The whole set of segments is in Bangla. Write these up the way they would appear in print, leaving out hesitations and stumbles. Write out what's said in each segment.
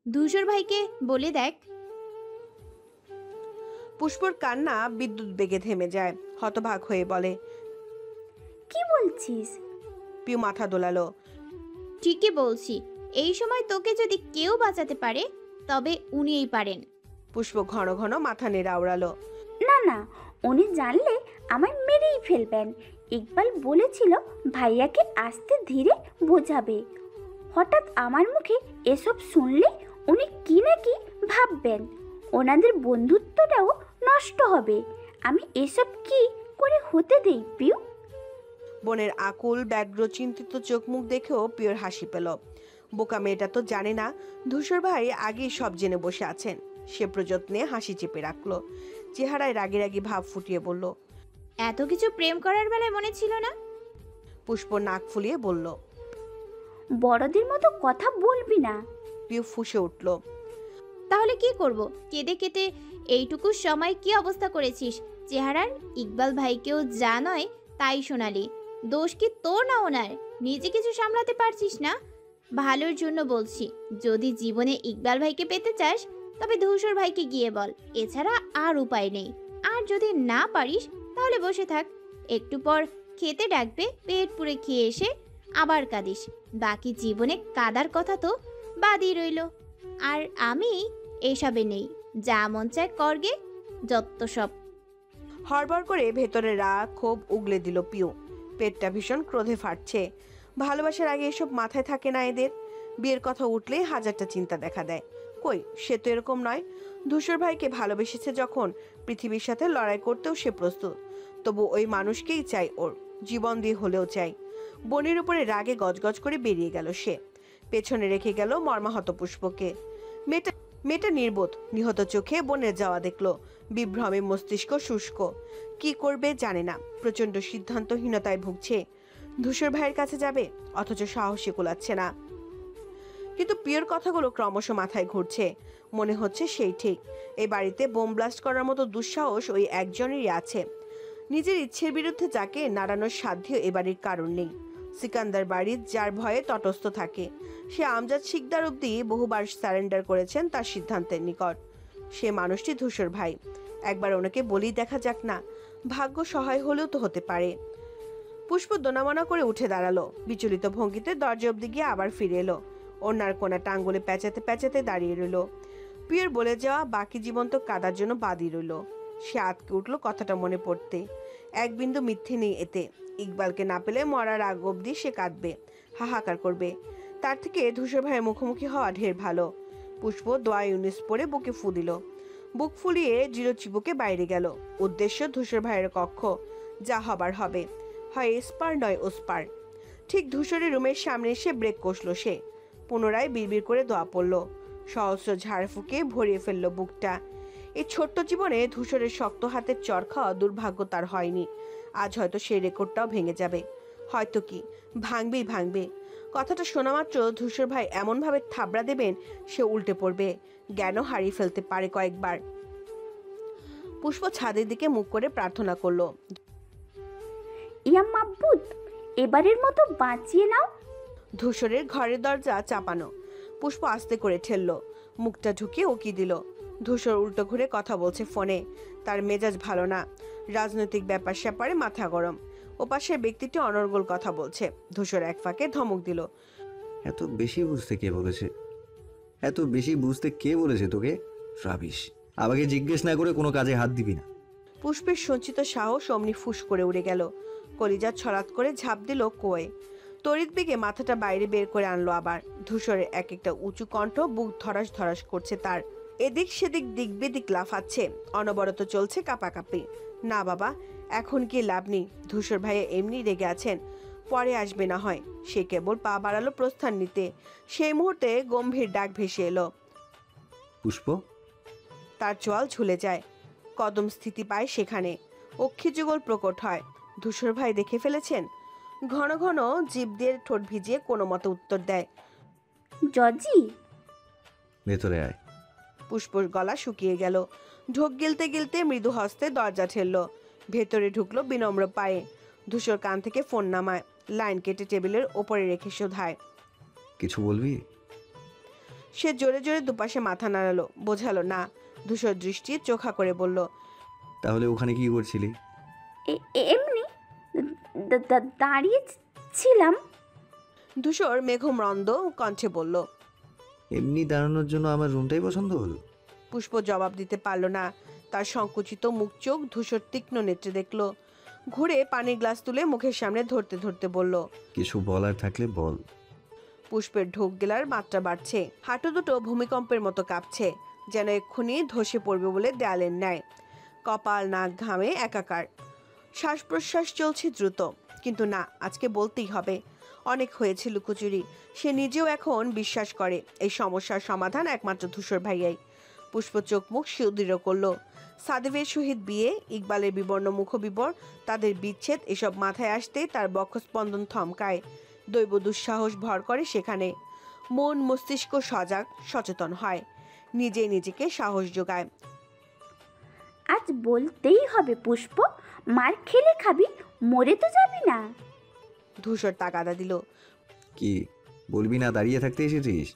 ধূসর ভাইকে বলে দেখ। পুষ্পর কান্না বিদ্যুৎ বেগে থেমে যায়, হতবাক হয়ে বলে, কি বলছিস? পিউ মাথা দোলালো। ঠিকই বলছি, এই সময় তোকে যদি কেউ বাঁচাতে পারে তবে উনিই পারেন। পুষ্প ঘন ঘন মাথা নেড়ে আওড়ালো। না না, উনি জানলে আমায় মেরেই ফেলবেন। ইকবাল বলেছিল ভাইয়াকে আস্তে ধীরে বোঝাবে। হঠাৎ আমার মুখে এসব শুনলে উনি কি না কি ভাববেন। ওনাদের বন্ধুত্বটাও নষ্ট হবে। আমি এসব কি করে হতে দেই পিউ? বোনের আকুল ব্যগ্র চিন্তিত চোখ মুখ দেখেও পিওর হাসি পেল। বোকা মেয়েটা তো জানে না ধূসর ভাই আগেই সব জেনে বসে আছেন। সে প্রযত্নে হাসি চেপে রাখলো, চেহারায় রাগি রাগি ভাব ফুটিয়ে বলল, এত কিছু প্রেম করার বেলায় মনে ছিল না? পুষ্প নাক ফুলিয়ে বলল। বড়দের মতো কথা বলবি না। পিউ ফুঁসে উঠল। তাহলে কি করব? কেঁদে কেটে এইটুকু সময় কি অবস্থা করেছিস চেহারার? ইকবাল ভাইকেও যা নয় তাই শোনালি। দোষ কি তোর না ওনার? নিজে কিছু সামলাতে পারছিস না? ভালোর জন্য বলছি, যদি জীবনে ইকবাল ভাইকে পেতে চাস তবে ধূসর ভাইকে গিয়ে বল, এছাড়া আর উপায় নেই। আর যদি না পারিস তাহলে বসে থাক, একটু পর খেতে ডাকবে, পেট পুড়ে খেয়ে এসে আবার কাঁদিস। বাকি জীবনে কাদার কথা তো বাদই রইল। আর আমি এসবে নেই, যা মন চায় করগে, যত সব। হড়বড় করে ভেতরে রাগ ক্ষোভ উগলে দিল পিউ। পেটটা ভীষণ ক্রোধে ফাটছে। ভালোবাসার আগে এসব মাথায় থাকে না এদের। বিয়ের কথা উঠলেই হাজারটা চিন্তা দেখা দেয়। কই, সে তো এরকম নয়। ধূসর ভাইকে ভালোবেসেছে যখন, পৃথিবীর সাথে লড়াই করতেও সে প্রস্তুত। তবু ওই মানুষকেই চাই, ওর জীবন দিয়ে হলেও চাই। বনের উপরে রাগে গজগজ করে বেরিয়ে গেল সে। পেছনে রেখে গেল মর্মাহত পুষ্পকে। মেয়েটা মেয়েটা নির্বোধ নিহত চোখে বনের যাওয়া দেখলো। বিভ্রমে মস্তিষ্ক শুষ্ক, কি করবে জানে না। প্রচন্ড সিদ্ধান্তহীনতায় ভুগছে। ধূসর ভাইয়ের কাছে যাবে, অথচ সাহসী কুলাচ্ছে না। কিন্তু পিওর কথাগুলো ক্রমশ মাথায় ঘুরছে। মনে হচ্ছে সেই ঠিক। এই বাড়িতে বোম ব্লাস্ট করার মতো দুঃসাহস ওই একজনেরই আছে। নিজের ইচ্ছের বিরুদ্ধে যাকে নাড়ানোর সাধ্য এ বাড়ির কারণ নেই। সিকান্দার বাড়ির যার ভয়ে তটস্থ থাকে, সে আমজাদ শিকদার অব্দি বহুবার সারেন্ডার করেছেন তার সিদ্ধান্তের নিকট। সে মানুষটি ধূসর ভাই। একবার ওনাকে বলেই দেখা যাক না, ভাগ্য সহায় হলেও তো হতে পারে। পুষ্প দোনামনা করে উঠে দাঁড়ালো। বিচলিত ভঙ্গিতে দরজা অব্দি গিয়ে আবার ফিরে এলো। ওনার কোনাটা আঙ্গুলে প্যাঁচাতে প্যাঁচাতে দাঁড়িয়ে রইল। পিয়ের বলে যাওয়া বাকি জীবন তো কাদার জন্য বাদই রইল। সে আতকে উঠলো কথাটা মনে পড়তে। এক বিন্দু মিথ্যে নেই এতে। ইকবালকে না পেলে মরার আগ অব্দি সে কাঁদবে, হাহাকার করবে। তার থেকে ধূসর ভাইয়ের মুখোমুখি হওয়া ঢের ভালো। পুষ্প দোয়া ইউনিস পরে বুকে ফু দিল। বুক ফুলিয়ে জিরো চিবুকে বাইরে গেল। উদ্দেশ্য ধূসর ভাইয়ের কক্ষ। যা হবার হবে, হয় এসপার নয় ওসপার। ঠিক ধূসরের রুমের সামনে এসে ব্রেক কষল সে। পুনরায় বিড়বিড় করে দোয়া পড়ল। সহস্র ঝাড় ফুঁকে ভরিয়ে ফেলল বুকটা। এই ছোট্ট জীবনে ধূসরের শক্ত হাতের চর খাওয়া দুর্ভাগ্য তার হয়নি। আজ হয়তো সেই রেকর্ডটাও ভেঙে যাবে। হয়তো কি, ভাঙবেই ভাঙবে। কথাটা শোনা মাত্র ধূসর ভাই এমনভাবে থাবড়া দেবেন, সে উল্টে পড়বে, জ্ঞানও হারিয়ে ফেলতে পারে কয়েকবার। পুষ্প ছাদের দিকে মুখ করে প্রার্থনা করলো, ইয়া মাবুদ, এবারের মতো বাঁচিয়ে নাও। ধূসরের ঘরের দরজা চাপানো। পুষ্প আস্তে করে ঠেলল, মুখটা ঢুকিয়ে উকি দিল। ধূসর উল্টো ঘুরে কথা বলছে ফোনে। তার মেজাজ ভালো না। রাজনৈতিক ব্যাপার স্যাপারে মাথা গরম। ওপাশের ব্যক্তিটি অনর্গল কথা বলছে। ধূসর এক ফাঁকে ধমক দিল, এত বেশি বুঝতে কে বলেছে? এত বেশি বুঝতে কে বলেছে তোকে? রাবিশ! আমাকে জিজ্ঞেস না করে কোনো কাজে হাত দিবি না। পুষ্পের সঞ্চিত সাহস অমনি ফুস করে উড়ে গেল। কলিজা ছড়াত করে ঝাঁপ দিল কোয়ে। তড়িৎ বেগে মাথাটা বাইরে বের করে আনলো আবার। ধূসরের এক একটা উঁচু কণ্ঠ বুক ধরাস ধরাস করছে তার। এদিক সেদিক দিক বেদিক লাফাচ্ছে। অনবরত চলছে কাঁপাকাঁপি। না বাবা, এখন কি লাভ নেই। ধূসর ভাইয়া এমনি রেগে আছেন, পরে আসবে না হয়। সে কেবল পা বাড়ালো প্রস্থান নিতে। সেই মুহূর্তে গম্ভীর ডাক ভেসে এলো। পুষ্প! তার চোয়াল ঝুলে যায়। কদম স্থিতি পায় সেখানে। অক্ষিযুগল প্রকট হয়। ধূসর ভাই দেখে ফেলেছেন। ঘন ঘন জিভ দিয়ে ঠোঁট ভিজিয়ে কোনো মতে উত্তর দেয়, জজি। ভেতরে আয়। পুষ্পর গলা শুকিয়ে গেল। ঢোক গিলতে গিলতে মৃদু হস্তে দরজা ঠেললো। ভেতরে ঢুকলো বিনম্র পায়ে। ধূসর কান থেকে ফোন নামায়, লাইন কেটে টেবিলের ওপরে রেখে শোধায়, কিছু বলবি? সে জোরে জোরে দুপাশে মাথা নাড়ালো, বোঝালো না। ধূসর দৃষ্টি চোখা করে বলল, তাহলে ওখানে কি করছিলি? এমনি দাঁড়িয়ে ছিলাম। ধূসর মেঘমন্দ কণ্ঠে বলল। এমনি দাঁড়ানোর জন্য আমার রুমটাই পছন্দ হলো? পুষ্প জবাব দিতে পারল না। তার সংকুচিত মুখ চোখ ধূসর তীক্ষ্ণ নেত্রে দেখল। ঘুরে পানির গ্লাস তুলে মুখের সামনে ধরতে ধরতে বলল, কিছু বলার থাকলে বল। পুষ্পের ঢোক গেলার মাত্রা বাড়ছে, হাঁটু দুটো ভূমিকম্পের মতো কাঁপছে, যেন এক্ষুনি ধসে পড়বে বলে দেয়ালের ন্যায়। কপাল নাক ঘামে একাকার, শ্বাস প্রশ্বাস চলছে দ্রুত। কিন্তু না, আজকে বলতেই হবে। অনেক হয়েছে লুকোচুরি। সে নিজেও এখন বিশ্বাস করে এই সমস্যার সমাধান একমাত্র ধূসর ভাইয়াই। পুষ্প চোখ মুখ সুদৃঢ় করলো। সাদেবের সহিত বিয়ে, ইকবালের বিবর্ণ মুখবিবর, তাদের বিচ্ছেদ, এসব মাথায় আসতেই তার বক্ষস্পন্দন থমকায়। দৈব দুঃসাহস ভর করে সেখানে। মন মস্তিষ্ক সজাগ সচেতন হয়, নিজেই নিজেকে সাহস যোগায়। আজ বলতেই হবে পুষ্প, মার খেলে খাবি, মরে তো যাবি না। ধূসর তাগাদা দিল। কি বলবি না? দাঁড়িয়ে থাকতে এসেছিস?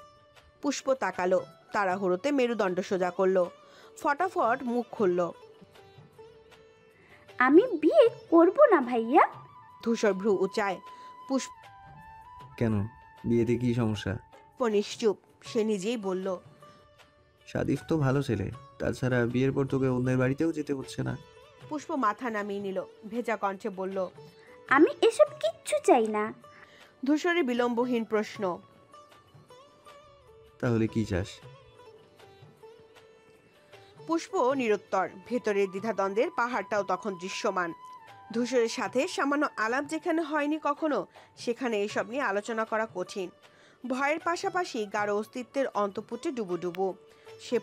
পুষ্প তাকালো, তাড়াহুড়োতে মেরুদণ্ড সোজা করলো, ফটাফট মুখ খুলল। আমি বিয়ে করব না ভাইয়া। ধূসর ভ্রু উঁচায়। পুষ্প কেন? বিয়েতে কি সমস্যা? নিশ্চুপ। সে নিজেই বলল, সাদিফ তো ভালো ছেলে, তাছাড়া বিয়ের পর তোকে অন্যের বাড়িতেও যেতে হচ্ছে না। পুষ্প মাথা নামিয়ে নিল, ভেজা কণ্ঠে বলল। আমি এসব কিচ্ছু চাই না। ধূসরের বিলম্বহীন প্রশ্ন। তাহলে কি চাস? পুষ্প নিরুত্তর। ভেতরের দ্বিধাদ্বন্দ্বের পাহাড়টাও তখন দৃশ্যমান। ধূসরের সাথে সামান্য আলাপ যেখানে হয়নি কখনো, সেখানে এসব নিয়ে আলোচনা করা কঠিন। ভয়ের পাশাপাশি গাঢ় অস্তিত্বের অন্তঃপুটে ডুবুডুবু। সে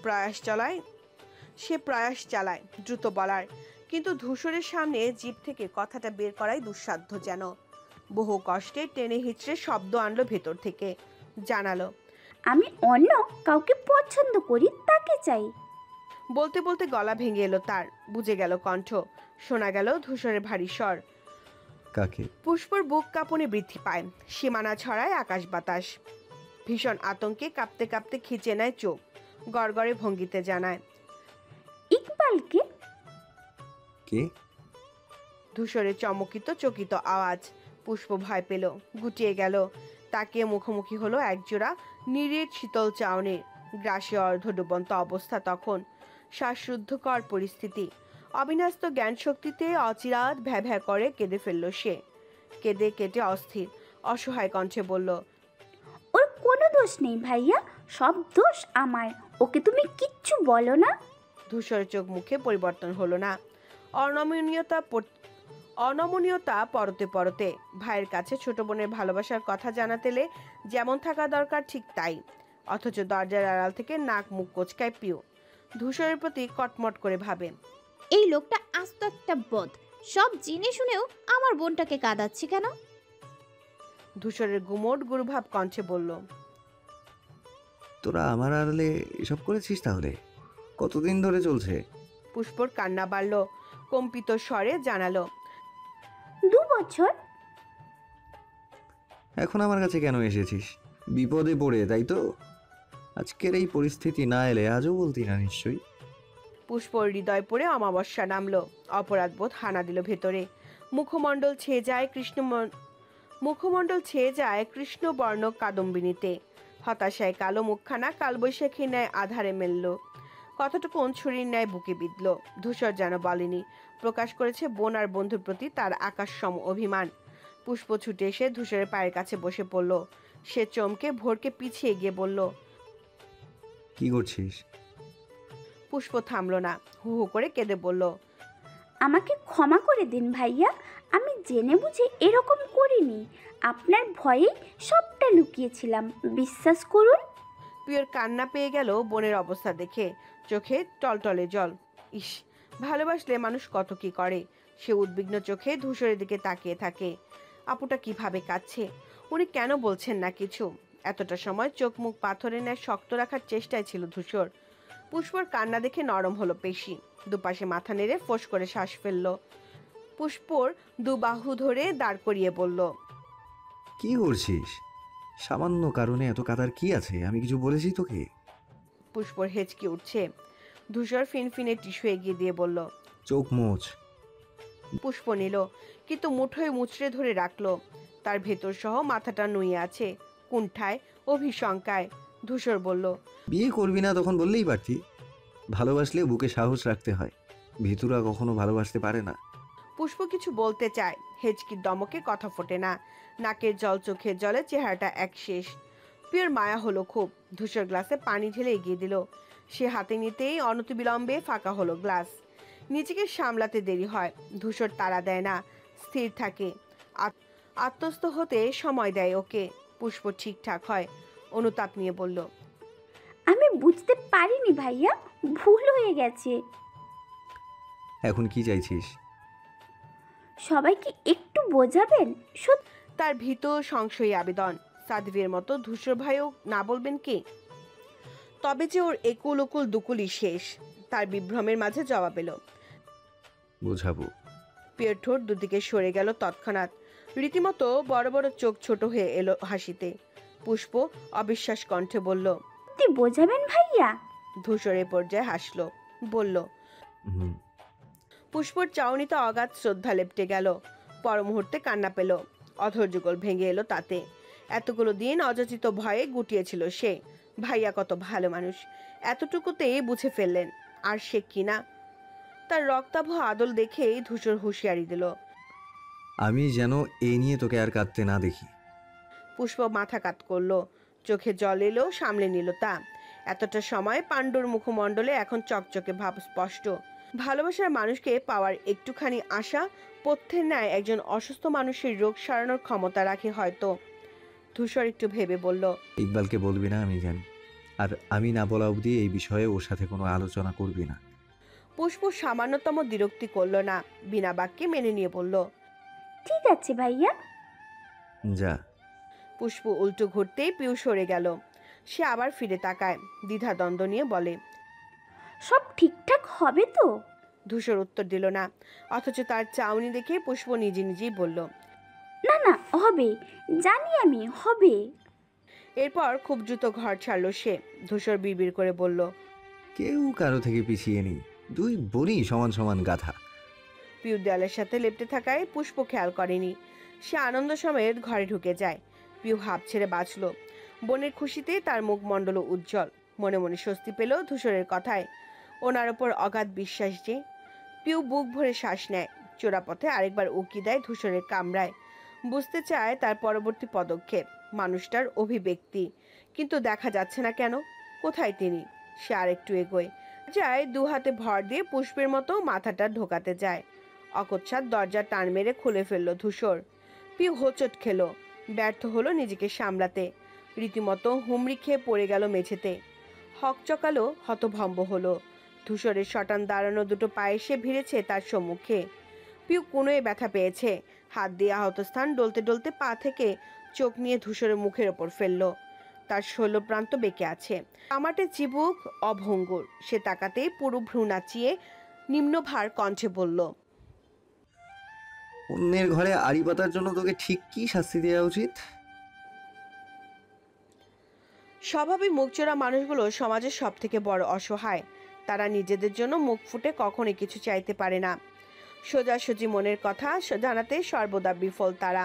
প্রয়াস চালায় দ্রুত বলার, কিন্তু ধূসরের সামনে জিভ থেকে কথাটা বের করাই দুঃসাধ্য যেন। বহু কষ্টে টেনে হিচড়ে শব্দ আনলো ভেতর থেকে, জানালো, আমি অন্য কাউকে পছন্দ করি, তাকে চাই। বলতে বলতে গলা ভেঙে এলো তার, বুঝে গেল কণ্ঠ। শোনা গেল ধূসরের ভারী স্বর। কাকে? পুষ্পর বুক কাঁপনে বৃদ্ধি পায়, সীমানা ছড়ায় আকাশ বাতাস। ভীষণ আতঙ্কে কাঁপতে কাঁপতে খিচে নেয় চোখ, গড়গড়ে ভঙ্গিতে জানায়, ইকবালকে। কে? ধূসরের চমকিত চকিত আওয়াজ। পুষ্প ভয় পেল, গুটিয়ে গেল। তাকিয়ে মুখোমুখি হলো একজোড়া নিরেট শীতল চাউনির। গ্রাসে অর্ধডুবন্ত অবস্থা তখন, শ্বাসরুদ্ধকর পরিস্থিতি। অবিন্যস্ত জ্ঞান শক্তিতে অচিরাত ভ্যা ভ্যা করে কেঁদে ফেলল সে। কেঁদে কেটে অস্থির, অসহায় কণ্ঠে বলল, ওর কোনো দোষ নেই ভাইয়া, সব দোষ আমার। ওকে তুমি কিচ্ছু বলো না। ধূসরের চোখ মুখে পরিবর্তন হলো না। অনমনীয়তা পরতে পরতে। ভাইয়ের কাছে ছোট বোনের ভালোবাসার কথা জানাতেলে যেমন থাকা দরকার ঠিক তাই, অথচ দরজার আড়াল থেকে নাক মুখ কোচকায় পিউ। ধূসরের প্রতি কটমট করে ভাবে, এই লোকটা আস্ত একটা বদ, সব জেনে শুনেও আমার বোনটাকে কাঁদাচ্ছে কেন? ধূসরের গুমোট গুরুভাব কণ্ঠে বলল, তোরা আমার আড়ালে এসব করেছিস? তাহলে কতদিন ধরে চলছে? পুষ্পর কান্না বাড়ল, কম্পিত স্বরে জানালো, 2 বছর। এখন আমার কাছে কেন এসেছিস? বিপদে পড়ে, তাই তো? আজকের এই পরিস্থিতি না এলে আজও বলতি না নিশ্চয়ই। পুষ্পর হৃদয় পড়ে অমাবস্যা নামলো। অপরাধবোধ হানা দিল ভেতরে। মুখমণ্ডল ছেয়ে যায় কৃষ্ণবর্ণ কাদম্বিনীতে। হতাশায় কালো মুখখানা কালবৈশাখীর ন্যায় আধারে মেলল। কতটুকুন ছুরির ন্যায় বুকে বিঁধল। ধূসর যেন বলেনি, প্রকাশ করেছে বোন আর বন্ধুর প্রতি তার আকাশসম অভিমান। পুষ্প ছুটে এসে ধূসরের পায়ের কাছে বসে পড়ল। সে চমকে ভোরকে পিছিয়ে গিয়ে বলল, কি করছিস? পুষ্প থামল না, হু হু করে কেঁদে বলল, আমাকে ক্ষমা করে দিন ভাইয়া, আমি জেনে বুঝে এরকম করিনি। আপনার ভয়েই সবটা লুকিয়েছিলাম, বিশ্বাস করুন। পিওর কান্না পেয়ে গেল বোনের অবস্থা দেখে, চোখে টলটলে জল। ইস, ভালোবাসলে মানুষ কত কি করে। সে উদ্বিগ্ন চোখে ধূসরের দিকে তাকিয়ে থাকে। আপুটা কিভাবে কাঁদছে, উনি কেন বলছেন না কিছু? এতটা সময় চোখ মুখ পাথরের ন্যায় শক্ত রাখার চেষ্টায় ছিল ধূসর। পুষ্পর কান্না দেখে নরম হলো পেশি, দুপাশে মাথা নেড়ে ফোঁস করে শ্বাস ফেলল। পুষ্পর 2 বাহু ধরে দাঁড় করিয়ে বলল, কি করছিস? সামান্য কারণে এত কাদার কি আছে? আমি কিছু বলেছি তোকে? পুষ্পর হেঁচকি উঠছে। ধূসর ফিনফিনে টিস্যু এগিয়ে দিয়ে বলল। চোখ মোচ। পুষ্প নিল, কিন্তু মুঠোয় মুচড়ে ধরে রাখলো। তার ভেতর সহ মাথাটা নুয়ে আছে, কুণ্ঠায়, অভিশঙ্কায়। ধূসর বলল। বিয়ে করবি না তখন বললেই পারতি। ভালোবাসলে বুকে সাহস রাখতে হয়, ভিতুরা কখনো ভালোবাসতে পারে না। পুষ্প কিছু বলতে চায়, হেঁচকির দমকে কথা ফোটে না। নাকের জল চোখের জলে চেহারাটা এক শেষ। পিওর মায়া হলো খুব। ধূসর গ্লাসে পানি ঢেলে এগিয়ে দিল। সে হাতে নিতেই অনতিবিলম্বে ফাঁকা হলো গ্লাস। নিজেকে সামলাতে দেরি হয়। ধূসর তাড়া দেয় না, স্থির থাকে। আত্মস্থ হতে সময় দেয় ওকে। পুষ্প ঠিকঠাক হয়, অনুতাপ নিয়ে বলল। আমি বুঝতে পারিনি ভাইয়া, ভুল হয়ে গেছে। এখন কি চাইছিস? সবাইকে একটু বোঝাবেন। সত্যি তার ভীত সংশয়ী আবেদন। সাদভীর মতো ধূসর ভাইও না বলবেন কি? তবে যে ওর একুল উকুল দুকুলি শেষ। তার বিভ্রমের মাঝে জবাব এলো। বোঝাবো। পিয়ের ঠোঁট দুদিকে সরে গেল তৎক্ষণাৎ। রীতিমতো বড় বড় চোখ ছোট হয়ে এলো হাসিতে। পুষ্প অবিশ্বাস কণ্ঠে বলল। বোঝাবেন ভাইয়া। ধূসরের পর্যায়ে হাসলো, বলল। হুম। পুষ্পর চাউনিতে অগাধ শ্রদ্ধা লেপটে গেল। পর মুহূর্তে কান্না পেল। অধৈর্যগোল ভেঙে এলো তাতে। এতগুলো দিন অযাচিত ভয়ে গুটিয়েছিল সে। ভাইয়া কত ভালো মানুষ, এতটুকুতেই বুঝে ফেললেন। আর সে কিনা। তার রক্তাভ আদল দেখেই ধূসর হুঁশিয়ারি দিল। আমি যেন এই নিয়ে তোকে আর কাঁদতে না দেখি। পুষ্প মাথা কাত করলো। চোখে জল এলো, সামলে নিল তা। এতটা সময় পাণ্ডুর মুখমণ্ডলে এখন চকচকে ভাব স্পষ্ট। ভালোবাসার মানুষকে পাওয়ার একটুখানি আশা পথ্যের ন্যায় একজন অসুস্থ মানুষের রোগ সারানোর ক্ষমতা রাখে হয়তো। ধূসর একটু ভেবে বলল। ইকবালকে বলবি না, আমি জানি। আর আমি না বলা অবধি এই বিষয়ে ওর সাথে কোনো আলোচনা করবি না। পুষ্প সামান্যতম বিরক্তি করলো না, বিনা বাক্যে মেনে নিয়ে বলল। ঠিক আছে ভাইয়া। যা। পুষ্প উল্টো ঘুরতেই পিউ সরে গেল। সে আবার ফিরে তাকায়, দ্বিধাদ্বন্দ্ব নিয়ে বলে। সব ঠিকঠাক হবে তো? ধূসর উত্তর দিল না, অথচ তার চাউনি দেখে পুষ্প নিজে নিজেই বলল। না না, হবে, জানি আমি হবে। এরপর খুব দ্রুত ঘর ছাড়লো সে। ধূসর বিড়বিড় করে বলল। কেউ কারো থেকে পিছিয়ে নেই, দুই বোনই সমান সমান গাথা। পিউ দেয়ালের সাথে লেপ্টে থাকায় পুষ্প খেয়াল করেনি। সে আনন্দ সমেত ঘরে ঢুকে যায়। পিউ হাঁপ ছেড়ে বাঁচল। বোনের খুশিতে তার মুখমণ্ডল উজ্জ্বল। মনে মনে স্বস্তি পেল ধূসরের কথায়। ওনার ওপর অগাধ বিশ্বাস যে। পিউ বুক ভরে শ্বাস নেয়। চোরাপথে আরেকবার উকি দেয় ধূসরের কামরায়। বুঝতে চায় তার পরবর্তী পদক্ষেপ, মানুষটার অভিব্যক্তি। কিন্তু দেখা যাচ্ছে না কেন, কোথায় তিনি? সে আরেকটু এগোয় যায়, দু হাতে ভর দিয়ে পুষ্পের মতো মাথাটা ঢোকাতে যায়। অকস্মাৎ দরজা টান মেরে খুলে ফেললো ধূসর। পিউ হোঁচট খেলো, ব্যর্থ হলো নিজেকে সামলাতে। রীতিমতো হুমড়ি খেয়ে পড়ে গেল মেঝেতে। হকচকালো, হতভম্ব হলো। ধূসরের শটান দাঁড়ানো দুটো পায়ে সে ভিড়েছে তার সম্মুখে। পিউ কোনোয় ব্যথা পেয়েছে। হাত দিয়ে আহত স্থান ডলতে ডলতে পা থেকে চোখ নিয়ে ধূসরের মুখের ওপর ফেললো। তার শৈলপ্রান্ত বেঁকে আছে, আমাটে চিবুক অভঙ্গুর। সে তাকাতেই পুরো ভ্রু নাচিয়ে নিম্নভার কণ্ঠে বলল। অন্যের ঘরে আড়ি পাতার জন্য তোকে ঠিক কি শাস্তি দেওয়া উচিত? স্বভাবে মুখচোরা মানুষগুলো সমাজের সব থেকে বড় অসহায়। তারা নিজেদের জন্য মুখ ফুটে কখনোই কিছু চাইতে পারে না। সোজাসুজি মনের কথা জানাতে সর্বদা বিফল তারা।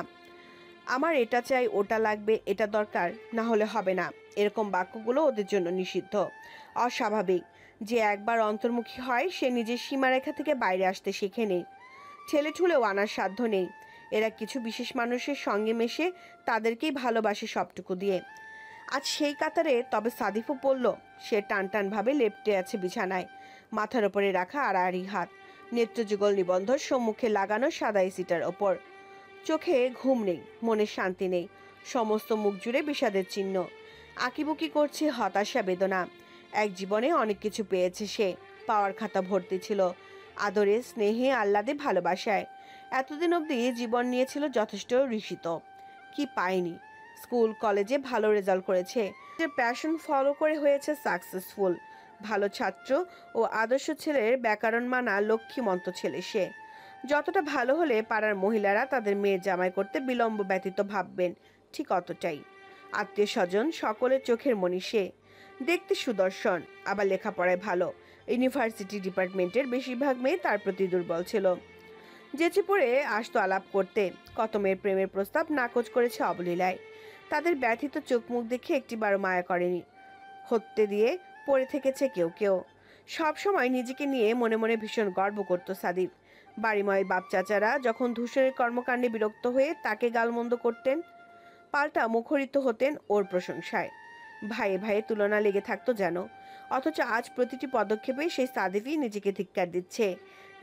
আমার এটা চাই, ওটা লাগবে, এটা দরকার, না হলে হবে না, এরকম বাক্যগুলো ওদের জন্য নিষিদ্ধ, অস্বাভাবিক। যে একবার অন্তর্মুখী হয় সে নিজের সীমারেখা থেকে বাইরে আসতে শেখে নেই। ঠেলে ঠুলেও আনার সাধ্য নেই। এরা কিছু বিশেষ মানুষের সঙ্গে মেশে তাদেরকেই ভালোবাসে সবটুকু দিয়ে। আজ সেই কাতারে তবে সাদিফও পড়ল। সে টান টান ভাবে লেপ্টে আছে বিছানায়, মাথার ওপরে রাখা আড়াআড়ি হাত, নেত্রযুগল নিবন্ধ সম্মুখে লাগানো সাদা এসিটার ওপর। চোখে ঘুম নেই, মনে শান্তি নেই, সমস্ত মুখ জুড়ে বিষাদের চিহ্ন। আঁকিবুকি করছে হতাশা, বেদনা। এক জীবনে অনেক কিছু পেয়েছে সে, পাওয়ার খাতা ভর্তি ছিল, আদরে, স্নেহে, আহ্লাদে, ভালোবাসায়। এতদিন অবধি জীবন নিয়েছিল যথেষ্ট ঋষিত। কি পায়নি? স্কুল কলেজে ভালো রেজাল্ট করেছে, যে প্যাশন ফলো করে হয়েছে সাকসেসফুল। ভালো ছাত্র ও আদর্শ ছেলের ব্যাকরণ মানা লক্ষ্মীমন্ত ছেলে সে। যতটা ভালো হলে পাড়ার মহিলারা তাদের মেয়ের জামাই করতে বিলম্ব ব্যতীত ভাববেন, ঠিক অতটাই। আত্মীয় স্বজন সকলের চোখের মণি সে। দেখতে সুদর্শন, আবার লেখাপড়ায় ভালো। ইউনিভার্সিটি ডিপার্টমেন্টের বেশিরভাগ মেয়ে তার প্রতি দুর্বল ছিল। যেচে পড়ে আসতো আলাপ করতে। কত মেয়ের প্রেমের প্রস্তাব নাকচ করেছে অবলীলায়। তাদের ব্যথিত চোখ মুখ দেখে একটিবারও মায়া করেনি। হত্যে দিয়ে পড়ে থেকেছে কেউ কেউ। সব সময় নিজেকে নিয়ে মনে মনে ভীষণ গর্ব করত সাদিফ। বাড়িময় বাপ চাচারা যখন ধূসরের কর্মকাণ্ডে বিরক্ত হয়ে তাকে গালমন্দ করতেন, পাল্টা মুখরিত হতেন ওর প্রশংসায়। ভাইয়ে ভাইয়ে তুলনা লেগে থাকতো যেন। অথচ আজ প্রতিটি পদক্ষেপে সেই সাদিফই নিজেকে ধিক্কার দিচ্ছে,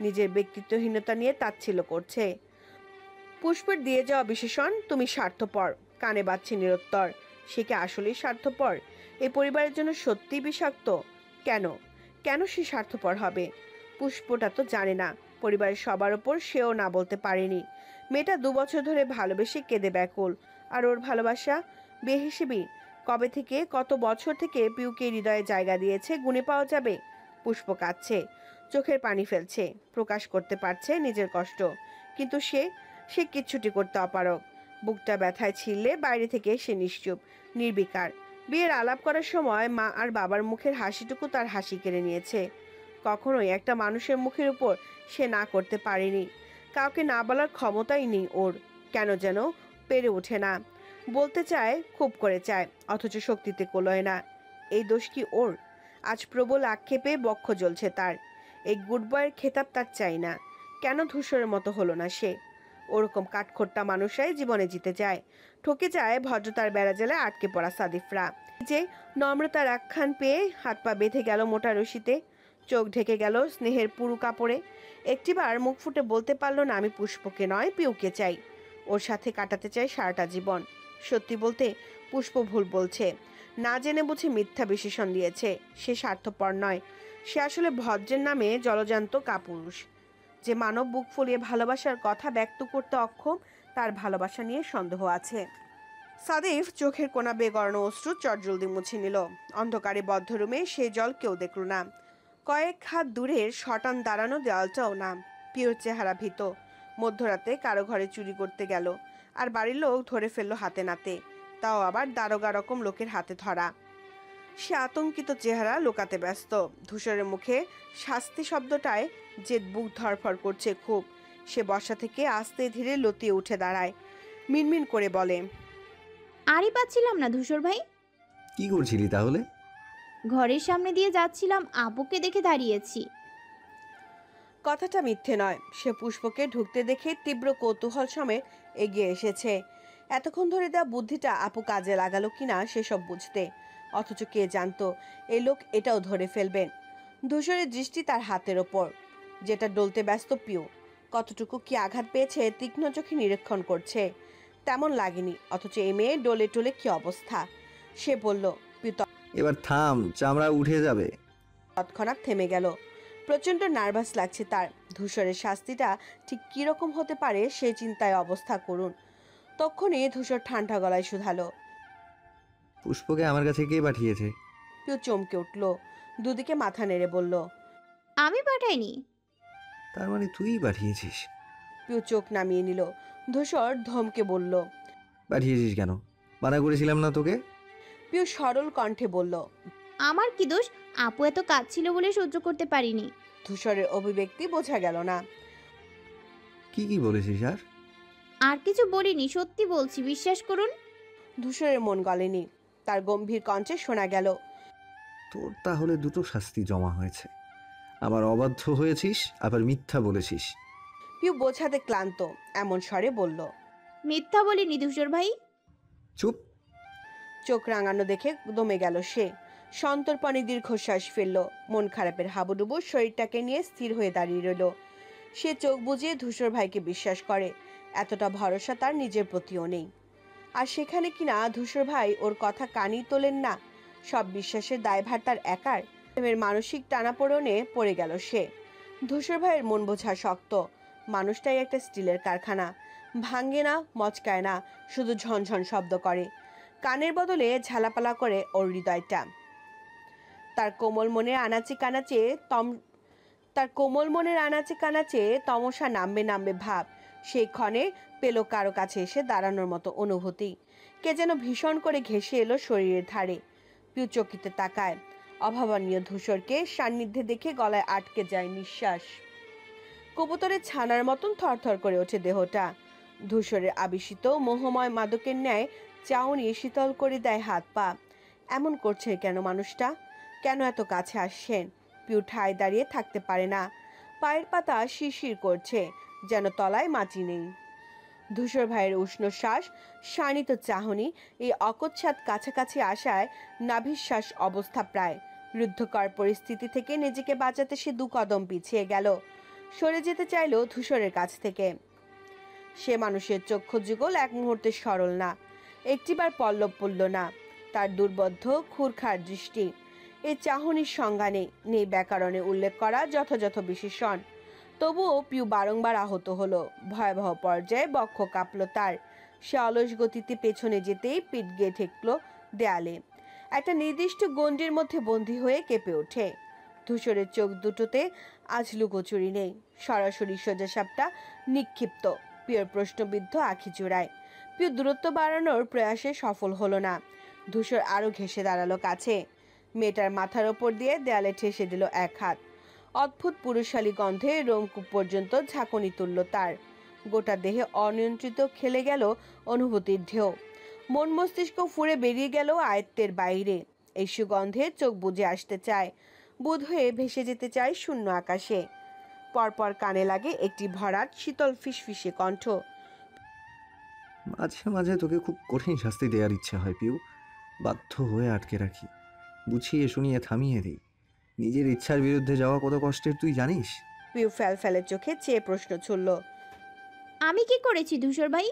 নিজের ব্যক্তিত্বহীনতা নিয়ে তাচ্ছিল্য করছে। পুষ্পের দিয়ে যাওয়া বিশেষণ তুমি স্বার্থপর কানে বাজছে নিরুত্তর। সে কি আসলেই স্বার্থপর? এই পরিবারের জন্য সত্যিই বিষাক্ত? কেন কেন সে স্বার্থপর হবে? পুষ্পটা তো জানে না। পরিবারের সবার ওপর সেও না বলতে পারেনি। মেয়েটা 2 বছর ধরে ভালোবেসে কেঁদে ব্যাকুল। আর ওর ভালোবাসা বেহিসেবি। কবে থেকে, কত বছর থেকে পিউকে হৃদয়ে জায়গা দিয়েছে গুণে পাওয়া যাবে। পুষ্প কাঁদছে, চোখের পানি ফেলছে, প্রকাশ করতে পারছে নিজের কষ্ট। কিন্তু সে সে কিচ্ছুটি করতে অপারগ। বুকটা ব্যথায় ছিললে বাইরে থেকে সে নিশ্চুপ, নির্বিকার। বিয়ের আলাপ করার সময় মা আর বাবার মুখের হাসিটুকু তার হাসি কেড়ে নিয়েছে। কখনোই একটা মানুষের মুখের উপর সে না করতে পারেনি। কাউকে না বলার ক্ষমতাই নেই ওর। কেন যেন পেরে ওঠে না। বলতে চায়, খুব করে চায়, অথচ শক্তিতে কোলোয় না। এই দোষ কি ওর? আজ প্রবল আক্ষেপে বক্ষ জ্বলছে তার। এই গুড বয়ের খেতাব তার চাই না। কেন ধূসরের মতো হলো না সে? ওরকম কাঠখোট্টা মানুষরাই জীবনে জিতে যায়। ঠকে যায় ভদ্রতার বেড়াজালে আটকে পড়া সাদিফরা। যে নম্রতার আখ্যান পেয়ে হাত পা বেঁধে গেল মোটা রশিতে, চোখ ঢেকে গেল স্নেহের পুরু কাপড়ে। একটিবার মুখ ফুটে বলতে পারলো না, আমি পুষ্পকে নয় পিউকে চাই। ওর সাথে কাটাতে চাই সারাটা জীবন। সত্যি বলতে পুষ্প ভুল বলছে। না জেনে বুঝে মিথ্যা বিশেষণ দিয়েছে। সে স্বার্থপর নয়, সে আসলে ভদ্রের নামে জলজান্ত কাপুরুষ। যে মানব বুক ফুলিয়ে ভালোবাসার কথা ব্যক্ত করতে অক্ষম, তার ভালোবাসা নিয়ে সন্দেহ আছে। সাদিফ চোখের কোনা বেগড়ানো অশ্রু চটজলদি মুছে নিল। অন্ধকারে বদ্ধ রুমে সে জল কেউ দেখল না। কয়েক হাত দূরের শটান দাঁড়ানো দেওয়ালটাও না। পিওর চেহারা ভীত। মধ্যরাতে কারো ঘরে চুরি করতে গেল, আর বাড়ির লোক ধরে ফেললো হাতে নাতে। তাও আবার দারোগা রকম লোকের হাতে ধরা। সে আতঙ্কিত চেহারা লুকাতে ব্যস্ত। ধূসরের মুখে শাস্তি শব্দটায় যে বুক ধরফর করছে খুব। সে বসা থেকে আস্তে ধীরে লতিয়ে উঠে দাঁড়ায়, মিনমিন করে বলে, আরই পাচ্ছিলাম না ধূসর ভাই। কি করছিলি তাহলে? ঘরের সামনে দিয়ে যাচ্ছিলাম, আপুকে দেখে দাঁড়িয়েছি। কথাটা মিথ্যে নয়। সে পুষ্পকে ঢুকতে দেখে তীব্র কৌতূহল সমেত এগিয়ে এসেছে। এতক্ষণ ধরে দেওয়া বুদ্ধিটা আপু কাজে লাগালো কিনা সেসব বুঝতে। অথচ কে জানতো এই লোক এটাও ধরে ফেলবেন। ধূসরের দৃষ্টি তার হাতের ওপর, যেটা ডলতে ব্যস্ত পিউ। কতটুকু কি আঘাত পেয়েছে তীক্ষ্ণ চোখে নিরীক্ষণ করছে। তেমন লাগেনি, অথচ এই মেয়ে ডলে টলে কি অবস্থা। সে বলল, পিউ এবার থাম, চামড়া উঠে যাবে। তৎক্ষণাৎ থেমে গেল। প্রচণ্ড নার্ভাস লাগছে তার। ধূসরের শাস্তিটা ঠিক কীরকম হতে পারে সে চিন্তায় অবস্থা করুন। তক্ষণে ধূসর ঠান্ডা গলায় শুধালো, পুষ্পকে আমার কাছে কে পাঠিয়েছে? পিউ চমকে উঠল, দুদিকে মাথা নেড়ে বলল, আমি পাঠাইনি। তার মানে তুই পাঠিয়েছিস? পিউ চোখ নামিয়ে নিল। ধূসর ধমকে বলল, পাঠিয়েছিস কেন? মানা করেছিলাম না তোকে? পিউ সরল কণ্ঠে বলল, আমার কি দোষ? আপু এত কাঁদছিল বলে সহ্য করতে পারিনি। ধূসরের অভিব্যক্তি বোঝা গেল না। কি কি বলেছিস আর? আর কিছু বলিনি, সত্যি বলছি, বিশ্বাস করুন। ধূসরের মন গলেনি। তার গম্ভীর কণ্ঠে শোনা গেল, তোর তাহলে দুটো শাস্তি জমা হয়েছে। আবার অবাধ্য হয়েছিস, আবার মিথ্যা বলেছিস। পিউ বোঝাতে ক্লান্ত এমন স্বরে বলল, মিথ্যা বলিনি ধূসর ভাই। চুপ। চোখ রাঙানো দেখে দমে গেল সে। সন্তর্পণে দীর্ঘশ্বাস ফেলল। মন খারাপের হাবুডুবু শরীরটাকে নিয়ে স্থির হয়ে দাঁড়িয়ে রইল। সে চোখ বুজিয়ে ধূসর ভাইকে বিশ্বাস করে। এতটা ভরসা তার নিজের প্রতিও নেই। আর সেখানে কিনা ধূসর ভাই ওর কথা কানই তোলেন না। সব বিশ্বাসের দায়ভার তার একার। প্রেমের মানসিক টানাপোড়েনে পড়ে গেল সে। ধূসর ভাইয়ের মন বোঝা শক্ত। মানুষটাই একটা স্টিলের কারখানা। ভাঙ্গে না, মচকায় না, শুধু ঝনঝন শব্দ করে। কানের বদলে ঝালাপালা করে ওর হৃদয়টা। তার কোমল মনের আনাচে কানাচে তমসা নামবে নামবে ভাব সেই ক্ষণে পেল কারো কাছে এসে দাঁড়ানোর মতো অনুভূতি। কে যেন ভীষণ করে ঘেঁষে এলো শরীরের ধারে। পিউ চকিতে তাকায়। অভাবনীয় ধূসরকে সান্নিধ্যে দেখে গলায় আটকে যায় নিঃশ্বাস। কবুতরের ছানার মতন থরথর করে ওঠে দেহটা। ধূসরের আবিষ্িত মোহময় মাদকের ন্যায় চাউনি শীতল করে দেয় হাত পা। এমন করছে কেন মানুষটা? কেন এত কাছে আসছেন? পিউ ঠায় দাঁড়িয়ে থাকতে পারে না। পায়ের পাতা শিরশির করছে, যেন তলায় মাটি নেই। ধূসর ভাইয়ের উষ্ণ শ্বাস, শানিত চাহনি, এই অকচ্ছাত কাছাকাছি আসায় নাভিশ্বাস অবস্থা প্রায়। রুদ্ধকর পরিস্থিতি থেকে নিজেকে বাঁচাতে সে 2 কদম পিছিয়ে গেল। সরে যেতে চাইল ধূসরের কাছ থেকে। সে মানুষের চক্ষু যুগল এক মুহূর্তে সরল না, একটিবার পল্লব পড়ল না। তার দুর্বদ্ধ খুরখার দৃষ্টি। এই চাহনির সংজ্ঞা নেই ব্যাকরণে উল্লেখ করা যথাযথ বিশেষণ। তবুও পিউ বারংবার আহত হলো। ভয়াবহ পর্যায়ে বক্ষ কাঁপল তার। সে অলস গতিতে পেছনে যেতেই পিঠ গিয়ে ঠেকল দেয়ালে। একটা নির্দিষ্ট গণ্ডির মধ্যে বন্দী হয়ে কেঁপে ওঠে। ধূসরের চোখ দুটোতে আজ লুকোচুরি নেই, সরাসরি সোজাসাপটা নিক্ষিপ্ত পিওর প্রশ্নবিদ্ধ আঁখি জোড়ায়। পিউ দূরত্ব বাড়ানোর প্রয়াসে সফল হলো না। ধূসর আরো ঘেঁষে দাঁড়ালো কাছে। মেয়েটার মাথার ওপর দিয়ে দেয়ালে ঠেসে দিল এক হাত। অদ্ভুত পুরুষালী গন্ধে রোমকূপ পর্যন্ত ঝাঁকুনি তুলল তার। গোটা দেহে অনিয়ন্ত্রিত খেলে গেল অনুভূতির ঢেউ। মন মস্তিষ্ক ফুঁড়ে বেরিয়ে গেল আয়ত্তের বাইরে। এই সুগন্ধে চোখ বুজে আসতে চায়, বুধ হয়ে ভেসে যেতে চায় শূন্য আকাশে। পরপর কানে লাগে একটি ভরাট শীতল ফিসফিসে কণ্ঠ। মাঝে মাঝে তোকে খুব কঠিন শাস্তি দেওয়ার ইচ্ছা হয় পিউ। বাধ্য হয়ে আটকে রাখি, বুঝিয়ে শুনিয়ে থামিয়ে দিই। নিজের ইচ্ছার বিরুদ্ধে যাওয়া কত কষ্টের তুই জানিস? পিউ ফ্যালফ্যালের চোখে চেয়ে প্রশ্ন ছুড়ল। আমি কি করেছি ধূসর ভাই?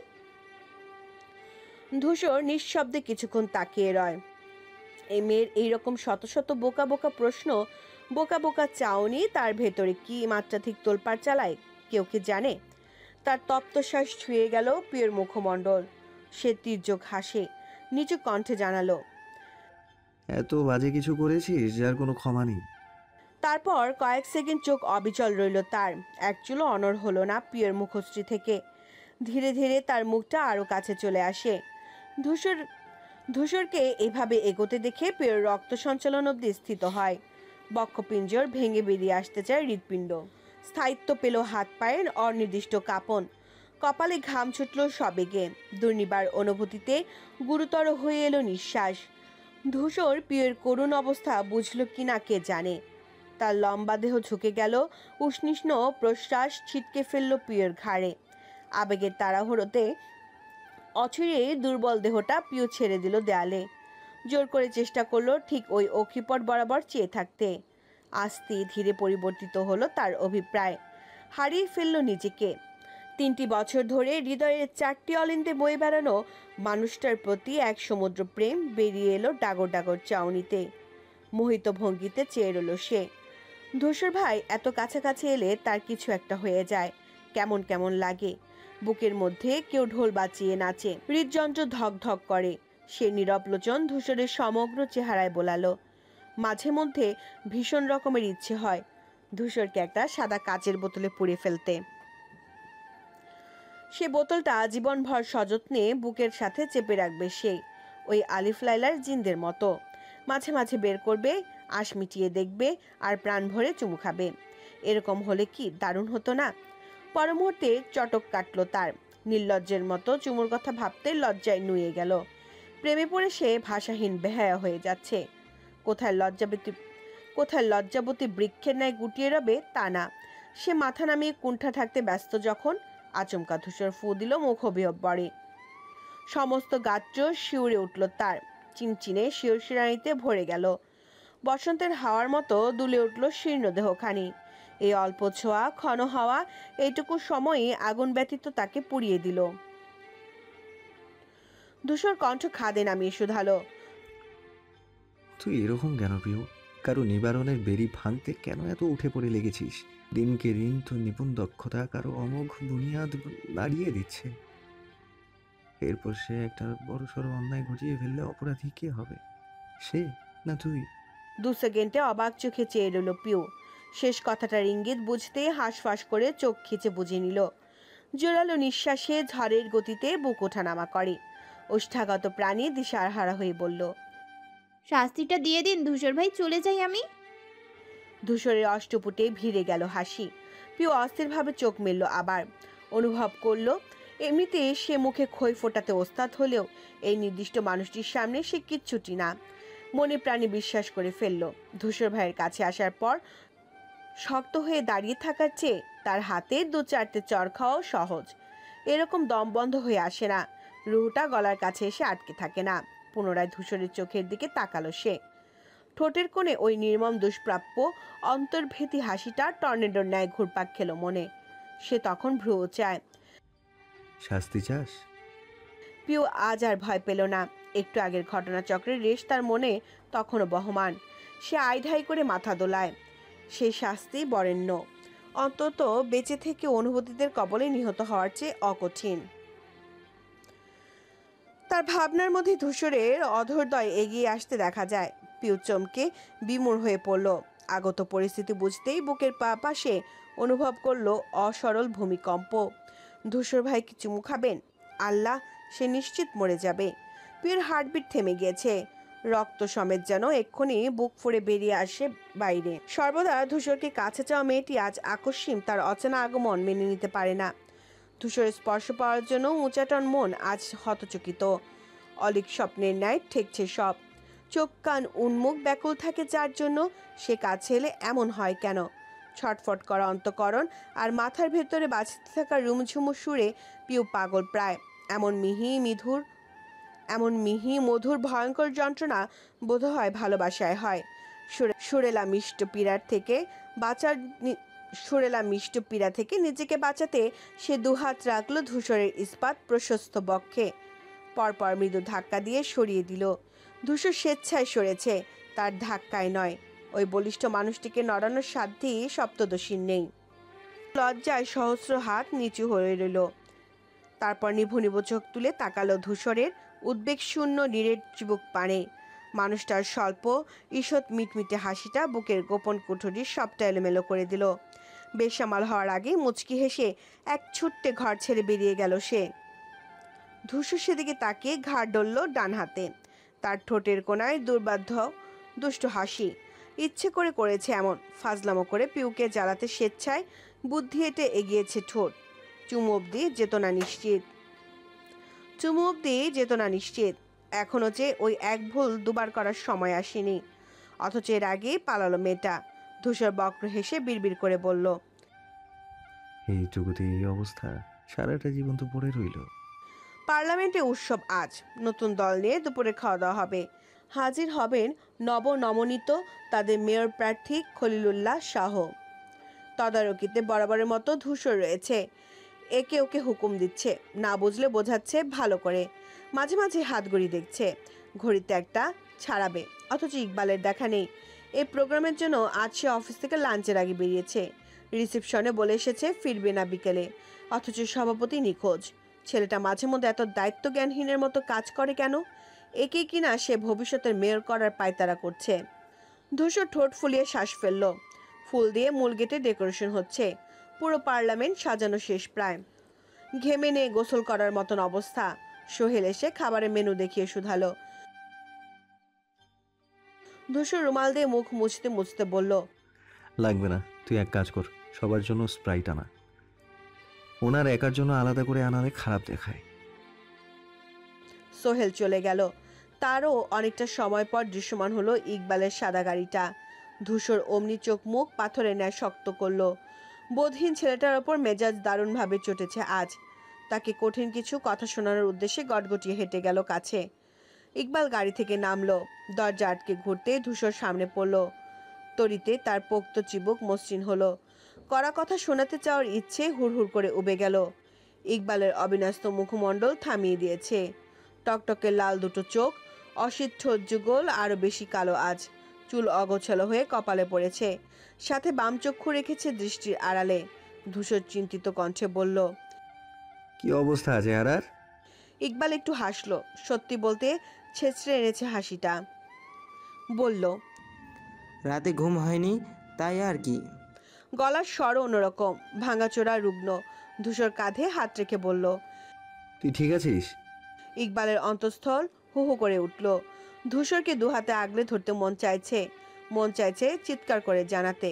ধূসর নিঃশব্দে কিছুক্ষণ তাকিয়ে রয়। এই মেয়ের এইরকম শত শত বোকা বোকা প্রশ্ন, বোকা বোকা চাউনি তার ভেতরে কি মাত্রাধিক তোলপাড় চালায় কেউ কি জানে? তার তপ্তশ্বাস ছুঁয়ে গেল পিউর মুখমণ্ডল। সে তীর্যক হাসে, নিচু কণ্ঠে জানালো, এত বাজে কিছু করেছিস যার কোনো ক্ষমা নেই। তারপর কয়েক সেকেন্ড চোখ অবিচল রইল তার। এক চুলো অনড় হলো না পিউর মুখশ্রী থেকে। ধীরে ধীরে তার মুখটা আরো কাছে চলে আসে। ধূসরকে এভাবে এগোতে দেখে পিউর রক্ত সঞ্চালন অব্দি স্থিত হয়। বক্ষপিঞ্জর ভেঙে বেরিয়ে আসতে চায় হৃৎপিণ্ড। স্থায়িত্ব পেল হাত পায়ের অনির্দিষ্ট কাঁপন। কপালে ঘাম ছুটল সবেগে। দুর্নিবার অনুভূতিতে গুরুতর হয়ে এলো নিঃশ্বাস। ধূসর পিউর করুণ অবস্থা বুঝল কিনা কে জানে। তার লম্বা দেহ ঝুঁকে গেল, উষ্ণিষ্ণ প্রশ্বাস ছিটকে ফেলল পিউর ঘাড়ে। আবেগের তাড়াহুড়োতে অচিরে দুর্বল দেহটা পিউ ছেড়ে দিল দেয়ালে। জোর করে চেষ্টা করলো ঠিক ওই অক্ষিপট বরাবর চেয়ে থাকতে। আস্তে ধীরে পরিবর্তিত হলো তার অভিপ্রায়। হারিয়ে ফেলল নিজেকে। 3টি বছর ধরে হৃদয়ের 4টি অলিন্দে বয়ে বেড়ানো মানুষটার প্রতি এক সমুদ্র প্রেম বেরিয়ে এলো ডাগর ডাগর চাউনিতে। মোহিত ভঙ্গিতে চেয়ে রইল সে। ধূসর ভাই এত কাছাকাছি এলে তার কিছু একটা হয়ে যায়। কেমন কেমন লাগে। বুকের মধ্যে কেউ ঢোল বাজিয়ে নাচে, হৃদযন্ত্র ধক ধক করে। সে নীরব লোচন ধূসরের সমগ্র চেহারায় বোলালো। মাঝে মধ্যে ভীষণ রকমের ইচ্ছে হয় ধূসরকে একটা সাদা কাচের বোতলে পুড়ে ফেলতে। সে বোতলটা জীবনভর সযত্নে বুকের সাথে চেপে রাখবে সে, ওই আলিফ লাইলার জিনদের মতো। মাঝে মাঝে বের করবে, আশ মিটিয়ে দেখবে, আর প্রাণ ভরে চুমু খাবে। এরকম হলে কি দারুণ হতো না? পর মুহূর্তে চটক কাটলো তার। নির্লজ্জের মতো চুমুর কথা ভাবতে লজ্জায় নুয়ে গেল। প্রেমে পড়ে সে ভাষাহীন বেহায়া হয়ে যাচ্ছে। কোথায় লজ্জাবতী বৃক্ষের ন্যায় গুটিয়ে রবে তা না। সে মাথা নামিয়ে কুণ্ঠা থাকতে ব্যস্ত যখন আচমকা ধূসর ফু দিল মুখবিহ্বরে। সমস্ত গাত্র শিউরে উঠল তার। চিনচিনে শিরশিরানিতে ভরে গেল। বসন্তের হাওয়ার মতো দুলে উঠল শীর্ণ দেহখানি। এই অল্প ছোঁয়া, ক্ষণ হাওয়া, এইটুকু সময়ই আগুন ব্যতীত তাকে পুড়িয়ে দিল। ধূসর কণ্ঠ খাদে নামিয়ে শুধালো, তুই এরকম কেন প্রিয়? কারো নিবারণের বেরি ভাঙতে কেন এত উঠে পড়ে লেগেছিস? দিনকে দিন তোর নিপুণ দক্ষতা কারো অমোঘ বুনিয়াদ নাড়িয়ে দিচ্ছে। এরপর সে একটা বড়সড় অন্যায় ঘটিয়ে ফেললে অপরাধী কে হবে? সে না তুই? 2 সেকেন্ডে অবাক চোখে চেয়ে রইল পিউ। শেষ কথাটার ইঙ্গিত বুঝতে হাঁসফাঁস করে চোখ খিচে বুঝে নিল। জোরালো নিঃশ্বাসে ঝড়ের গতিতে বুক ওঠানামা করে। ওষ্ঠাগত প্রাণী দিশাহারা হয়ে বলল। শাস্তিটা দিয়ে দিন ধূসর ভাই, চলে যাই আমি। ধূসরের অষ্টপুটে ভিড়ে গেল হাসি। পিউ অস্থিরভাবে চোখ মেলল আবার। অনুভব করলো এমনিতে সে মুখে খই ফোটাতে ওস্তাদ হলেও এই নির্দিষ্ট মানুষটির সামনে সে কিচ্ছুটি না। মনে প্রাণে বিশ্বাস করে ফেলল ধূসর ভাইয়ের কাছে আসার পর শক্ত হয়ে দাঁড়িয়ে থাকার চেয়ে তার হাতে 2-4টে চড় খাওয়াও সহজ। এরকম দম বন্ধ হয়ে আসে না, রুহুটা গলার কাছে এসে আটকে থাকে না। পুনরায় ধূসরের চোখের দিকে তাকালো সে। ঠোঁটের কোণে ওই নির্মম দুষ্প্রাপ্য অন্তর্ভেদী হাসিটা টর্নেডোর ন্যায় ঘুরপাক খেল মনে। সে তখন ভ্রু চায়। শাস্তি চাস? পিউ আজ আর ভয় পেল না। একটু আগের ঘটনাচক্রের রেশ তার মনে তখনও বহমান। সে আইঢাই করে মাথা দোলায়। সেই শাস্তি বরেণ্য, অন্তত বেঁচে থেকে অনুভূতিদের কবলে নিহত হওয়ার চেয়ে অকঠিন। তার ভাবনার মধ্যে ধূসরের অধরদয় এগিয়ে আসতে দেখা যায়। পিউ চমকে বিমূঢ় হয়ে পড়ল। আগত পরিস্থিতি বুঝতেই বুকের পাশে অনুভব করলো অসরল ভূমিকম্প। ধূসর ভাই কি চুমু খাবেন? আল্লাহ, সে নিশ্চিত মরে যাবে। পিউর হার্টবিট থেমে গিয়েছে। রক্ত সমেত যেন এক্ষুনি বুক ফুঁড়ে বেরিয়ে আসে বাইরে। সর্বদা ধূসরকে কাছে চাওয়া মেয়েটি আজ আকস্মিক তার অচেনা আগমন মেনে নিতে পারে না। ধূসরের স্পর্শ পাওয়ার জন্য উঁচাটন মন আজ হতচকিত। অলিক স্বপ্নের ন্যায় ঠেকছে সব। চোখ কান উন্মুখ ব্যাকুল থাকে যার জন্য সে কাছে এলে এমন হয় কেন? ছটফট করা অন্তঃকরণ আর মাথার ভেতরে বাজতে থাকা রুমঝুমু সুরে পিউ পাগল প্রায়। এমন মিহি মধুর ভয়ঙ্কর যন্ত্রণা বোধহয় ভালোবাসায় হয়। সুরেলা মিষ্ট পীড়া থেকে নিজেকে বাঁচাতে সে দুহাত রাখলো ধূসরের ইস্পাত প্রশস্ত বক্ষে। পরপর মৃদু ধাক্কা দিয়ে সরিয়ে দিল। ধূসর স্বেচ্ছায় সরেছে, তার ধাক্কায় নয়। ওই বলিষ্ঠ মানুষটিকে নড়ানোর সাধ্যই সপ্তদশীর নেই। লজ্জায় সহস্র হাত নিচু হয়ে রইল। তারপর নিভু নিভু চোখ তুলে তাকালো ধূসরের উদ্বেগ শূন্য নিরেট চিবুক পানে। মানুষটার স্বল্প ঈষৎ মিটমিটে হাসিটা বুকের গোপন কুঠুরির সবটা এলোমেলো করে দিল। বেসামাল হওয়ার আগে মুচকি হেসে এক ছুট্টে ঘর ছেড়ে বেরিয়ে গেল সে। ধূসর সেদিকে তাকিয়ে ঘাড় ডলল ডান হাতে। তার ঠোঁটের কোণায় দুর্বাধ্য দুষ্ট হাসি। ইচ্ছে করে করেছে এমন, ফাজলামো করে পিউকে জ্বালাতে স্বেচ্ছায় বুদ্ধি এঁটে এগিয়েছে ঠোঁট। চুমু অব্দি চেতনা নিশ্চিত। এখনো যে ওই এক ভুল দুবার করার সময় আসেনি। অথচ এর আগেই পালালো মেয়েটা। ধূসর বক্র হেসে বিড়বিড় করে বলল, এইটুকুতে এই অবস্থা, সারাটা জীবন তো পড়ে রইল। পার্লামেন্টে উৎসব আজ। নতুন দল নিয়ে দুপুরে খাওয়া দাওয়া হবে। হাজির হবেন নবনমনিত তাদের মেয়র প্রার্থী খলিলুল্লাহ শাহ। তদারকিতে বরাবরের মতো ধূসর রয়েছে। একে ওকে হুকুম দিচ্ছে, না বুঝলে বোঝাচ্ছে ভালো করে। মাঝে মাঝে হাতঘড়ি দেখছে, ঘড়িতে একটা ছাড়াবে। অথচ ইকবালের দেখা নেই। এই প্রোগ্রামের জন্য আজ সে অফিস থেকে লাঞ্চের আগে বেরিয়েছে। রিসেপশনে বলে এসেছে ফিরবে না বিকেলে। অথচ সভাপতি নিখোঁজ। ছেলেটা মাঝে মধ্যে এত দায়িত্ব জ্ঞানহীনের মতো কাজ করে কেন? একেই কিনা সে ভবিষ্যতের মেয়র করার পায়তারা করছে। ধূসর ঠোঁট ফুলিয়ে শ্বাস ফেলল। ফুল দিয়ে মূল গেটে ডেকোরেশন হচ্ছে। পুরো পার্লামেন্ট সাজানো শেষ প্রায়। ঘেমে নিয়ে গোসল করার মতন অবস্থা। সোহেল এসে খাবারের মেনু দেখিয়ে শুধালো। ধূসর রুমাল দিয়ে মুখ মুছতে মুছতে বলল, লাগবে না, তুই এক কাজ কর, সবার জন্য স্প্রাইট আনা। ওনার একার জন্য আলাদা করে আনালে খারাপ দেখায়। সোহেল চলে গেল। তারও অনেকটা সময় পর দৃশ্যমান হলো ইকবালের সাদা গাড়িটা। ধূসর অমনি চোখ মুখ পাথরের ন্যায় শক্ত করলো। বোধহীন ছেলেটার ওপর মেজাজ দারুণভাবে চটেছে আজ। তাকে কঠিন কিছু কথা শোনানোর উদ্দেশ্যে গটগটিয়ে হেঁটে গেল কাছে। ইকবাল গাড়ি থেকে নামলো। দরজা আটকে ঘুরতে ধূসর সামনে পড়ল। তরিতে তার পোক্ত চিবুক মসৃণ হলো। কড়া কথা শোনাতে চাওয়ার ইচ্ছে হুড়হুড় করে উবে গেল। ইকবালের অবিন্যস্ত মুখমণ্ডল থামিয়ে দিয়েছে। টকটকে লাল দুটো চোখ, অসিত ঠোঁট যুগল আরো বেশি কালো আজ। চুল অগোছালো হয়ে কপালে পড়েছে, সাথে বাম চক্ষু রেখেছে দৃষ্টির আড়ালে। ধূসর চিন্তিত কণ্ঠে বলল, কি অবস্থা আছে আর? ইকবাল একটু হাসলো। সত্যি বলতে ছেঁচড়ে এনেছে হাসিটা। বলল, রাতে ঘুম হয়নি তাই আর কি। গলার স্বরও অন্যরকম, ভাঙাচোরা রুগ্ন। ধূসর কাঁধে হাত রেখে বলল, তুই ঠিক আছিস? ইকবালের অন্তঃস্থল হু হু করে উঠল। ধূসরকে দুহাতে আগলে ধরতে মন চাইছে চিৎকার করে জানাতে,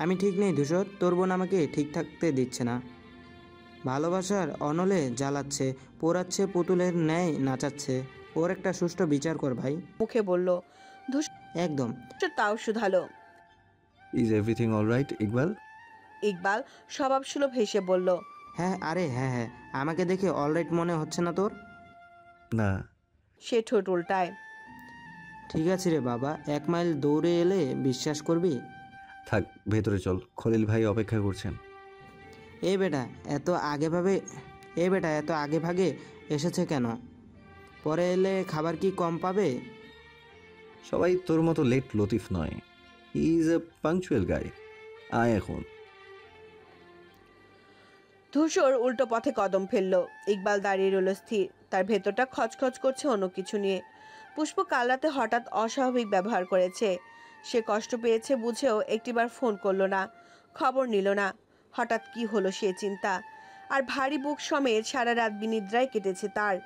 আমি ঠিক নেই ধূসর, তোর বোন আমাকে ঠিক থাকতে দিচ্ছে না। ভালোবাসার অনলে জ্বালাচ্ছে, পোড়াচ্ছে, পুতুলের ন্যায় নাচাচ্ছে। ওর একটা সুষ্ঠু বিচার কর ভাই। মুখে বলল। ধূসর একদম। তাও শুধালো। Is everything all right Iqbal? Iqbal স্বভাবসুলভ হেসে বলল, হ্যাঁ, আরে হ্যাঁ, আমাকে দেখে অলরাইট মনে হচ্ছে না তোর? না। সে ঠোঁট উল্টায়। ঠিক আছে রে বাবা, 1 মাইল দৌড়ে এলে বিশ্বাস করবি? থাক, ভেতরে চল, খলিল ভাই অপেক্ষা করছেন। এ বেটা এত আগে ভাগে এসেছে কেন? পরে এলে খাবার কি কম পাবে? সবাই তোর মতো লেট লতিফ নয়। হি ইজ এ পাংচুয়াল গাই। আয় এখন। ধূসর উল্টো পথে কদম ফেলল। ইকবাল দাঁড়িয়ে রইল স্থির, তার ভেতরটা খচখচ করছে অন্য কিছু নিয়ে। পুষ্প কাল রাতে হঠাৎ অস্বাভাবিক ব্যবহার করেছে। সে কষ্ট পেয়েছে বুঝেও একটিবার ফোন করলো না, খবর নিল না। হঠাৎ কি হলো সে চিন্তা, আর ভারী বুক সমেত সারা রাত বিনিদ্রায় কেটেছে তার।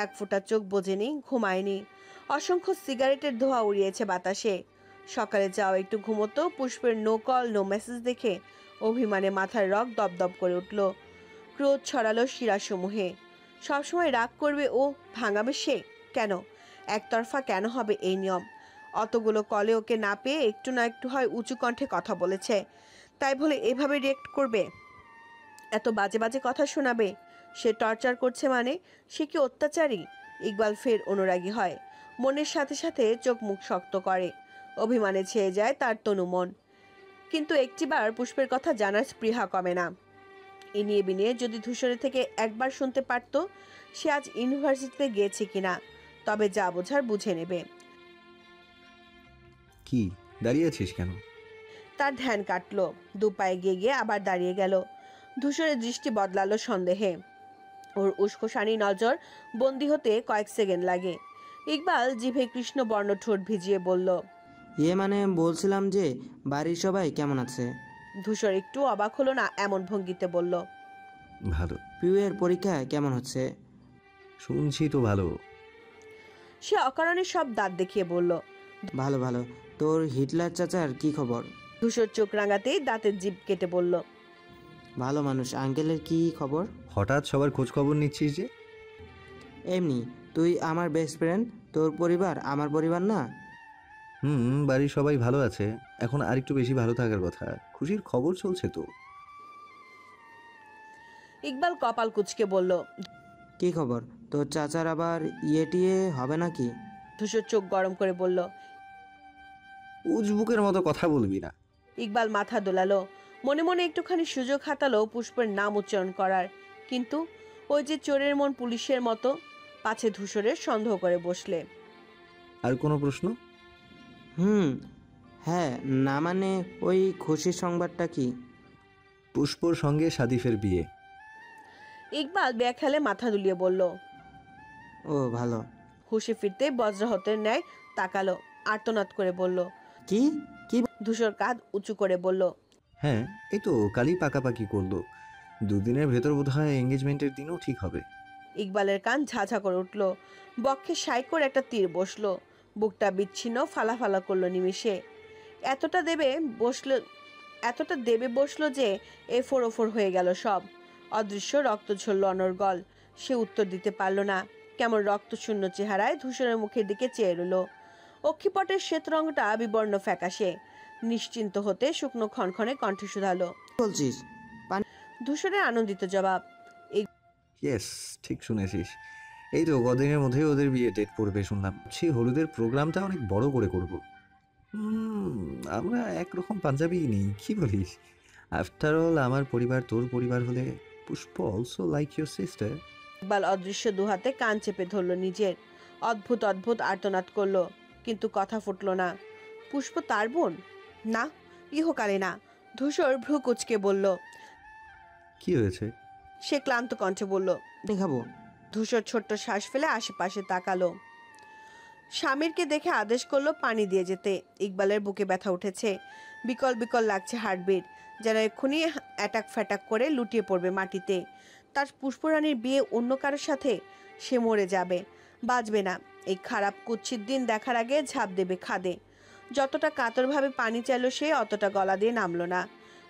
এক ফোঁটা চোখ বোঝেনি, ঘুমায়নি। অসংখ্য সিগারেটের ধোঁয়া উড়িয়েছে বাতাসে। সকালে যাও একটু ঘুমোতো। পুষ্পের নো কল নো মেসেজ দেখে অভিমানে মাথার রগ দপদপ করে উঠল। ক্রোধ ছড়ালো শিরাসমূহে। সবসময় রাগ করবে ও, ভাঙাবে সে? কেন? একতরফা কেন হবে এই নিয়ম? অতগুলো কলে ওকে না পেয়ে একটু না একটু হয় উঁচু কণ্ঠে কথা বলেছে, তাই বলে এভাবে রিয়েক্ট করবে? এত বাজে বাজে কথা শোনাবে? সে টর্চার করছে মানে? সে কি অত্যাচারী? ইকবাল ফের অনুরাগী হয়। মনের সাথে সাথে চোখ মুখ শক্ত করে। অভিমানে ছেয়ে যায় তার তনু মন। কিন্তু একটিবার পুষ্পের কথা জানার স্পৃহা কমে না। ইনিয়ে বিনিয়ে যদি ধূসরের থেকে একবার শুনতে পারত সে আজ ইউনিভার্সিটিতে গিয়েছে কিনা, তবে যা বোঝার বুঝে নেবে। কি দাঁড়িয়ে আছিস কেন? তার ধ্যান কাটলো, দু পায়ে গিয়ে গিয়ে আবার দাঁড়িয়ে গেল। ধূসরের দৃষ্টি বদলালো সন্দেহে। ওর উস্কোসানি নজর বন্দি হতে কয়েক সেকেন্ড লাগে। ইকবাল জিভে কৃষ্ণ বর্ণ ঠোঁট ভিজিয়ে বলল, মানে বলছিলাম যে বাড়ির সবাই কেমন আছে? ধূসর একটু অবাক হলো না এমন ভঙ্গিতে বলল, ভালো। পিউয়ের পরীক্ষা কেমন হচ্ছে? শুনছি তো ভালো। সে অকারণে সব দাঁত দেখিয়ে বলল। ভালো ভালো। তোর হিটলার চাচার কি খবর? ধূসর চোখ রাঙাতেই দাঁতের জিভ কেটে বলল, ভালো মানুষ। আঙ্কেলের কি খবর? হঠাৎ সবার খোঁজ খবর নিচ্ছিস যে? এমনি, তুই আমার বেস্ট ফ্রেন্ড, তোর পরিবার আমার পরিবার না? বাড়ির সবাই ভালো আছে, এখন আর একটু বেশি ভালো থাকার কথা। খুশির খবর চলছে তো। ইকবাল কপাল কুঁচকে বলল। কি খবর? তোর চাচার আবার ইয়ে হবে নাকি? ধূসর চোখ গরম করে বলল। উজবুকের মতো কথা বলবি না। ইকবাল মাথা দোলালো, মনে মনে একটুখানি সুযোগ হাতালো পুষ্পের নাম উচ্চারণ করার। কিন্তু ওই যে চোরের মন পুলিশের মতো, পাছে ধূসরের সন্দেহ করে বসলে। আর কোনো প্রশ্ন? হ্যাঁ, না মানে ওই খুশির সংবাদটা কি? পুষ্পর সঙ্গে সাদিফের বিয়ে। ইকবাল বেখেলে মাথা দুলিয়ে বলল। ও ভালো। হুশে ফিরতে বজ্রাহতের ন্যায় তাকালো, আর্তনাদ করে বলল। কি কি? ধূসর কাঁধ উঁচু করে বলল, হ্যাঁ, এই তো কালই পাকাপাকি করলো। 2 দিনের ভেতর বোধহয় এঙ্গেজমেন্টের দিনও ঠিক হবে। ইকবালের কান ঝাঝা করে উঠল, বক্ষে সাই করে একটা তীর বসলো। বুকটা বিচ্ছিন্ন ফালা করলো নিমিষে। এতটা দেবে বসলো যে এফোর ওফোর হয়ে গেল সব। অদৃশ্য রক্ত ঝরল অনর্গল। সে উত্তর দিতে পারল না। কেমন রক্তশূন্য চেহারায় ধূসরের মুখের দিকে চেয়ে রইল। অক্ষিপটের শ্বেত রঙটা বিবর্ণ ফ্যাকাশে। নিশ্চিন্ত হতে শুকনো ক্ষণক্ষণে কণ্ঠে শুধালো, বলছিস? ধূসরের আনন্দিত জবাব, ইয়েস, ঠিক শুনেছিস। এই তো কদিনের মধ্যেই ওদের বিয়ে ডেট পড়বে শুনলাম। হলুদের প্রোগ্রামটা অনেক বড় করে করব। আমরা একরকম পাঞ্জাবি নেই, কি বলিস? আফটার অল আমার পরিবার তোর পরিবার হলে Pushpa also like your sister. Iqbal অদৃশ্য দুহাতে কান চেপে ধরল নিজের। অদ্ভুত অদ্ভুত আর্তনাদ করলো, কিন্তু কথা ফুটল না। পুষ্প তার বোন? না, ইহকালে না। ধূসর ভ্রু কুচকে বলল। কি হয়েছে? সে ক্লান্ত কণ্ঠে বলল। দেখাবো। ধূসর ছোট্ট শ্বাস ফেলে আশেপাশে তাকালো। স্বামীরকে দেখে আদেশ করলো পানি দিয়ে যেতে। ইকবালের বুকে ব্যথা উঠেছে, বিকল বিকল লাগছে হার্টবিট, যেন এক্ষুনি অ্যাটাক ফ্যাটাক করে লুটিয়ে পড়বে মাটিতে। তার পুষ্পরানীর বিয়ে অন্য কারোর সাথে, সে মরে যাবে, বাঁচবে না। এই খারাপ কুৎসিত দিন দেখার আগে ঝাঁপ দেবে খাদে। যতটা কাতরভাবে পানি চাইলো সে, অতটা গলা দিয়ে নামলো না।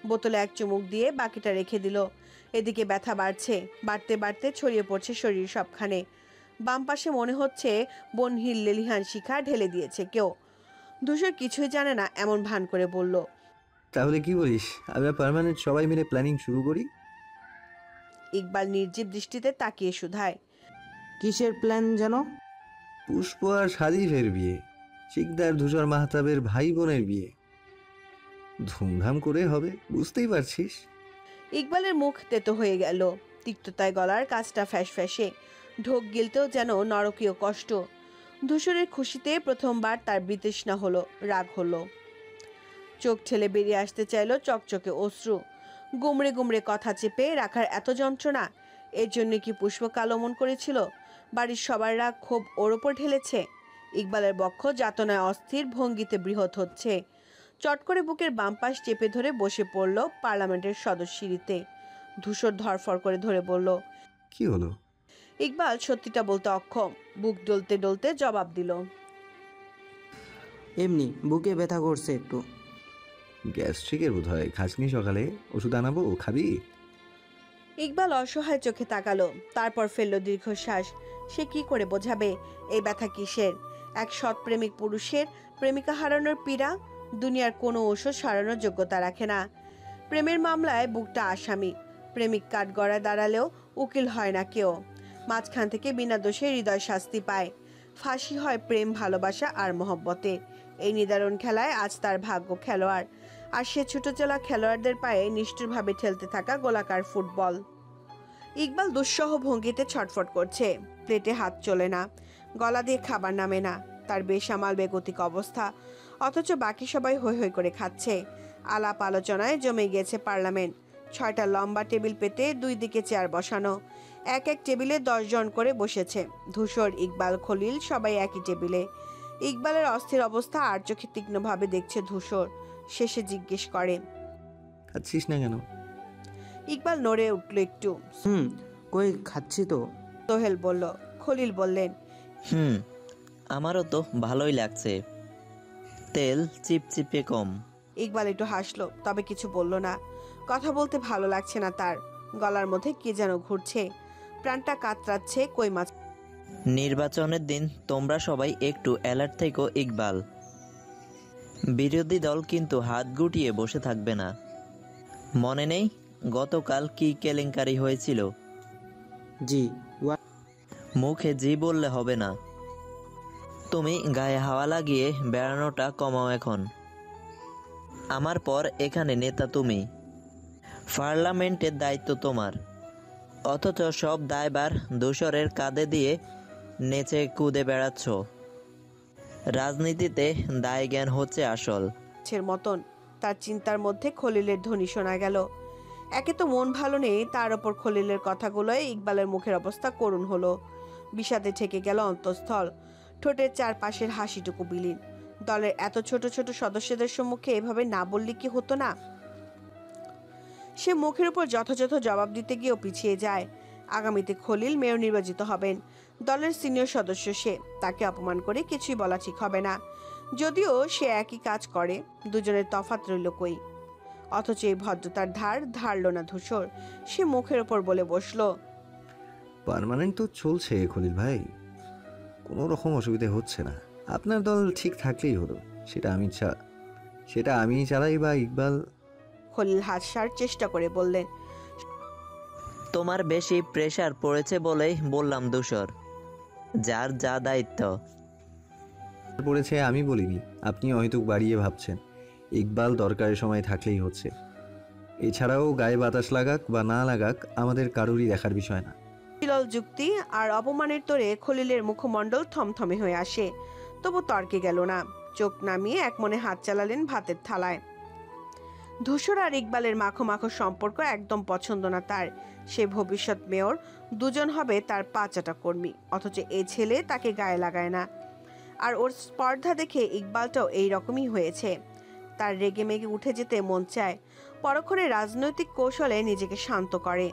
বোতলে এক চুমুক দিয়ে বাকিটা রেখে দিল। এদিকে ব্যথা বাড়ছে, বাড়তে বাড়তে ছড়িয়ে পড়ছে শরীর সবখানে। বাম পাশে মনে হচ্ছে বনহিল লেলিহান শিখা ঢেলে দিয়েছে কেউ। ধূসর কিছুই জানে না এমন ভান করে বলল। তাহলে কি বলিস, আমরা পার্মানেন্ট সবাই মিলে প্ল্যানিং শুরু করি? ইকবাল নির্জীব দৃষ্টিতে তাকিয়ে শুধায়। কিসের প্ল্যান যেন? পুষ্প আর সাজিফের বিয়ে, শিকদার ধূসর মাহতাবের ভাই বোনের বিয়ে, ধুমধাম করে হবে, বুঝতেই পারছিস। ইকবালের মুখ তেতো হয়ে গেল, তিক্ততায় গলার কাজটা ফ্যাসফ্যাসে, ঢোক গিলতেও যেন নরকীয় কষ্ট। ধূসরের খুশিতে প্রথমবার তার বিতৃষ্ণা হলো, রাগ হলো। চোখ ঠেলে বেরিয়ে আসতে চাইলো চকচকে অশ্রু। গুমড়ে গুমড়ে কথা চেপে রাখার এত যন্ত্রণা, এর জন্য কি পুষ্প কালো মন করেছিল? বাড়ির সবার রাগ ক্ষোভ ওর ওপর ঢেলেছে। ইকবালের বক্ষ যাতনায় অস্থির ভঙ্গিতে বৃহৎ হচ্ছে। চট করে বুকের বাম পাশ চেপে ধরে বসে পড়ল পার্লামেন্টের সদস্যিরিতে। ধূসর ধরফর করে ধরে বলল। কি হলো? ইকবাল সত্যিটা বলতে অক্ষম, বুক ডলতে ডলতে জবাব দিল। এমনি বুকে ব্যথা করছে একটু। গ্যাস্ট্রিকের বোধ হয়, খাসনি সকালে, ওষুধ আনাবো, খাবি? ইকবাল অসহায় চোখে তাকালো, তারপর ফেললো দীর্ঘশ্বাস। সে কি করে বোঝাবে এই ব্যথা কিসের? এক সৎ প্রেমিক পুরুষের প্রেমিকা হারানোর পীড়া দুনিয়ার কোনো ওষুধ সারানোর যোগ্যতা রাখে না। প্রেমের মামলায় বুকটা আসামি, প্রেমিক কাঠগড়ায় দাঁড়ালেও উকিল হয় না কেউ। মাঝখান থেকে বিনা দোষে হৃদয় শাস্তি পায়। ফাঁসি হয় প্রেম, ভালোবাসা আর মহব্বতের। এই নিদারুণ খেলায় আজ তার ভাগ্য খেলোয়াড়, আর সে ছোট চলা খেলোয়াড়দের পায়ে নিষ্ঠুরভাবে ঠেলতে থাকা গোলাকার ফুটবল। ইকবাল দুঃসহ ভঙ্গিতে ছটফট করছে, প্লেটে হাত চলে না, গলা দিয়ে খাবার নামে না। তার বেসামাল বেগতিক অবস্থা, অথচ বাকি সবাই হৈ হৈ করে খাচ্ছে। আলাপ আলোচনায় জমে গিয়েছে পার্লামেন্ট। 6টা লম্বা টেবিল পেতে 2 দিকে চেয়ার বসানো, এক এক টেবিলে 10 জন করে বসেছে। ধূসর, ইকবাল, খলিল সবাই একই টেবিলে। ইকবালের অস্থির অবস্থা আর চোখে তীক্ষ্ণভাবে দেখছে ধূসর। শেষে জিজ্ঞেস করে, খাচ্ছিস না কেন? ইকবাল নড়ে উঠল একটু। কই খাচ্ছি তো। সোহেল বলল। খলিল বললেন, আমারও তো ভালোই লাগছে, তেল চিপচিপে কম। ইকবাল একটু হাসলো, তবে কিছু বলল না। কথা বলতে ভালো লাগছে না তার, গলার মধ্যে কি যেন ঘুরছে, প্রাণটা কাতরাচ্ছে কই মাছ। নির্বাচনের দিন তোমরা সবাই একটু অ্যালার্ট থেকো ইকবাল। বিরোধী দল কিন্তু হাত গুটিয়ে বসে থাকবে না। মনে নেই গতকাল কি কেলেঙ্কারি হয়েছিল? জি। মুখে জি বললে হবে না, তুমি গায়ে হাওয়া লাগিয়ে বেড়ানোটা কমাও এখন। আমার পর এখানে নেতা তুমি, পার্লামেন্টের দায়িত্ব তোমার, অথচ সব দায়ভার ধূসরের কাঁধে দিয়ে নেচে কুদে বেড়াচ্ছ। রাজনীতিতে দায় জ্ঞান হচ্ছে আসল। মতন তার চিন্তার মধ্যে খলিলের ধ্বনি শোনা গেল। একে তো মন ভালো নেই, তার ওপর খলিলের কথাগুলোয় ইকবালের মুখের অবস্থা করুণ হলো। বিষাদে ঠেকে গেল অন্তঃস্থল, ঠোঁটের চারপাশের হাসিটুকু বিলীন। দলের এত ছোট ছোট সদস্যদের সম্মুখে এভাবে না বললে কি হতো না? সে মুখের উপর যথাযথ জবাব দিতে গিয়েও পিছিয়ে যায়। আগামীতে খলিল মেয়র নির্বাচিত হবেন, দলের সিনিয়র সদস্য সে, তাকে অপমান করে কিছুই বলা ঠিক হবে না। যদিও সে একই কাজ করে, দুজনের তফাৎ রইল কই। অথচ এই ভদ্রতার ধার ধারল না ধূসর। সে মুখের ওপর বলে বসলো, পার্মানেন্ট তো চলছে খলিল ভাই, কোনো রকম অসুবিধা হচ্ছে না। আপনার দল ঠিক থাকলেই হলো, সেটা আমি চালাই বা ইকবাল। খলিল হাসার চেষ্টা করে বললেন, তোমার বেশি প্রেসার পড়েছে বলেই বললাম ধূসর, যার যা দায়িত্ব। পড়েছে আমি বলিনি, আপনি হয়তো বাড়িয়ে ভাবছেন। ইকবাল দরকারের সময় থাকলেই হচ্ছে। এছাড়াও গায়ে বাতাস লাগাক বা না লাগাক আমাদের কারোরই দেখার বিষয় না। বিরল যুক্তি আর অপমানের তোরে খলিলের মুখমণ্ডল থমথমে হয়ে আসে, তবু তর্কে গেল না। চোখ নামিয়ে এক মনে হাত চালালেন ভাতের থালায়। ধূসর আর ইকবালের মাখো মাখো সম্পর্ক একদম পছন্দ না তার। সে ভবিষ্যৎ মেয়র, দুজন হবে তার পাঁচাটা কর্মী, অথচ এই ছেলে তাকে গায়ে লাগায় না। আর ওর স্পর্ধা দেখে ইকবালটাও এই রকমই হয়েছে। তার রেগে মেগে উঠে যেতে মন চায়, পরক্ষণে রাজনৈতিক কৌশলে নিজেকে শান্ত করে।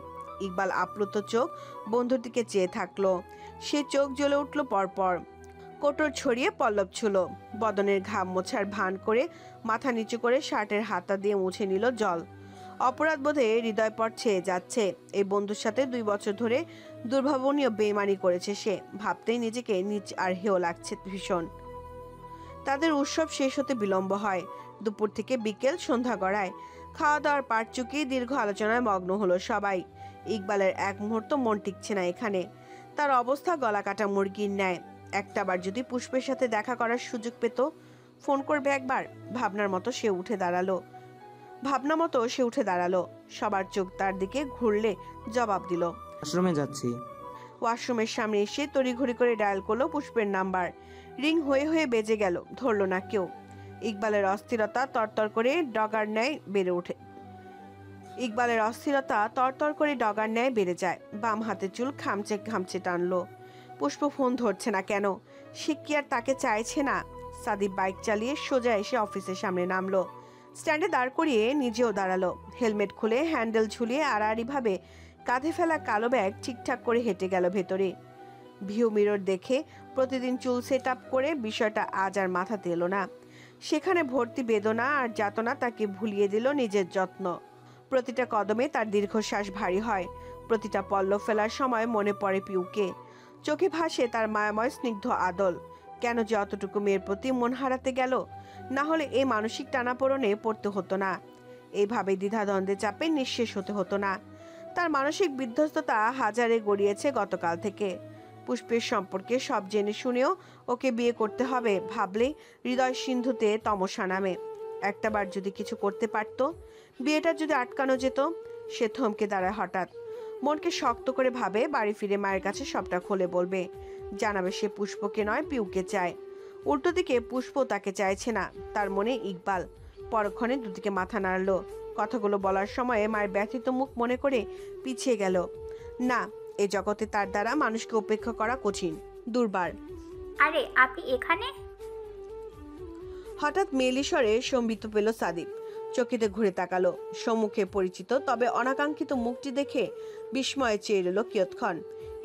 ইকবাল আপ্লুত চোখ বন্ধুর দিকে চেয়ে থাকলো। সে চোখ জ্বলে উঠল পরপর। কোটর ছড়িয়ে পল্লব ছুল, বদনের ঘাম মোছার ভান করে মাথা নিচু করে শার্টের হাতা দিয়ে মুছে নিল জল। অপরাধ বোধে হৃদয় পট ছেয়ে যাচ্ছে। এই বন্ধুর সাথে 2 বছর ধরে দুর্ভাবনীয় বেইমানি করেছে সে। ভাবতেই নিজেকে নিচ আর হেয় লাগছে ভীষণ। তাদের উৎসব শেষ হতে বিলম্ব হয়। দুপুর থেকে বিকেল সন্ধ্যা গড়ায়। খাওয়া দাওয়ার পাট চুকিয়ে দীর্ঘ আলোচনায় মগ্ন হলো সবাই। ইকবালের এক মুহূর্ত মন টিকছে না এখানে। তার অবস্থা গলা কাটা মুরগির ন্যায়। একটাবার যদি পুষ্পের সাথে দেখা করার সুযোগ পেত, ফোন করবে একবার, ভাবনা মতো সে উঠে দাঁড়ালো। সবার চোখ তার দিকে ঘুরলে জবাব দিল। আশ্রমে যাচ্ছি। ওয়াশরুমের সামনে এসে তড়িঘড়ি করে ডায়াল করলো পুষ্পের নাম্বার। রিং হয়ে হয়ে বেজে গেল, ধরলো না কেউ। ইকবালের অস্থিরতা তরতর করে ডগার ন্যায় বেড়ে যায়। বাম হাতে চুল খামচে খামচে টানলো। পুষ্প ফোন ধরছে না কেন? সে কি আর তাকে চাইছে না? সাদিব বাইক চালিয়ে সোজা এসে অফিসের সামনে নামলো। স্ট্যান্ডে দাঁড় করিয়ে নিজেও দাঁড়ালো। হেলমেট খুলে হ্যান্ডেল ঝুলিয়ে আড়াআড়ি ভাবে কাঁধে ফেলা কালো ব্যাগ ঠিকঠাক করে হেঁটে গেল ভেতরে। ভিউ মিরর দেখে প্রতিদিন চুল সেট আপ করে বিষয়টা আজ আর মাথাতে এলো না। সেখানে ভর্তি বেদনা আর যাতনা তাকে ভুলিয়ে দিল নিজের যত্ন। প্রতিটা কদমে তার দীর্ঘশ্বাস ভারী হয়। প্রতিটা পল্লব ফেলার সময় মনে পড়ে পিউকে। চোখে ভাসে তার মায়াময় স্নিগ্ধ আদল। কেন যে অতটুকু মেয়ের প্রতি মন হারাতে গেল? না হলে এই মানসিক টানাপোড়নে পড়তে হতো না। এইভাবে দ্বিধাদ্বন্দ্বে চাপে নিঃশেষ হতে হতো না। তার মানসিক বিধ্বস্ততা হাজারে গড়িয়েছে গতকাল থেকে। পুষ্পের সম্পর্কে সব জেনে শুনেও ওকে বিয়ে করতে হবে ভাবলে হৃদয় সিন্ধুতে তমসা নামে। একটাবার যদি কিছু করতে পারত, বিয়েটা যদি আটকানো যেত। সে থমকে দাঁড়ায় হঠাৎ। মনকে শক্ত করে ভাবে বাড়ি ফিরে মায়ের কাছে সবটা খুলে বলবে। জানাবে সে পুষ্পকে নয় পিউকে চায়। উল্টো দিকে পুষ্প তাকে চাইছে না, তার মনে ইকবাল। পরক্ষণে দুদিকে মাথা নাড়ল। কথাগুলো বলার সময়ে মায়ের ব্যথিত মুখ মনে করে পিছিয়ে গেল। না, এ জগতে তার দ্বারা মানুষকে উপেক্ষা করা কঠিন, দুর্বার। আরে আপনি এখানে? হঠাৎ মেয়েলি স্বরে সম্বিত পেল সাদিব। চকিতে ঘুরে তাকালো। সম্মুখে পরিচিত তবে অনাকাঙ্ক্ষিত মুখটি দেখে বিস্ময়ে চেয়ে রইল কিয়ৎক্ষণ।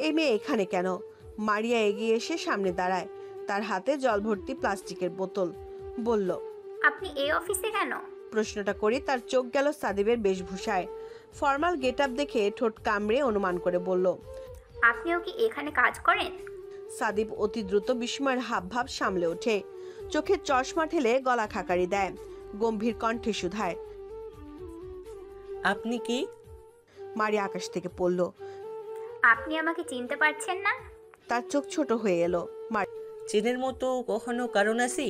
এই মেয়ে এখানে কেন? মারিয়া এগিয়ে এসে সামনে দাঁড়ায়। তার হাতে জল ভর্তি প্লাস্টিকের বোতল। বলল, আপনি এই অফিসে কেন? প্রশ্নটা করে তার চোখ গেল সাদিবের বেশভূষায়। ফর্মাল গেট আপ দেখে ঠোঁট কামড়ে অনুমান করে বলল, আপনিও কি এখানে কাজ করেন? সাদিব অতি দ্রুত বিস্ময়ের হাবভাব সামলে ওঠে। চোখে চশমা ঠেলে গলা খাকারি দেয়। গম্ভীর কণ্ঠে শুধায়, আপনি কি? মারিয়া আকাশ থেকে পড়ল। আপনি আমাকে চিনতে পারছেন না? তার চোখ ছোট হয়ে এলো। চেনের মতো কখনো কারণ আছি?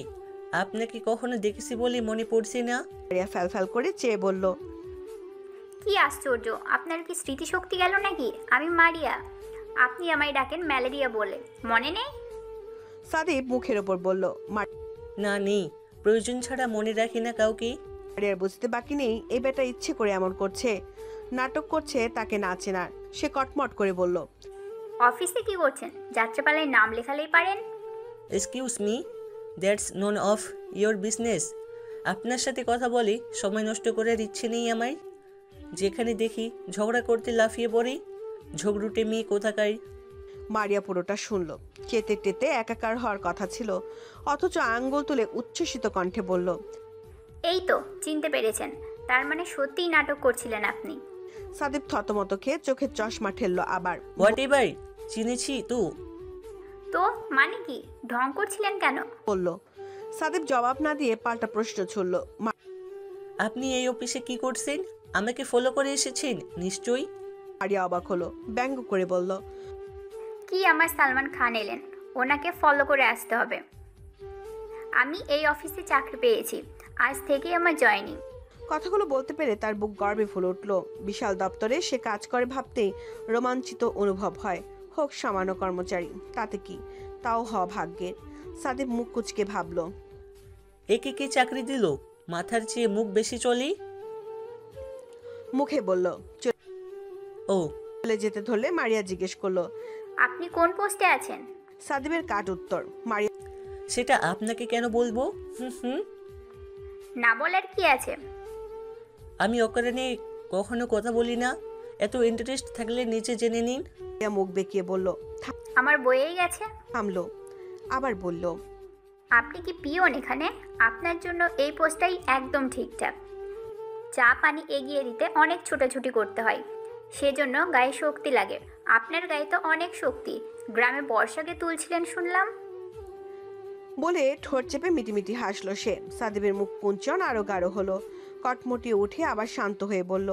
আপনাকে কখনো দেখেছি বলে মনে পড়ছে না। মারিয়া ফ্যাল করে চেয়ে বলল, কি আশ্চর্য, আপনার কি স্মৃতিশক্তি গেল নাকি? আমি মারিয়া, আপনি আমায় ডাকেন ম্যালেরিয়া বলে, মনে নেই? সাদিব মুখের ওপর বলল, না নেই, প্রয়োজন ছাড়া মনে রাখি না কাউকে। মারিয়ার বুঝতে বাকি নেই এই বেটা ইচ্ছে করে এমন করছে, নাটক করছে তাকে না চেনার। সে কটমট করে বলল, অফিসে কি করছেন? যাত্রাপালায় নাম লেখালেই পারেন। Excuse me, that's none of your business. আপনার সাথে কথা বলে সময় নষ্ট করে দিচ্ছে নেই আমায়। যেখানে দেখি ঝগড়া করতে লাফিয়ে পড়ি। ঝগড়ুটে মেয়ে কোথাকার। মারিয়া পুরোটা শুনল। চেতে টেতে একাকার হওয়ার কথা ছিল, অথচ আঙ্গুল তুলে উচ্ছ্বসিত কণ্ঠে বলল, এই তো চিনতে পেরেছেন, তার মানে সত্যিই নাটক করছিলেন আপনি। সাদিব থতমত খেয়ে চোখের চশমা ঠেললো আবার। হোয়াট এভার, চিনেছি তো। তো মানে কি, ঢং করছিলেন কেন? বলল। সাদিব জবাব না দিয়ে পাল্টা প্রশ্ন ছুড়ল, আপনি এই অফিসে কি করছেন? আমাকে ফলো করে এসেছেন নিশ্চয়ই। মারিয়া অবাক হলো, ব্যঙ্গ করে বলল, কি আমার সালমান খান এলেন, ওনাকে ফলো করে আসতে হবে। আমি এই অফিসে চাকরি পেয়েছি, আজ থেকেই আমার জয়েনিং। কথাগুলো বলতে পেরে তার বুক গর্বে ফুলে উঠল। বিশাল দপ্তরে সে কাজ করে ভাবতেই রোমাঞ্চিত অনুভব হয়। হোক সামান্য কর্মচারী, তাতে কি, তাও হওয়া ভাগ্যের। সাদিব মুখ কুচকে ভাবল, একে কে চাকরি দিল? মাথার চেয়ে মুখ বেশি চলে। মুখে বলল, ও, চলে যেতে ধরলে মারিয়া জিজ্ঞেস করলো, আপনি কোন পোস্টে আছেন? সাদিবের কাট উত্তর। মারিয়া, সেটা আপনাকে কেন বলবো? না বলার কি আছে? আমি অকারণে কখনো কথা বলি না। এত ইন্টারেস্ট থাকলে নিচে জেনে নিন। মারিয়া মুখ বেঁকিয়ে বলল। আমার বইয়েই গেছে। থামলো, আবার বলল, আপনি কি পিওন এখানে? আপনার জন্য এই পোস্টটাই একদম ঠিকঠাক। চা পানি এগিয়ে দিতে অনেক ছোটাছুটি করতে হয়, সেজন্য গায়ে শক্তি লাগে। আপনার গায়ে তো অনেক শক্তি। গ্রামে বর্ষাকে তুলছিলেন শুনলাম। বলে ঠোঁট চেপে মিটিমিটি হাসলো সে। সাদিবের মুখ কুঞ্চন আরো গাঢ় হলো। কটমটিয়ে উঠে আবার শান্ত হয়ে বলল,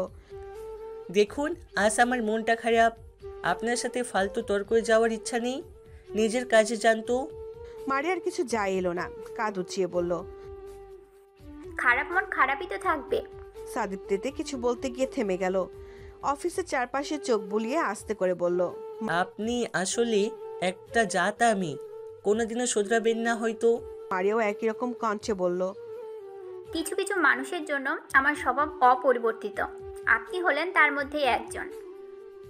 দেখুন, আজ আমার মনটা খারাপ। আপনার সাথে ফালতু তর্কে যাওয়ার ইচ্ছা নেই, নিজের কাজে জানতো। মারিয়ার কিছু যায় এলো না, কাঁধ উঁচিয়ে বলল। খারাপ মন খারাপই তো থাকবে। সাদিব তেতে কিছু বলতে গিয়ে থেমে গেল। অফিসের চারপাশে চোখ বুলিয়ে আস্তে করে বলল, আপনি আসলে একটা জাত, আমি কোনোদিনও শুধরাবেন না হয়তো। মারিয়াও একই রকম কণ্ঠে বলল, কিছু কিছু মানুষের জন্য আমার স্বভাব অপরিবর্তিত। আপনি হলেন তার মধ্যেই একজন।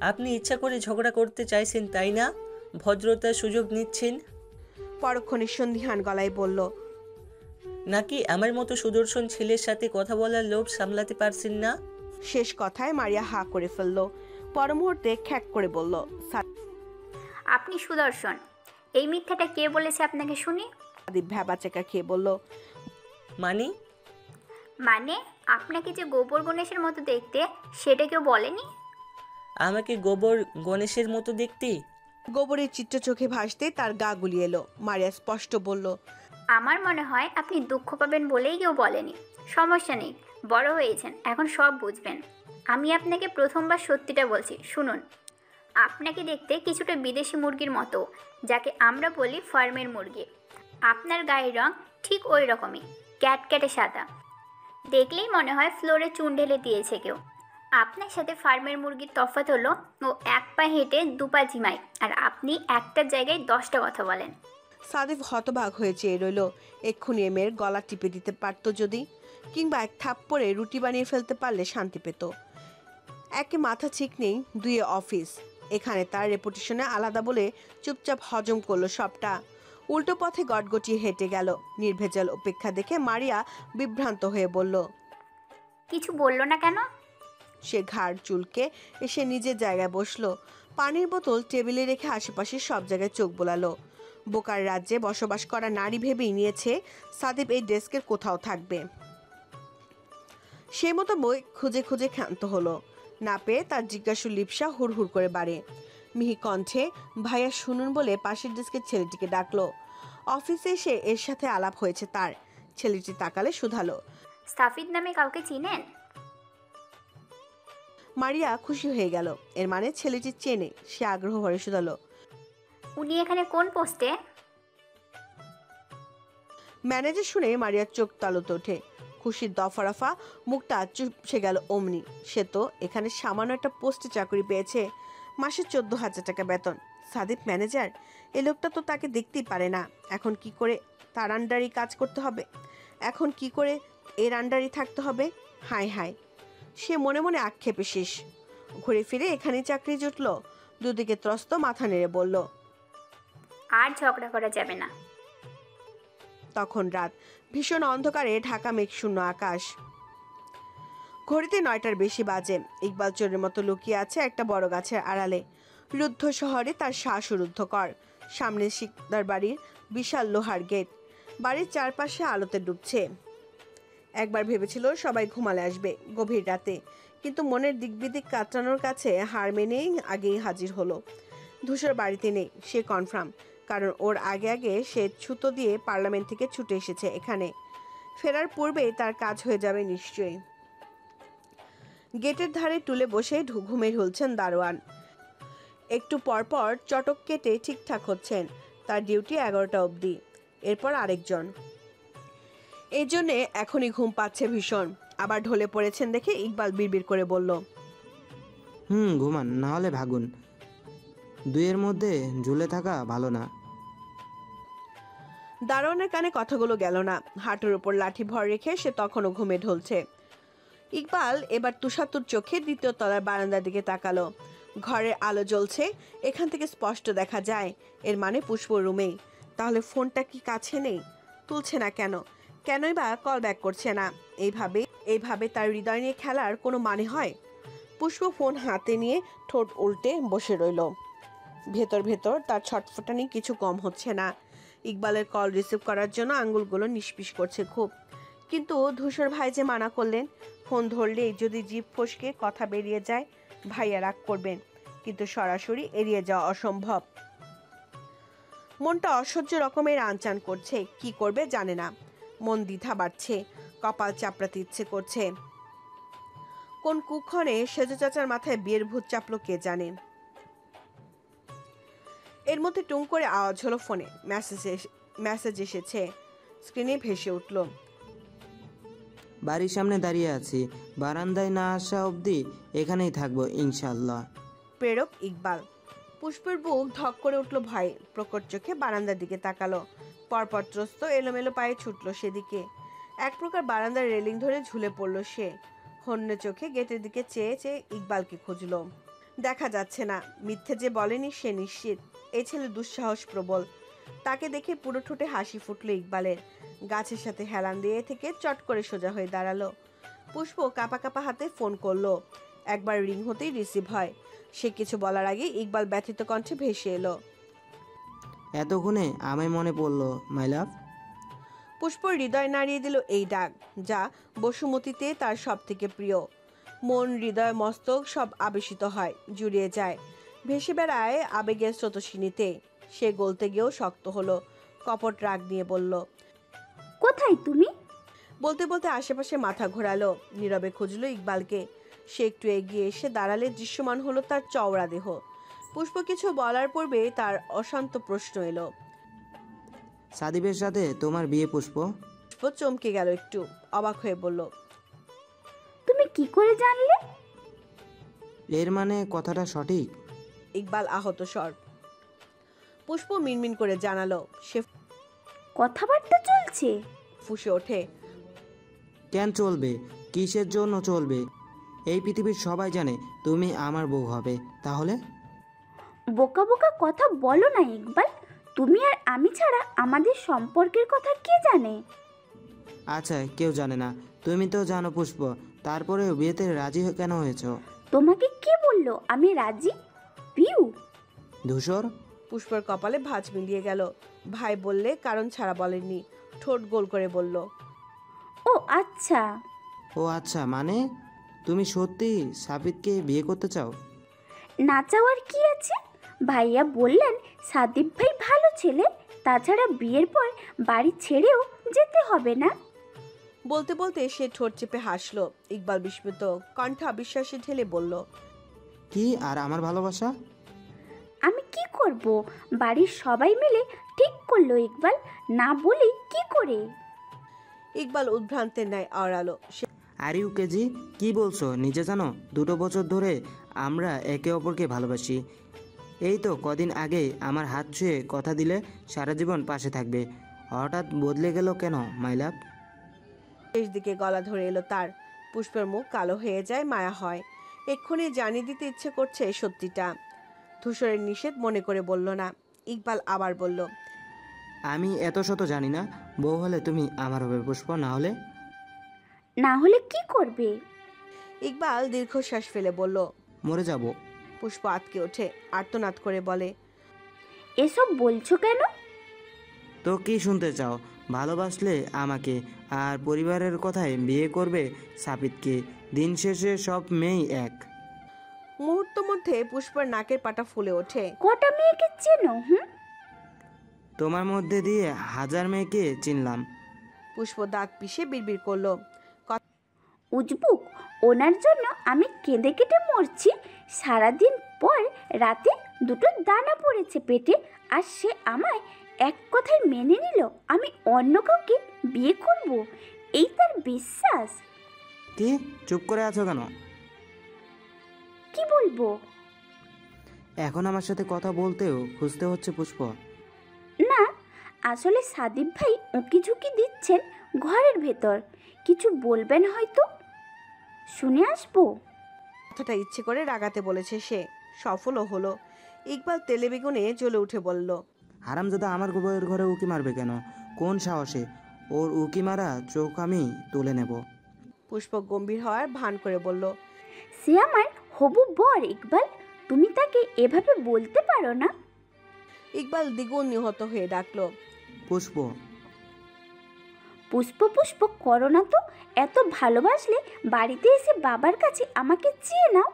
আপনি ইচ্ছা করে ঝগড়া করতে চাইছেন তাই না? ভদ্রতার সুযোগ নিচ্ছেন পরক্ষণে সন্ধিহান গলায় বলল, নাকি আমার মতো সুদর্শন ছেলের সাথে কথা বলার লোভ সামলাতে পারছেন না? শেষ কথায় মারিয়া হা করে ফেলল। পর মুহূর্তে খ্যাক করে বলল, আপনি সুদর্শন, এই মিথ্যাটা কে বলেছে আপনাকে শুনি? সাদিব ভ্যাবাচেকা খেয়ে বলল, মানে? মানে আপনাকে যে গোবর গণেশের মতো দেখতে, সেটা কেউ বলেনি? আমাকে গোবর গণেশের মতো দেখতে? গোবরের চিত্র চোখে ভাসতে তার গা গুলিয়ে এলো। মারিয়া স্পষ্ট বলল, আমার মনে হয় আপনি দুঃখ পাবেন বলেই কেউ বলেনি। সমস্যা নেই, বড় হয়েছেন, এখন সব বুঝবেন। আমি আপনাকে প্রথমবার সত্যিটা বলছি, শুনুন। আপনাকে দেখতে কিছুটা বিদেশি মুরগির মতো, যাকে আমরা বলি ফার্মের মুরগি। আপনার গায়ের রং ঠিক ওই রকমই, ক্যাটক্যাটে সাদা। দেখলেই মনে হয় ফ্লোরে চুন ঢেলে দিয়েছে কেউ। আপনার সাথে ফার্মের মুরগির তফাৎ হলো, ও এক পা হেঁটে দুপা ঝিমায়, আর আপনি একটার জায়গায় 10টা কথা বলেন। সাদিব হতবাক হয়ে চেয়ে রইল। এক্ষুনি এ মেয়ের গলা টিপে দিতে পারতো যদি, কিংবা এক থাপ্পড়ে রুটি বানিয়ে ফেলতে পারলে শান্তি পেত। একে মাথা ঠিক নেই, দুয়ে অফিস। এখানে তার রেপুটেশনে আলাদা বলে চুপচাপ হজম করলো সবটা। উল্টো পথে গটগটিয়ে হেঁটে গেল। নির্ভেজাল অপেক্ষা দেখে মারিয়া বিভ্রান্ত হয়ে বলল, কিছু বললো না কেন? সে ঘাড় চুলকে এসে নিজের জায়গায় বসলো। পানির বোতল টেবিলে রেখে আশেপাশে সব জায়গায় চোখ বোলালো। বোকার রাজ্যে বসবাস করা নারী ভেবেই নিয়েছে সাদিব এই ডেস্কের কোথাও থাকবে। সে মতো বই খুঁজে খুঁজে ক্ষান্ত হলো। না পেয়ে তার জিজ্ঞাসু লিপসা হুড়হুড় করে বাড়ে। মিহি কণ্ঠে ভাইয়া শুনুন বলে পাশের ডেস্কের ছেলেটিকে ডাকলো। অফিসে এসে এর সাথে আলাপ হয়েছে তার। ছেলেটি তাকালে শুধালো, সাফিদ নামে কাউকে চিনেন? মারিয়া খুশি হয়ে গেল। এর মানে ছেলেটি চেনে। সে আগ্রহ ভরে শুধালো, উনি এখানে কোন পোস্টে? ম্যানেজার শুনে মারিয়ার চোখ তালুতে ওঠে। খুশির দফারফা মুখটা চুপসে গেল অমনি। সে তো এখানে সামান্য একটা পোস্টে চাকরি পেয়েছে, মাসে 14,000 টাকা বেতন। সাদিব ম্যানেজার? এ লোকটা তো তাকে দেখতেই পারে না। এখন কি করে তার আন্ডারই কাজ করতে হবে? এখন কি করে এর আন্ডারই থাকতে হবে? হায় হায়, সে মনে মনে আক্ষেপে শেষ। ঘুরে ফিরে এখানেই চাকরি জুটল। দুদিকে ত্রস্ত মাথা নেড়ে বলল, আর ঝগড়া করা যাবে না। তখন রাত। ভীষণ অন্ধকারে ঢাকা মেঘশূন্য আকাশ। ঘড়িতে 9টার বেশি বাজে। ইকবাল চোরের মতো লুকিয়ে আছে একটা বড় গাছের আড়ালে। রুদ্ধ শহরে তার শ্বাসরুদ্ধকর। সামনে শিকদার বাড়ির বিশাল লোহার গেট। বাড়ির চারপাশে আলোতে ডুবছে। একবার ভেবেছিল সবাই ঘুমালে আসবে গভীর রাতে, কিন্তু মনের দিকবিদিক কাটানোর কাছে হার মেনেই আগেই হাজির হলো। ধূসর বাড়িতে নেই, সে কনফার্ম, কারণ ওর আগে আগে সে ছুতো দিয়ে পার্লামেন্ট থেকে ছুটে এসেছে এখানে। ফেরার পূর্বেই তার কাজ হয়ে যাবে নিশ্চয়ই। গেটের ধারে টুলে বসে ঘুমে ঢুলছেন দারোয়ান। একটু পরপর চটক কেটে ঠিকঠাক হচ্ছেন। তার ডিউটি 11টা অবধি, এরপর আরেকজন। এই জন্যে এখনই ঘুম পাচ্ছে ভীষণ। আবার ঢলে পড়েছেন দেখে ইকবাল বিড়বিড় করে বলল, ঘুমান, না হলে ভাগুন। দুইয়ের মধ্যে ঝুলে থাকা ভালো না। দারোয়ানের কানে কথাগুলো গেল না। হাঁটুর উপর লাঠি ভর রেখে সে তখনও ঘুমে ঢলছে। ইকবাল এবার তুষাতুর চোখে 2য় তলার বারান্দার দিকে তাকালো। ঘরের আলো জ্বলছে, এখান থেকে স্পষ্ট দেখা যায়। এর মানে পুষ্প রুমেই। তাহলে ফোনটা কি কাছে নেই? তুলছে না কেন? কেনই বা কল ব্যাক করছে না? এইভাবে তার হৃদয় নিয়ে খেলার কোনো মানে হয়? পুষ্প ফোন হাতে নিয়ে ঠোঁট উল্টে বসে রইল। ভেতর ভেতর তার ছটফটানি কিছু কম হচ্ছে না। ইকবালের কল রিসিভ করার জন্য আঙ্গুলগুলো নিষ্পিস করছে খুব, কিন্তু ধূসর ভাই যে মানা করলেন। ফোন ধরলেই যদি জিভ ফসকে কথা বেরিয়ে যায় ভাইয়া রাগ করবেন, কিন্তু সরাসরি এড়িয়ে যাওয়া অসম্ভব। মনটা অসহ্য রকমের আনচান করছে, কি করবে জানে না। মন দ্বিধা বাড়ছে, কপাল চাপড়াতে ইচ্ছে করছে। কোন কুক্ষণে সেজু চাচার মাথায় বিয়ের ভূত চাপলো কে জানে। এর মধ্যে টুং করে আওয়াজ হলো ফোনে। মেসেজ এসেছে। স্ক্রিনে ভেসে উঠল। বাড়ির সামনে দাঁড়িয়ে আছি, বারান্দায় না আসা অবধি এখানেই থাকবো ইনশাল্লাহ। প্রেরক ইকবাল। পুষ্পের বুক ধক করে উঠল ভয়ে, প্রকট চোখে বারান্দার দিকে তাকালো। পরপত্রস্ত এলোমেলো পায়ে ছুটল সেদিকে। এক প্রকার বারান্দার রেলিং ধরে ঝুলে পড়ল সে। হন্য চোখে গেটের দিকে চেয়ে চেয়ে ইকবালকে খুঁজল। দেখা যাচ্ছে না। মিথ্যে যে বলেনি সে নিশ্চিত। এই ছেলে দুঃসাহস প্রবল। তাকে দেখে পুরো ঠোঁটে হাসি ফুটল ইকবালের। গাছের সাথে হেলান দিয়ে থেকে চট করে সোজা হয়ে দাঁড়ালো। পুষ্প কাঁপা কাঁপা হাতে ফোন করলো। একবার রিং হতেই রিসিভ হয়। সে কিছু বলার আগে ইকবাল ব্যথিত কণ্ঠে ভেসে এলো। এতক্ষণে আমায় মনে পড়লো মাই লাভ। পুষ্প হৃদয় নাড়িয়ে দিল এই ডাক, যা বসুমতীতে তার সব থেকে প্রিয়। মন, হৃদয়, মস্তক সব আবেশিত হয়, জুড়িয়ে যায়, ভেসে বেড়ায় আবেগের স্রোতস্বিনীতে। সে গলতে গিয়েও শক্ত হলো। কপট রাগ নিয়ে বলল, কোথায় তুমি? বলতে বলতে আশেপাশে মাথা ঘোরালো। নীরবে খুঁজলো ইকবালকে। সে একটু এগিয়ে এসে দাঁড়ালে দৃশ্যমান হলো তার চওড়া দেহ। পুষ্প কিছু বলার পূর্বে তার অশান্ত প্রশ্ন এলো, সাদিবের সাথে তোমার বিয়ে পুষ্প? পুষ্প চমকে গেল, একটু অবাক হয়ে বলল, তুমি কি করে জানলে? এর মানে কথাটা সঠিক? ইকবাল আহত স্বর। পুষ্প মিনমিন করে জানালো। সে কথাবার্তা চলছে? ফুঁসে ওঠে, কেন চলবে? কিসের জন্য চলবে? এই পৃথিবীর সবাই জানে তুমি আমার বউ হবে। তাহলে? বোকা বোকা কথা বলো না ইকবাল। তুমি আর আমি ছাড়া আমাদের সম্পর্কের কথা কে জানে? আচ্ছা, কেউ জানে না। তুমি তো জানো পুষ্প, তারপরে বিয়েতে রাজি কেন হয়েছ? তোমাকে কে বললো আমি রাজি? পিউ। ধূসর। পুষ্পর কপালে ভাঁজ মিলিয়ে গেল। ভাই বললে কারণ ছাড়া বলেননি। ঠোঁট গোল করে বলল, ও আচ্ছা। ও আচ্ছা মানে তুমি সত্যি সাবিতকে বিয়ে করতে চাও? না চাওয়ার কি আছে? ভাইয়া বললেন সাদিব ভাই ভালো ছেলে, তাছাড়া বিয়ের পর বাড়ি ছেড়েও যেতে হবে না। বলতে বলতে সে ঠোঁট চেপে হাসলো। ইকবাল বিস্মিত কণ্ঠে অবিশ্বাসে ঢেলে বলল, কি আর আমার ভালোবাসা? আমি কি করব? বাড়ির সবাই মিলে ঠিক করলো ইকবাল, না বলি কি করে? ইকবাল উদ্ভ্রান্তের ন্যায় আওড়ালো। সে আর ইউ কেজি, কি বলছো? নিজে জানো 2 বছর ধরে আমরা একে অপরকে ভালোবাসি। এই তো কদিন আগে আমার হাত ছুঁয়ে কথা দিলে সারা জীবন পাশে থাকবে। হঠাৎ বদলে গেল কেন মাই লাভ? শেষ দিকে গলা ধরে এলো তার। পুষ্পের মুখ কালো হয়ে যায়, মায়া হয়। এক্ষুনি জানিয়ে দিতে ইচ্ছে করছে সত্যিটা। ধূসরের নিষেধ মনে করে বলল না। ইকবাল আবার বলল, আমি এত শত জানি না। বউ হলে তুমি আমার হবে পুষ্প, না হলে? না হলে কি করবে? ইকবাল দীর্ঘশ্বাস ফেলে বলল, মরে যাব। পুষ্প আটকে ওঠে, আর্তনাদ করে বলে, এসব বলছো কেন? তো কি শুনতে চাও? ভালোবাসলে আমাকে আর পরিবারের কথায় বিয়ে করবে সাবিতকে। দিন শেষে সব মেয়েই এক। মুহূর্ত মধ্যে পুষ্পের নাকের পাটা ফুলে ওঠে। কটা মেয়েকে চেনো? তোমার মধ্যে দিয়ে 1000 মেয়েকে চিনলাম। পুষ্প দাঁত পিষে বিড়বিড় করলো, উজবুক, ওনার জন্য আমি কেঁদে কেটে মরছি। সারাদিন পর রাতে 2টো দানা পড়েছে পেটে, আর সে আমায় এক কথায় মেনে নিল আমি অন্য কাউকে বিয়ে করব। এই তার বিশ্বাস? কি চুপ করে আছো কেন? কি বলবো? এখন আমার সাথে কথা বলতেও খুঁজতে হচ্ছে পুষ্প? না, আসলে সাদিব ভাই উঁকি ঝুঁকি দিচ্ছেন ঘরের ভেতর। কিছু বলবেন হয়তো, শুনে আসবো। কথাটা ইচ্ছে করে রাগাতে বলেছে সে, সফলও হলো। ইকবাল তেলে বেগুনে জ্বলে উঠে বলল, হারামজাদা আমার বউয়ের ঘরে উকি মারবে কেন? কোন সাহসে? ওর উকি মারা চোখ আমি তুলে নেব। পুষ্প গম্ভীর হওয়ার ভান করে বলল, সে আমার হবু বর ইকবাল, তুমি তাকে এভাবে বলতে পারো না। ইকবাল দ্বিগুণ নিহত হয়ে ডাকলো, পুষ্প। পুষ্প পুষ্প করো না তো। এত ভালোবাসলে বাড়িতে এসে বাবার কাছে আমাকে চেয়ে নাও।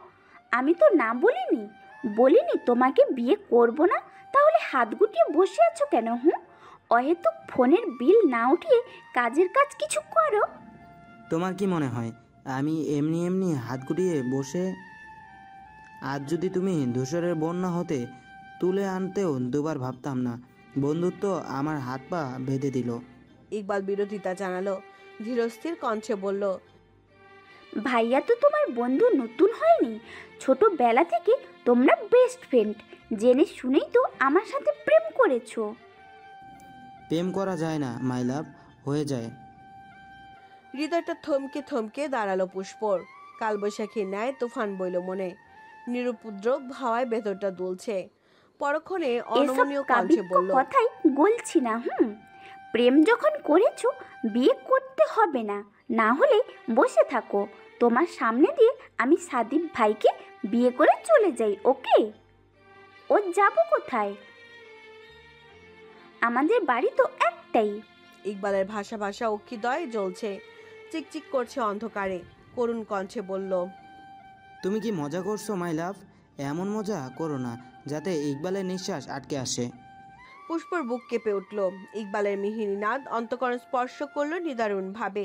আমি তো না বলিনি, বলিনি তোমাকে বিয়ে করব না। তাহলে হাত গুটিয়ে বসে আছো কেন? অহেতুক ফোনের বিল না উঠিয়ে কাজের কাজ কিছু করো। তোমার কি মনে হয় আমি এমনি এমনি হাত গুটিয়ে বসে? আজ যদি তুমি ধূসরের বোন না হতে, তুলে আনতেও দুবার ভাবতাম না। বন্ধুত্ব আমার হাত পা বেঁধে দিল। ইকবাল বিরোধিতা জানালো, ধীরস্থির কণ্ঠে বলল, ভাইয়া তো তোমার বন্ধু নতুন হয়নি, ছোটবেলা থেকে তোমরা বেস্ট ফ্রেন্ড। জেনে শুনেই তো আমার সাথে প্রেম করেছো। প্রেম করা যায় না মাই লাভ, হয়ে যায়। হৃদয়টা থমকে থমকে দাঁড়ালো পুষ্পর। কালবৈশাখীর ন্যায় তুফান বইল মনে, নিরুপদ্রব হাওয়ায় ভেতরটা দুলছে। পরক্ষণে এসব অনমনীয় কণ্ঠে কাবিক্য বলল, কথাই বলছি না। প্রেম যখন করেছো বিয়ে করতে হবে না, না হলে বসে থাকো। তোমার সামনে দিয়ে আমি সাদিপ ভাইকে বিয়ে করে চলে যাই। ওকে, ও যাবো কোথায়? আমাদের বাড়ি তো একটাই। ইকবালের ভাষা ভাষা অক্ষিদয় জ্বলছে, চিকচিক করছে অন্ধকারে। করুণ কণ্ঠে বলল, তুমি কি মজা করছো মাই লাভ? এমন মজা করো না যাতে ইকবালের নিঃশ্বাস আটকে আসে। পুষ্পর বুক কেঁপে উঠল। ইকবালের মিহির নাদ অন্তঃকরণ স্পর্শ করলো নিদারুণ ভাবে।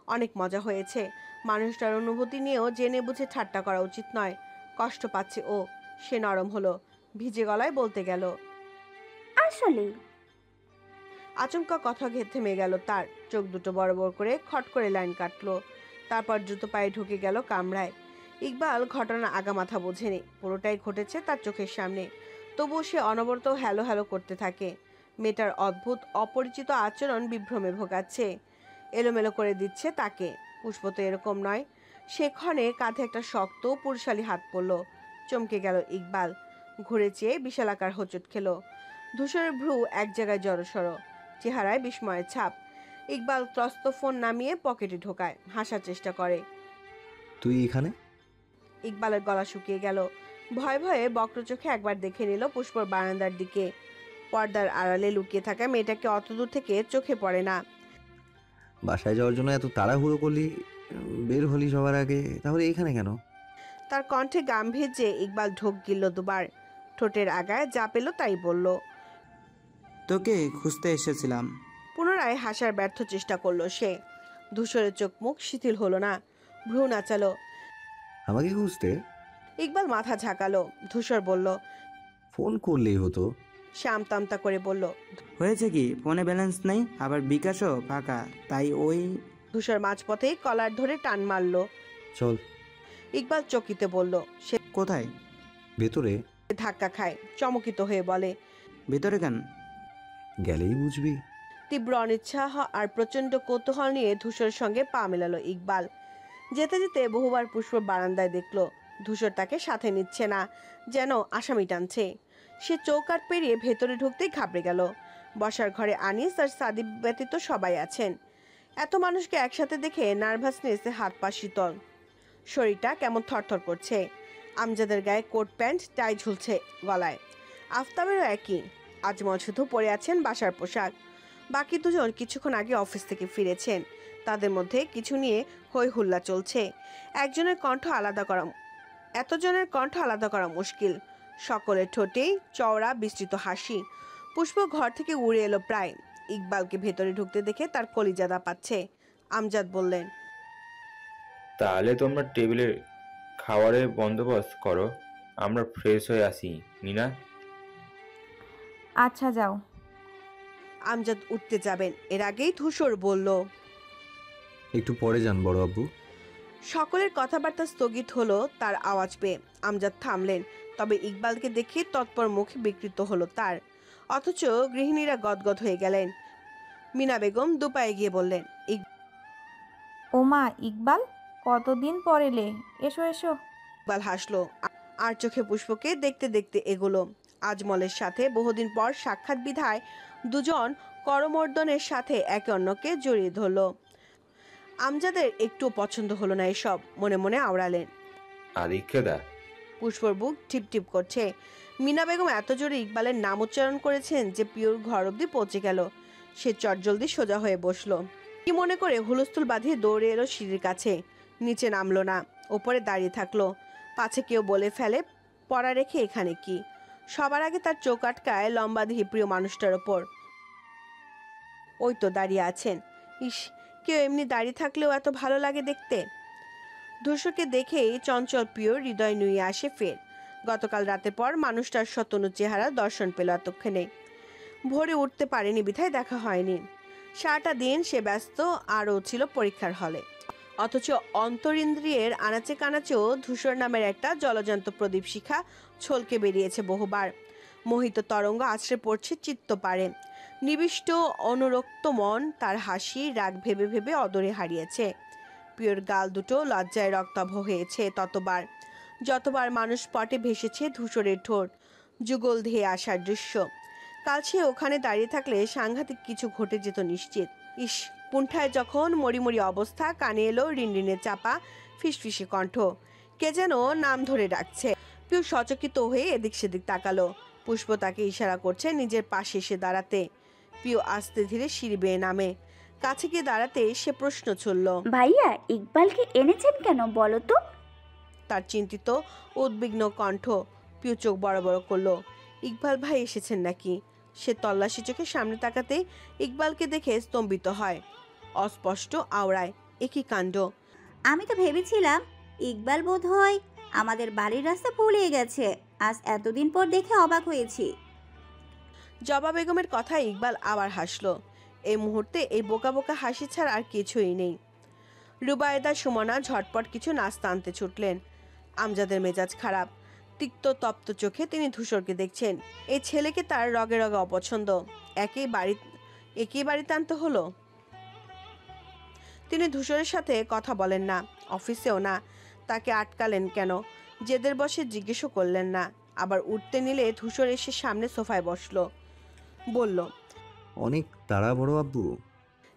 অনেক মজা হয়েছে। মানুষটার অনুভূতি নিয়েও জেনে বুঝে ঠাট্টা করা উচিত নয়। কষ্ট পাচ্ছে ও। সে নরম হলো, ভিজে গলায় বলতে গেল, আসলে আচমকা কথা থেমে গেল তার। চোখ দুটো বড় বড় করে খট করে লাইন কাটলো। তারপর জুতো পায়ে ঢুকে গেল কামরায়। ইকবাল ঘটনা আগামাথা বোঝেনি, পুরোটাই ঘটেছে তার চোখের সামনে। তবুও সে অনবরত হ্যালো হ্যালো করতে থাকে। মেয়েটার অদ্ভুত অপরিচিত আচরণ বিভ্রমে ভোগাচ্ছে, এলোমেলো করে দিচ্ছে তাকে। পুষ্প তো এরকম নয়। সেক্ষণে কাঁধে একটা শক্ত পুরুষালী হাত পড়ল। চমকে গেল ইকবাল। ঘুরে চেয়ে বিশালাকার হোঁচট খেলো। ধূসরের ভ্রু এক জায়গায় জড়সড়, চেহারায় বিস্ময়ের ছাপ। ইকবাল ত্রস্ত ফোন নামিয়ে পকেটে ঢোকায়, হাসার চেষ্টা করে। তুই এখানে? ইকবালের গলা শুকিয়ে গেল। ভয়ে ভয়ে বক্র চোখে একবার দেখে নিল পুষ্পর বারান্দার দিকে। পর্দার আড়ালে লুকিয়ে থাকা মেয়েটাকে অত দূর থেকে চোখে পড়ে না। বাসায় যাওয়ার জন্য এত তাড়াহুড়ো করলি, বের হলি সবার আগে, তাহলে এখানে কেন? তার কণ্ঠে গাম্ভীর্যে ইকবাল ঢোক গিলল দুবার। ঠোঁটের আগায় যা পেল তাই বলল। তোকে খুঁজতে এসেছিলাম। পুনরায় হাসার ব্যর্থ চেষ্টা করলো সে। ধূসরের চোখ মুখ শিথিল হলো না, ভ্রু নাচালো। আমাকে খুঁজতে? ইকবাল মাথা ঝাঁকালো। ধূসর বলল, ফোন করলেই হতো। সে আমতামতা করে বলল, হয়েছে কি, ফোনে ব্যালেন্স নেই, আবার বিকাশও ফাঁকা, তাই ওই। ধূসর মাঝপথেই কলার ধরে টান মারল। চল। ইকবাল চকিতে বলল। সে কোথায়? ভেতরে। ধাক্কা খায়, চমকিত হয়ে বলে, ভেতরে কেন? গেলেই বুঝবি। তীব্র অনিচ্ছা আর প্রচন্ড কৌতূহল নিয়ে ধূসরের সঙ্গে পা মেলালো ইকবাল। যেতে যেতে বহুবার পুষ্প বারান্দায় দেখলো। ধূসর তাকে সাথে নিচ্ছে না, যেন আসামি টানছে। সে চৌকাঠ পেরিয়ে ভেতরে ঢুকতেই ঘাবড়ে গেল। বসার ঘরে আনিস আর সাদিব ব্যতীত সবাই আছেন। এত মানুষকে একসাথে দেখে নার্ভাসনেসে হাত পা শীতল, শরীরটা কেমন থরথর করছে। আমজাদের গায়ে কোট প্যান্ট টাই ঝুলছে গলায়। আফতাবেরও একই। আজমল শুধু পরে আছেন বাসার পোশাক। বাকি দুজন কিছুক্ষণ আগে অফিস থেকে ফিরেছেন। তাদের মধ্যে কিছু নিয়ে হই হুল্লা চলছে। একজনের কণ্ঠ আলাদা করা, এতজনের কণ্ঠ আলাদা করা মুশকিল। সকলের ঠোঁটেই চওড়া বিস্তৃত হাসি। পুষ্প ঘর থেকে উড়ে এলো প্রায়। ইকবালকে ভেতরে ঢুকতে দেখে তার কলিজা দাপাচ্ছে। আমজাদ বললেন, তাহলে তোমরা টেবিলে খাবারের বন্দোবস্ত করো, আমরা ফ্রেশ হয়ে আসি। নিনা? আচ্ছা যাও। আমজাদ উঠতে যাবেন, এর আগেই ধূসর বলল, একটু পরে যান বড় আব্বু। সকলের কথাবার্তা স্থগিত হলো তার আওয়াজ পেয়ে। আমজাদ থামলেন, তবে ইকবালকে দেখে তৎপর মুখে বিকৃত হলো তার। অথচ গৃহিণীরা গদগদ হয়ে গেলেন। মিনা বেগম দুপায়ে গিয়ে বললেন, ওমা ইকবাল, কতদিন পর এলে, এসো এসো। ইকবাল হাসলো, আর চোখে পুষ্পকে দেখতে দেখতে এগোলো। আজমলের সাথে বহুদিন পর সাক্ষাৎ বিধায় দুজন করমর্দনের সাথে একে অন্যকে জড়িয়ে ধরলো। আমজাদের একটু পছন্দ হলো না এসব, মনে মনে আওড়ালেন, আদিক্ষেদা পুষ্পর বুক টিপ টিপ করছে। মিনা বেগম এত জোরে ইকবালের নাম উচ্চারণ করেছেন যে পিওর ঘর অব্দি পৌঁছে গেল। সে চটজলদি সোজা হয়ে বসলো। কি মনে করে হুলস্থুল বাঁধিয়ে দৌড়ে এলো সিঁড়ির কাছে। নিচে নামলো না, ওপরে দাঁড়িয়ে থাকলো। পাছে কেউ বলে ফেলে পড়া রেখে এখানে কি। সবার আগে তার চোখ আটকায় লম্বা দেহি প্রিয় মানুষটার ওপর। ওই তো দাঁড়িয়ে আছেন। ইস, কেউ এমনি দাঁড়িয়ে থাকলেও এত ভালো লাগে দেখতে। ধূসরকে দেখেই চঞ্চল প্রিয় হৃদয় নুয়ে আসে ফের। গতকাল রাতের পর মানুষটার সতনু চেহারা দর্শন পেল এতক্ষণে। ভোরে উঠতে পারেনি বিধায় দেখা হয়নি। সারাটা দিন সে ব্যস্ত, আরও ছিল পরীক্ষার হলে। অথচ অন্তরিন্দ্রিয়ের আনাচে কানাচেও ধূসর নামের একটা জলজান্ত প্রদীপ শিখা ছলকে বেরিয়েছে বহুবার। মোহিত তরঙ্গ আছড়ে পড়ছে চিত্ত পারে। নিবিষ্ট অনুরক্ত মন তার হাসি রাগ ভেবে ভেবে অদরে হারিয়েছে। প্রিয়র গাল দুটো লজ্জায় রক্তাভ হয়েছে ততবার, যতবার মানুষ পটে ভেসেছে ধূসরের ঠোঁট যুগল ধেয়ে আসার দৃশ্য। কাল সে ওখানে দাঁড়িয়ে থাকলে সাংঘাতিক কিছু ঘটে যেত নিশ্চিত। ইস, কুণ্ঠায় যখন মরিমরি অবস্থা, কানে এলো রিনরিনে চাপা ফিসফিসে কণ্ঠ। কে যেন নাম ধরে ডাকছে। প্রিয় সচকিত হয়ে এদিক সেদিক তাকালো। পুষ্প তাকে ইশারা করছে নিজের পাশে এসে দাঁড়াতে। প্রিয় আস্তে ধীরে সিঁড়ি বেয়ে নামে। কাছে গিয়ে দাঁড়াতে সে প্রশ্ন ছুড়ল, ভাইয়া ইকবালকে এনেছেন কেন বলো তো? তার চিন্তিত উদ্বিগ্ন কণ্ঠ। প্রিয় চোখ বড় বড় করলো। ইকবাল ভাই এসেছেন নাকি? সে তল্লাশি চোখে সামনে তাকাতে ইকবালকে দেখে স্তম্ভিত হয়। অস্পষ্ট আওড়ায়, একই কাণ্ড। আমি তো ভেবেছিলাম ইকবাল বোধ হয় আমাদের বাড়ির রাস্তা ভুলিয়ে গেছে। আজ এতদিন পর দেখে অবাক হয়েছি। জবা বেগমের কথায় ইকবাল আবার হাসলো। এই মুহূর্তে এই বোকা বোকা হাসি ছাড়া আর কিছুই নেই। রুবায়েদা সুমনা ঝটপট কিছু নাস্তা আনতে ছুটলেন। আমজাদের মেজাজ খারাপ। তিক্ত তপ্ত চোখে তিনি ধূসরকে দেখছেন। এই ছেলেকে তার রগে রগে অপছন্দ। একই বাড়িতে আনতে হলো। তিনি ধূসরের সাথে কথা বলেন না, অফিসেও না। তাকে আটকালেন কেন? জেদের বসে জিজ্ঞেসও করলেন না। আবার উঠতে নিলে ধূসর এসে সামনে সোফায় বসলো। বলল, অনেক তাড়া বড় আব্বু।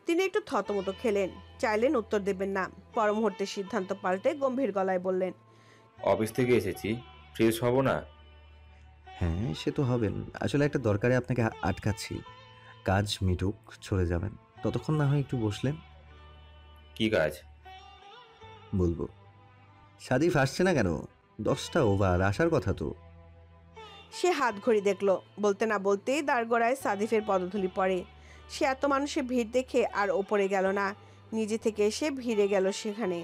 তিনি একটু থতমত খেলেন, চাইলেন উত্তর দেবেন না। পর মুহূর্তে সিদ্ধান্ত পাল্টে গম্ভীর গলায় বললেন, অফিস থেকে এসেছি, ফ্রেশ হব না? হ্যাঁ, সে তো হবেন। আসলে একটা দরকারে আপনাকে আটকাচ্ছি। কাজ মিটুক চলে যাবেন। ততক্ষণ না হয় একটু বসলেন। কি কাজ? বলবো। সাদিফ আসছে না কেন? 10টা ওভার, আসার কথা তো। সে হাত ঘড়ি দেখলো। বলতে না বলতেই দাঁড়গড়ায় সাদিফের পদধূলি পড়ে। সে এত মানুষের ভিড় দেখে আর ওপরে গেল না, নিজে থেকে এসে ভিড়ে গেল সেখানে।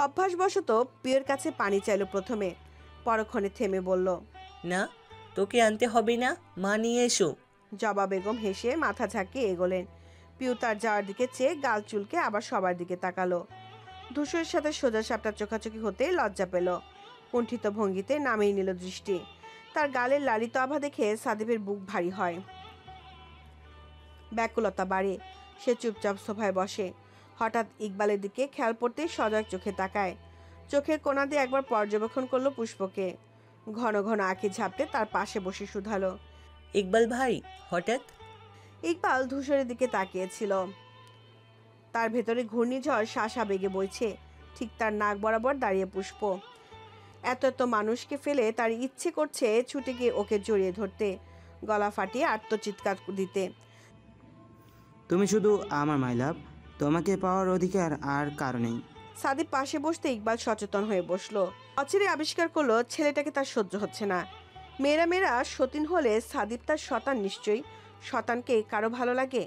অভ্যাসবশত পিয়ের কাছে পানি চাইল প্রথমে, পরক্ষণে থেমে বলল, না, তোকে আনতে হবে না, মা নিয়ে এসো। জবা বেগম হেসে মাথা ঝাঁকিয়ে এগোলেন। পিউ তার যাওয়ার দিকে চেয়ে গাল চুলকে আবার সবার দিকে তাকালো। ধূসরের সাথে সোজা সাপটা চোখাচোখি হতে লজ্জা পেল। কুণ্ঠিত ভঙ্গিতে নামিয়ে নিল দৃষ্টি। তার গালের লালিত আভা দেখে সাদিফের বুক ভারী হয়, ব্যাকুলতা বাড়ে। সে চুপচাপ সোফায় বসে। হঠাৎ ইকবালের দিকে খেয়াল পড়তেই সজাগ চোখে তাকায়। চোখের কোণা দিয়ে একবার পর্যবেক্ষণ করলো পুষ্পকে। ঘন ঘন আঁখি ঝাপটে তার পাশে বসে শুধালো, ইকবাল ভাই হঠাৎ? ইকবাল ধূসরের দিকে তাকিয়েছিল। তার ভেতরে ঘূর্ণিঝড় শাসা বেগে বইছে। ঠিক তার নাক বরাবর দাঁড়িয়ে পুষ্প। এত এত মানুষকে ফেলে তার ইচ্ছে করছে ছুটে গিয়ে ওকে জড়িয়ে ধরতে, গলা ফাটিয়ে আত্মচিৎকার দিতে। তুমি শুধু আমার মাই লাভ, তোমাকে পাওয়ার অধিকার আর কারো নেই। সাদিপ পাশে বসতে ইকবাল সচেতন হয়ে বসলো। অচিরে আবিষ্কার করলো ছেলেটাকে তার সহ্য হচ্ছে না। মেয়েরা সতীন হলে সাদিপ তার শতান নিশ্চয়ই। শতানকে কারো ভালো লাগে?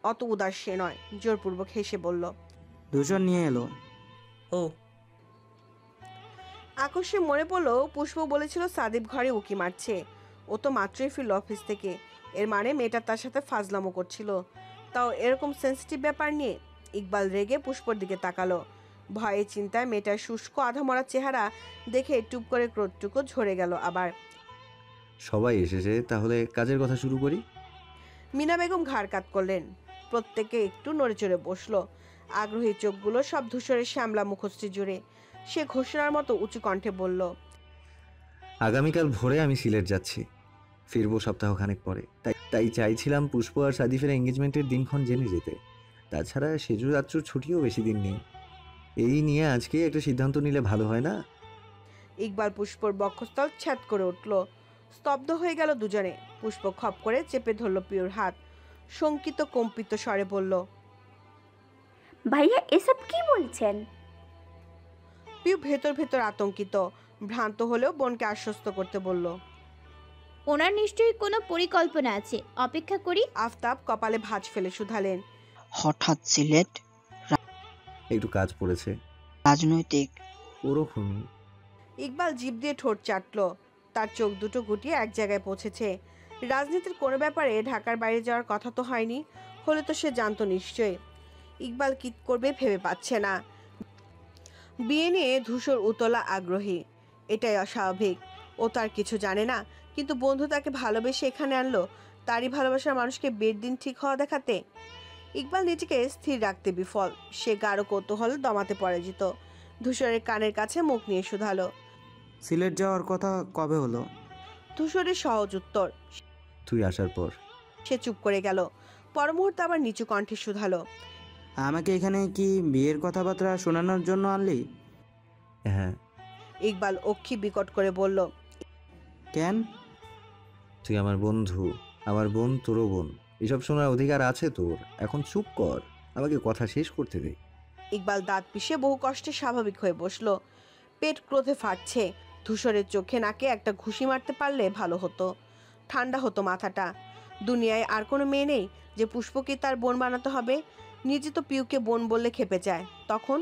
অত উদাস সে নয়। জোরপূর্বক হেসে বলল, ধূসর নিয়ে এলো। ও। আকস্মে মনে পড়লো পুষ্প বলেছিল সাদিপ ঘরে উকি মারছে। ও তো মাত্রই ফিরল অফিস থেকে। এর মানে মেয়েটা তার সাথে ফাজলামো করছিল, তাও এরকম সেন্সিটিভ ব্যাপার নিয়ে। ইকবাল রেগে পুষ্পর দিকে তাকালো। ভয়ে চিন্তায় মেয়েটার শুষ্ক আধামরা চেহারা দেখে টুপ করে ক্রোধটুকু ঝরে গেল। আবার সবাই এসেছে, তাহলে কাজের কথা শুরু করি। মিনা বেগম ঘাড় কাত করলেন। প্রত্যেকে একটু নড়ে চড়ে বসলো। আগ্রহী চোখগুলো সব ধূসরের শ্যামলা মুখশ্রী জুড়ে। সে ঘোষণার মতো উঁচু কণ্ঠে বলল, আগামীকাল ভোরে আমি সিলেট যাচ্ছি, ফিরবো সপ্তাহখানেক পরে। তাই চাইছিলাম পুষ্প আর সাদিফের এঙ্গেজমেন্টের দিনক্ষণ জেনে যেতে। তাছাড়া সেজু রাত্র ছুটিও বেশি দিন নেই। এই নিয়ে আজকেই একটা সিদ্ধান্ত নিলে ভালো হয় না? ইকবাল পুষ্পর বক্ষস্থল ছ্যাদ করে উঠল। স্তব্ধ হয়ে গেল দুজনে। পুষ্প খপ করে চেপে ধরল পিওর হাত, শঙ্কিত কম্পিত স্বরে বলল, ভাইয়া এসব কি বলছেন? পিউ ভেতর ভেতর আতঙ্কিত, ভ্রান্ত হলেও বোনকে আশ্বস্ত করতে বলল, ওনার নিশ্চয়ই কোনো পরিকল্পনা আছে, অপেক্ষা করি। আফতাব কপালে ভাঁজ ফেলে শুধালেন, হঠাৎ সিলেট, একটু কাজ পড়েছে। রাজনৈতিক? ওরকমই। ইকবাল জিভ দিয়ে ঠোঁট চাটল। তার চোখ দুটো গুটিয়ে এক জায়গায় পৌঁছেছে। রাজনীতির কোনো ব্যাপারে ঢাকার বাইরে যাওয়ার কথা তো হয়নি, হলে তো সে জানতো নিশ্চয়ই। ইকবাল কি করবে ভেবে পাচ্ছে না। বিয়ে নিয়ে ধূসর উতলা আগ্রহী, এটাই অস্বাভাবিক। ও তার কিছু জানে না, কিন্তু বন্ধু তাকে ভালোবেসে এখানে আনলো তারই ভালোবাসার মানুষকে বিয়ের দিন ঠিক হওয়া দেখাতে। ইকবাল নিজেকে স্থির রাখতে বিফল। সে গাঢ় কৌতূহল দমাতে পরাজিত। ধূসরের কানের কাছে মুখ নিয়ে শুধালো, সিলেট যাওয়ার কথা কবে হলো? ধূসরের সহজ উত্তর, তুই আসার পর। সে চুপ করে গেল। পর মুহূর্তে আবার নিচু কণ্ঠে শুধালো, আমাকে এখানে কি বিয়ের কথাবার্তা শোনানোর জন্য আনলি? হ্যাঁ। ইকবাল অক্ষি বিকট করে বলল, কেন? তুই আমার বন্ধু, আমার বোন তোরও বোন, এসব শোনার অধিকার আছে তোর। এখন চুপ কর, আমাকে কথা শেষ করতে দে। ইকবাল দাঁত পিষে বহু কষ্টে স্বাভাবিক হয়ে বসলো। পেট ক্রোধে ফাটছে। ধূসরের চোখে নাকে একটা ঘুষি মারতে পারলে ভালো হতো, ঠান্ডা হতো মাথাটা। দুনিয়ায় আর কোনো মেয়ে নেই যে পুষ্পকে তার বোন বানাতে হবে। নিজে তো পিউকে বোন বললে খেপে যায়। তখন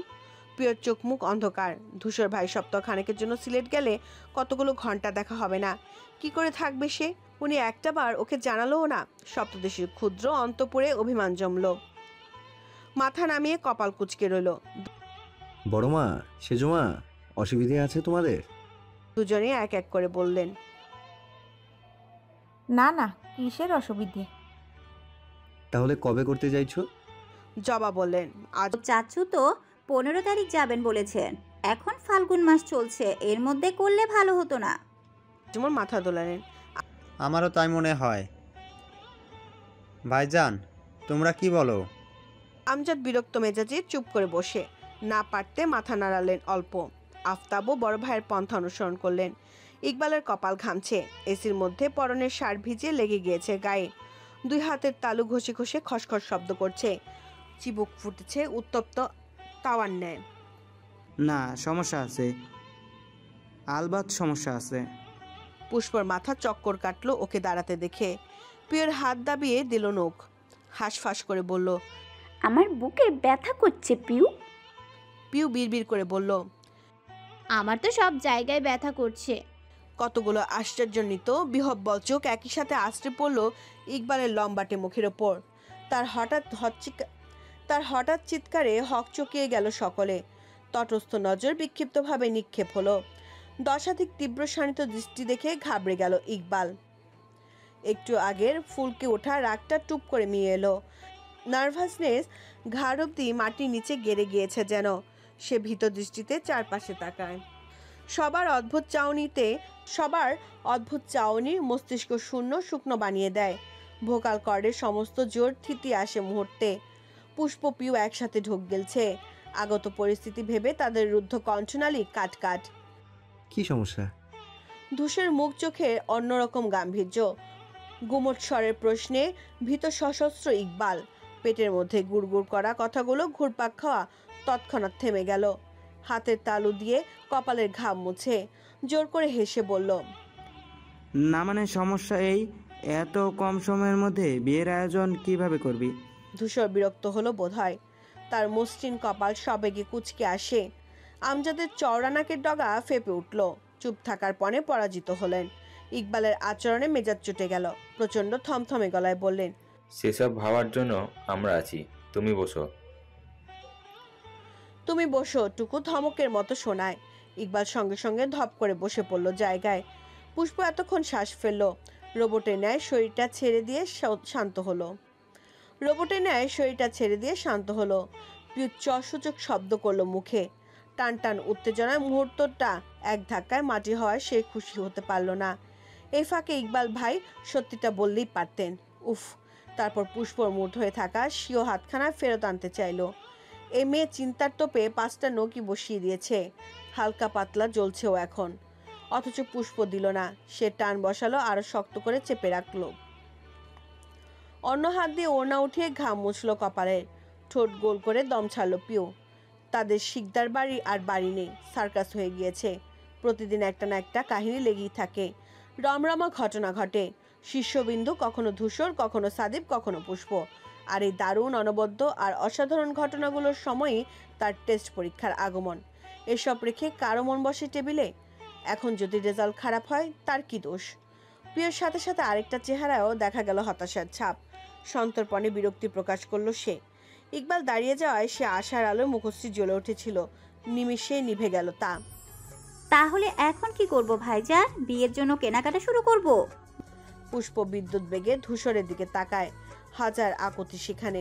পিউর চোখ মুখ অন্ধকার। ধূসর ভাই সপ্তাহখানেকের জন্য সিলেট গেলে কতগুলো ঘন্টা দেখা হবে না। কি করে থাকবে সে? উনি একটা বার ওকে জানালোও না। সপ্তদেশের ক্ষুদ্র অন্তপুরে অভিমান জমলো। মাথা নামিয়ে কপাল কুঁচকে রইল। বড় মা, সেজমা, অসুবিধে আছে তোমাদের? দুজনে এক এক করে বললেন, না না, কিসের অসুবিধে? তাহলে কবে করতে চাইছো? জবা বললেন, আজ চাচু তো 15 তারিখ যাবেন বলেছেন। এখন ফাল্গুন মাস চলছে, এর মধ্যে করলে ভালো হতো না? যেমন মাথা দোলালেন, আমারও তাই মনে হয়। ভাইজান, তোমরা কি বলো? আমজাদ বিরক্ত মেজাজে চুপ করে বসে, না পারতে মাথা নাড়ালেন অল্প। আফতাবও বড় ভাইয়ের পন্থা অনুসরণ করলেন। ইকবালের কপাল ঘামছে। এসির মধ্যে পরনের শার্ট ভিজে লেগে গিয়েছে গায়ে। দুই হাতের তালু ঘষে ঘষে খসখস শব্দ করছে। চিবুক ফুটেছে উত্তপ্ত তাওয়ার ন্যায়। না, সমস্যা আছে, আলবাত সমস্যা আছে। পুষ্পর মাথা চক্কর কাটলো ওকে দাঁড়াতে দেখে। পিওর হাত দাবিয়ে দিল নখ। হাঁসফাঁস করে বলল, আমার বুকে ব্যথা করছে পিউ। পিউ বিড়বিড় করে বলল, আমার তো সব জায়গায় ব্যথা করছে। কতগুলো আশ্চর্যজনিত বিহব্বল চোখ একই সাথে আশ্রে পড়ল ইকবালের লম্বাটে মুখের ওপর। তার হঠাৎ চিৎকারে হকচকিয়ে গেল সকলে। তটস্থ নজর বিক্ষিপ্তভাবে নিক্ষেপ হলো। দশাধিক তীব্র শানিত দৃষ্টি দেখে ঘাবড়ে গেল ইকবাল। একটু আগের ফুলকে ওঠা রাগটা টুপ করে মিয়ে এলো। নার্ভাসনেস ঘাড় অব্দি মাটির নিচে গেড়ে গিয়েছে যেন। সে ভীত দৃষ্টিতে চারপাশে তাকায়। সবার অদ্ভুত চাউনি মস্তিষ্ক শূন্য শুকনো বানিয়ে দেয়। ভোকাল কর্ডের সমস্ত জোর থিতি আসে মুহূর্তে। পুষ্প পিউ একসাথে ঢোক গেলছে। আগত পরিস্থিতি ভেবে তাদের রুদ্ধ কণ্ঠনালী কাট কাট। কি সমস্যা? ধূসের মুখ চোখে অন্যরকম গাম্ভীর্য। গুমট স্বরের প্রশ্নে ভীত সশস্ত্র ইকবাল। পেটের মধ্যে গুড়গুড় করা কথাগুলো ঘুরপাক খাওয়া তৎক্ষণাৎ থেমে গেল। হাতের তালু দিয়ে কপালের ঘাম মুছে জোর করে হেসে বলল, না মানে সমস্যা এই, এত কম সময়ের মধ্যে বিয়ের আয়োজন কিভাবে করবি? ধূসর বিরক্ত হলো বোধহয়। তার মসৃণ কপাল সবেগে কুঁচকে আসে। আমজাদের চওড়া নাকের ডগা ফেপে উঠল। চুপ থাকার পণে পরাজিত হলেন। ইকবালের আচরণে মেজাজ চটে গেল। প্রচন্ড থমথমে গলায় বললেন, সেসব ভাবার জন্য আমরা আছি, তুমি বসো। তুমি বসো টুকু ধমকের মতো শোনায়। ইকবাল সঙ্গে সঙ্গে ধপ করে বসে পড়ল জায়গায়। পুষ্প এতক্ষণ শ্বাস ফেলল। রোবটের ন্যায় শরীরটা ছেড়ে দিয়ে শান্ত হলো। পিউচ্চসূচক শব্দ করলো মুখে। টান টান উত্তেজনায় মুহূর্তটা এক ধাক্কায় মাটি হওয়ায় সে খুশি হতে পারল না। এই ফাঁকে ইকবাল ভাই সত্যিটা বললেই পারতেন। উফ! তারপর পুষ্পর মুঠ হয়ে থাকা স্বীয় হাতখানা ফেরত আনতে চাইল। এই মেয়ে চিন্তার তোপে 5টা নৌকি বসিয়ে দিয়েছে, হালকা পাতলা জ্বলছেও এখন। অথচ পুষ্প দিল না, সে টান বসালো, আরো শক্ত করে চেপে রাখলো। অন্য হাত দিয়ে ওড়না উঠিয়ে ঘাম মুছলো কপালে, ঠোঁট গোল করে দম ছাড়লো পিউ। তাদের শিকদার বাড়ি আর বাড়ি নেই, সার্কাস হয়ে গিয়েছে। প্রতিদিন একটা না একটা কাহিনী লেগেই থাকে, রমরমা ঘটনা ঘটে। শীর্ষবিন্দু কখনো ধূসর, কখনো সাদিব, কখনো পুষ্প। আর এই দারুণ, অনবদ্য আর অসাধারণ ঘটনাগুলোর সময়ই তার টেস্ট পরীক্ষার আগমন। এসব রেখে কারো মন বসে টেবিলে? এখন যদি রেজাল্ট খারাপ হয় তার কি দোষ? প্রিয়র সাথে সাথে আরেকটা চেহারাও দেখা গেল হতাশার ছাপ। সন্তর্পণে বিরক্তি প্রকাশ করলো সে। ইকবাল দাঁড়িয়ে যাওয়ায় সে আশার আলো মুখশ্রী জ্বলে উঠেছিল, নিমিষে নিভে গেল তা। তাহলে এখন কি করব ভাইজান? বিয়ের জন্য কেনাকাটা শুরু করব? পুষ্প বিদ্যুৎ বেগে ধূসরের দিকে তাকায়, হাজার আকুতি সেখানে,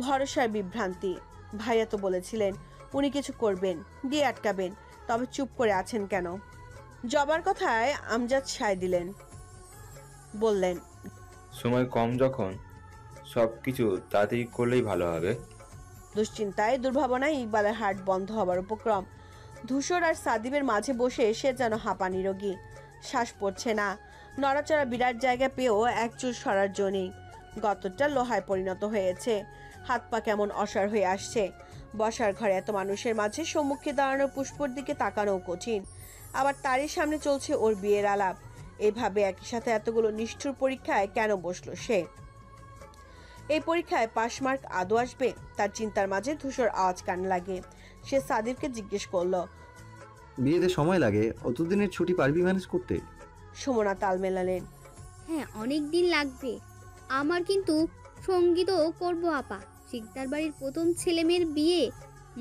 ভরসার বিভ্রান্তি। ভাইয়া তো বলেছিলেন উনি কিছু করবেন, দিয়ে আটকাবেন, তবে চুপ করে আছেন কেন? জবার কথায় আমজাদ সায় দিলেন, বললেন, সময় কম যখন, সব কিছু তাড়াতাড়ি করলেই ভালো হবে। দুশ্চিন্তায় দুর্ভাবনায় ইকবালের হার্ট বন্ধ হবার উপক্রম। ধূসর আর সাদিবের মাঝে বসে সে যেন হাঁপানি রোগী, শ্বাস পড়ছে না। নড়াচড়া বিরাট জায়গা পেয়েও এক চুল সরার জো নেই। গতরটা লোহায় পরিণত হয়েছে, হাত পা কেমন অসাড় হয়ে আসছে। বসার ঘরে এত মানুষের মাঝে সম্মুখে দাঁড়ানো পুষ্পর দিকে তাকানোও কঠিন। আবার তারই সামনে চলছে ওর বিয়ের আলাপ। এভাবে একই সাথে এতগুলো নিষ্ঠুর পরীক্ষায় কেন বসলো সে? এই পরীক্ষায় পাশ মার্ক আদৌ আসবে? তার চিন্তার মাঝে ধূসর আওয়াজ কানে লাগে। সে সাদিবকে জিজ্ঞেস করলো, বিয়েতে সময় লাগে, অতদিনের ছুটি পারবি ম্যানেজ করতে? সুমনা তাল মেলালেন, হ্যাঁ অনেক দিন লাগবে। আমার কিন্তু সঙ্গীতও করব আপা। শিকদার বাড়ির প্রথম ছেলেমেয়ের বিয়ে,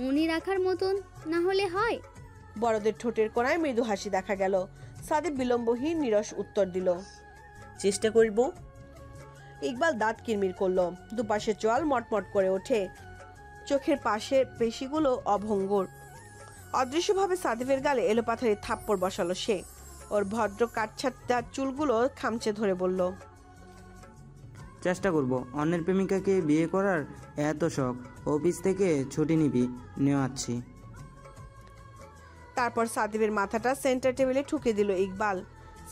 মনে রাখার মতন না হলে হয়? বড়দের ঠোঁটের কোণায় মৃদু হাসি দেখা গেল। সাদিব বিলম্বহীন নিরস উত্তর দিল, চেষ্টা করব। ইকবাল দাঁত কিরমির করলো, দুপাশে চোয়াল মটমট করে ওঠে, চোখের পাশের পেশিগুলো অভঙ্গুর। অদৃশ্যভাবে সাদিবের গালে এলোপাথারি থাপ্পড় বসালো সে। ওর ভদ্র কাটছাট্টা চুলগুলো খামচে ধরে বলল, চেষ্টা করব। অন্যের প্রেমিকাকে বিয়ে করার এত শখ, অফিস থেকে ছুটি নিবি, নেওয়াচ্ছি। তারপর সাদিবের মাথাটা সেন্টার টেবিলে ঠুকে দিল ইকবাল।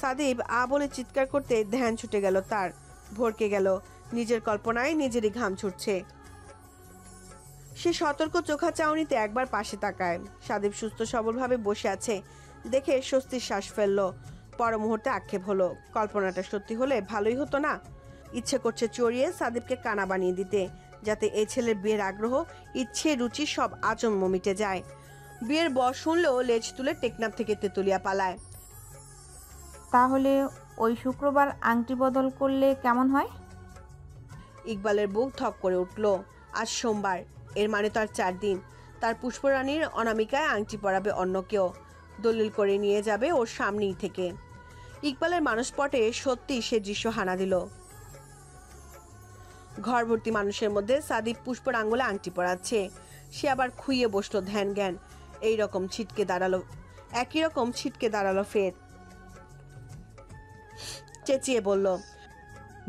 সাদিব আ বলে চিৎকার করতে ধ্যান ছুটে গেল তার, ভরকে গেল। নিজের কল্পনায় নিজেরই ঘাম ছুটছে। সে সতর্ক চোখা চাউনিতে একবার পাশে তাকায়। সাদিব সুস্থ সবলভাবে বসে আছে দেখে স্বস্তির শ্বাস ফেলল। পর মুহূর্তে আক্ষেপ হলো, কল্পনাটা সত্যি হলে ভালোই হতো না? ইচ্ছে করছে চড়িয়ে সাদিবকে কানা বানিয়ে দিতে, যাতে এই ছেলের বিয়ের আগ্রহ, ইচ্ছে, রুচি সব আচম্য মিটে যায়। বিয়ের বয়স শুনলেও লেজ তুলে টেকনাফ থেকে তেতুলিয়া পালায়। তাহলে ওই শুক্রবার আংটি বদল করলে কেমন হয়? ইকবালের বুক থক করে উঠল। আজ সোমবার, এর মানে তো আর 4 দিন। তার পুষ্পরানীর অনামিকায় আংটি পরাবে অন্য কেউ, দলিল করে নিয়ে যাবে ওর সামনেই থেকে। ইকবালের মানসপটে সত্যি সে দৃশ্য হানা দিল। ঘর ভর্তি মানুষের মধ্যে সাদিব পুষ্পর আঙ্গুলে আংটি পরাচ্ছে। সে আবার খুইয়ে বসলো ধ্যান জ্ঞান। একই রকম ছিটকে দাঁড়ালো ফের। চেঁচিয়ে বলল,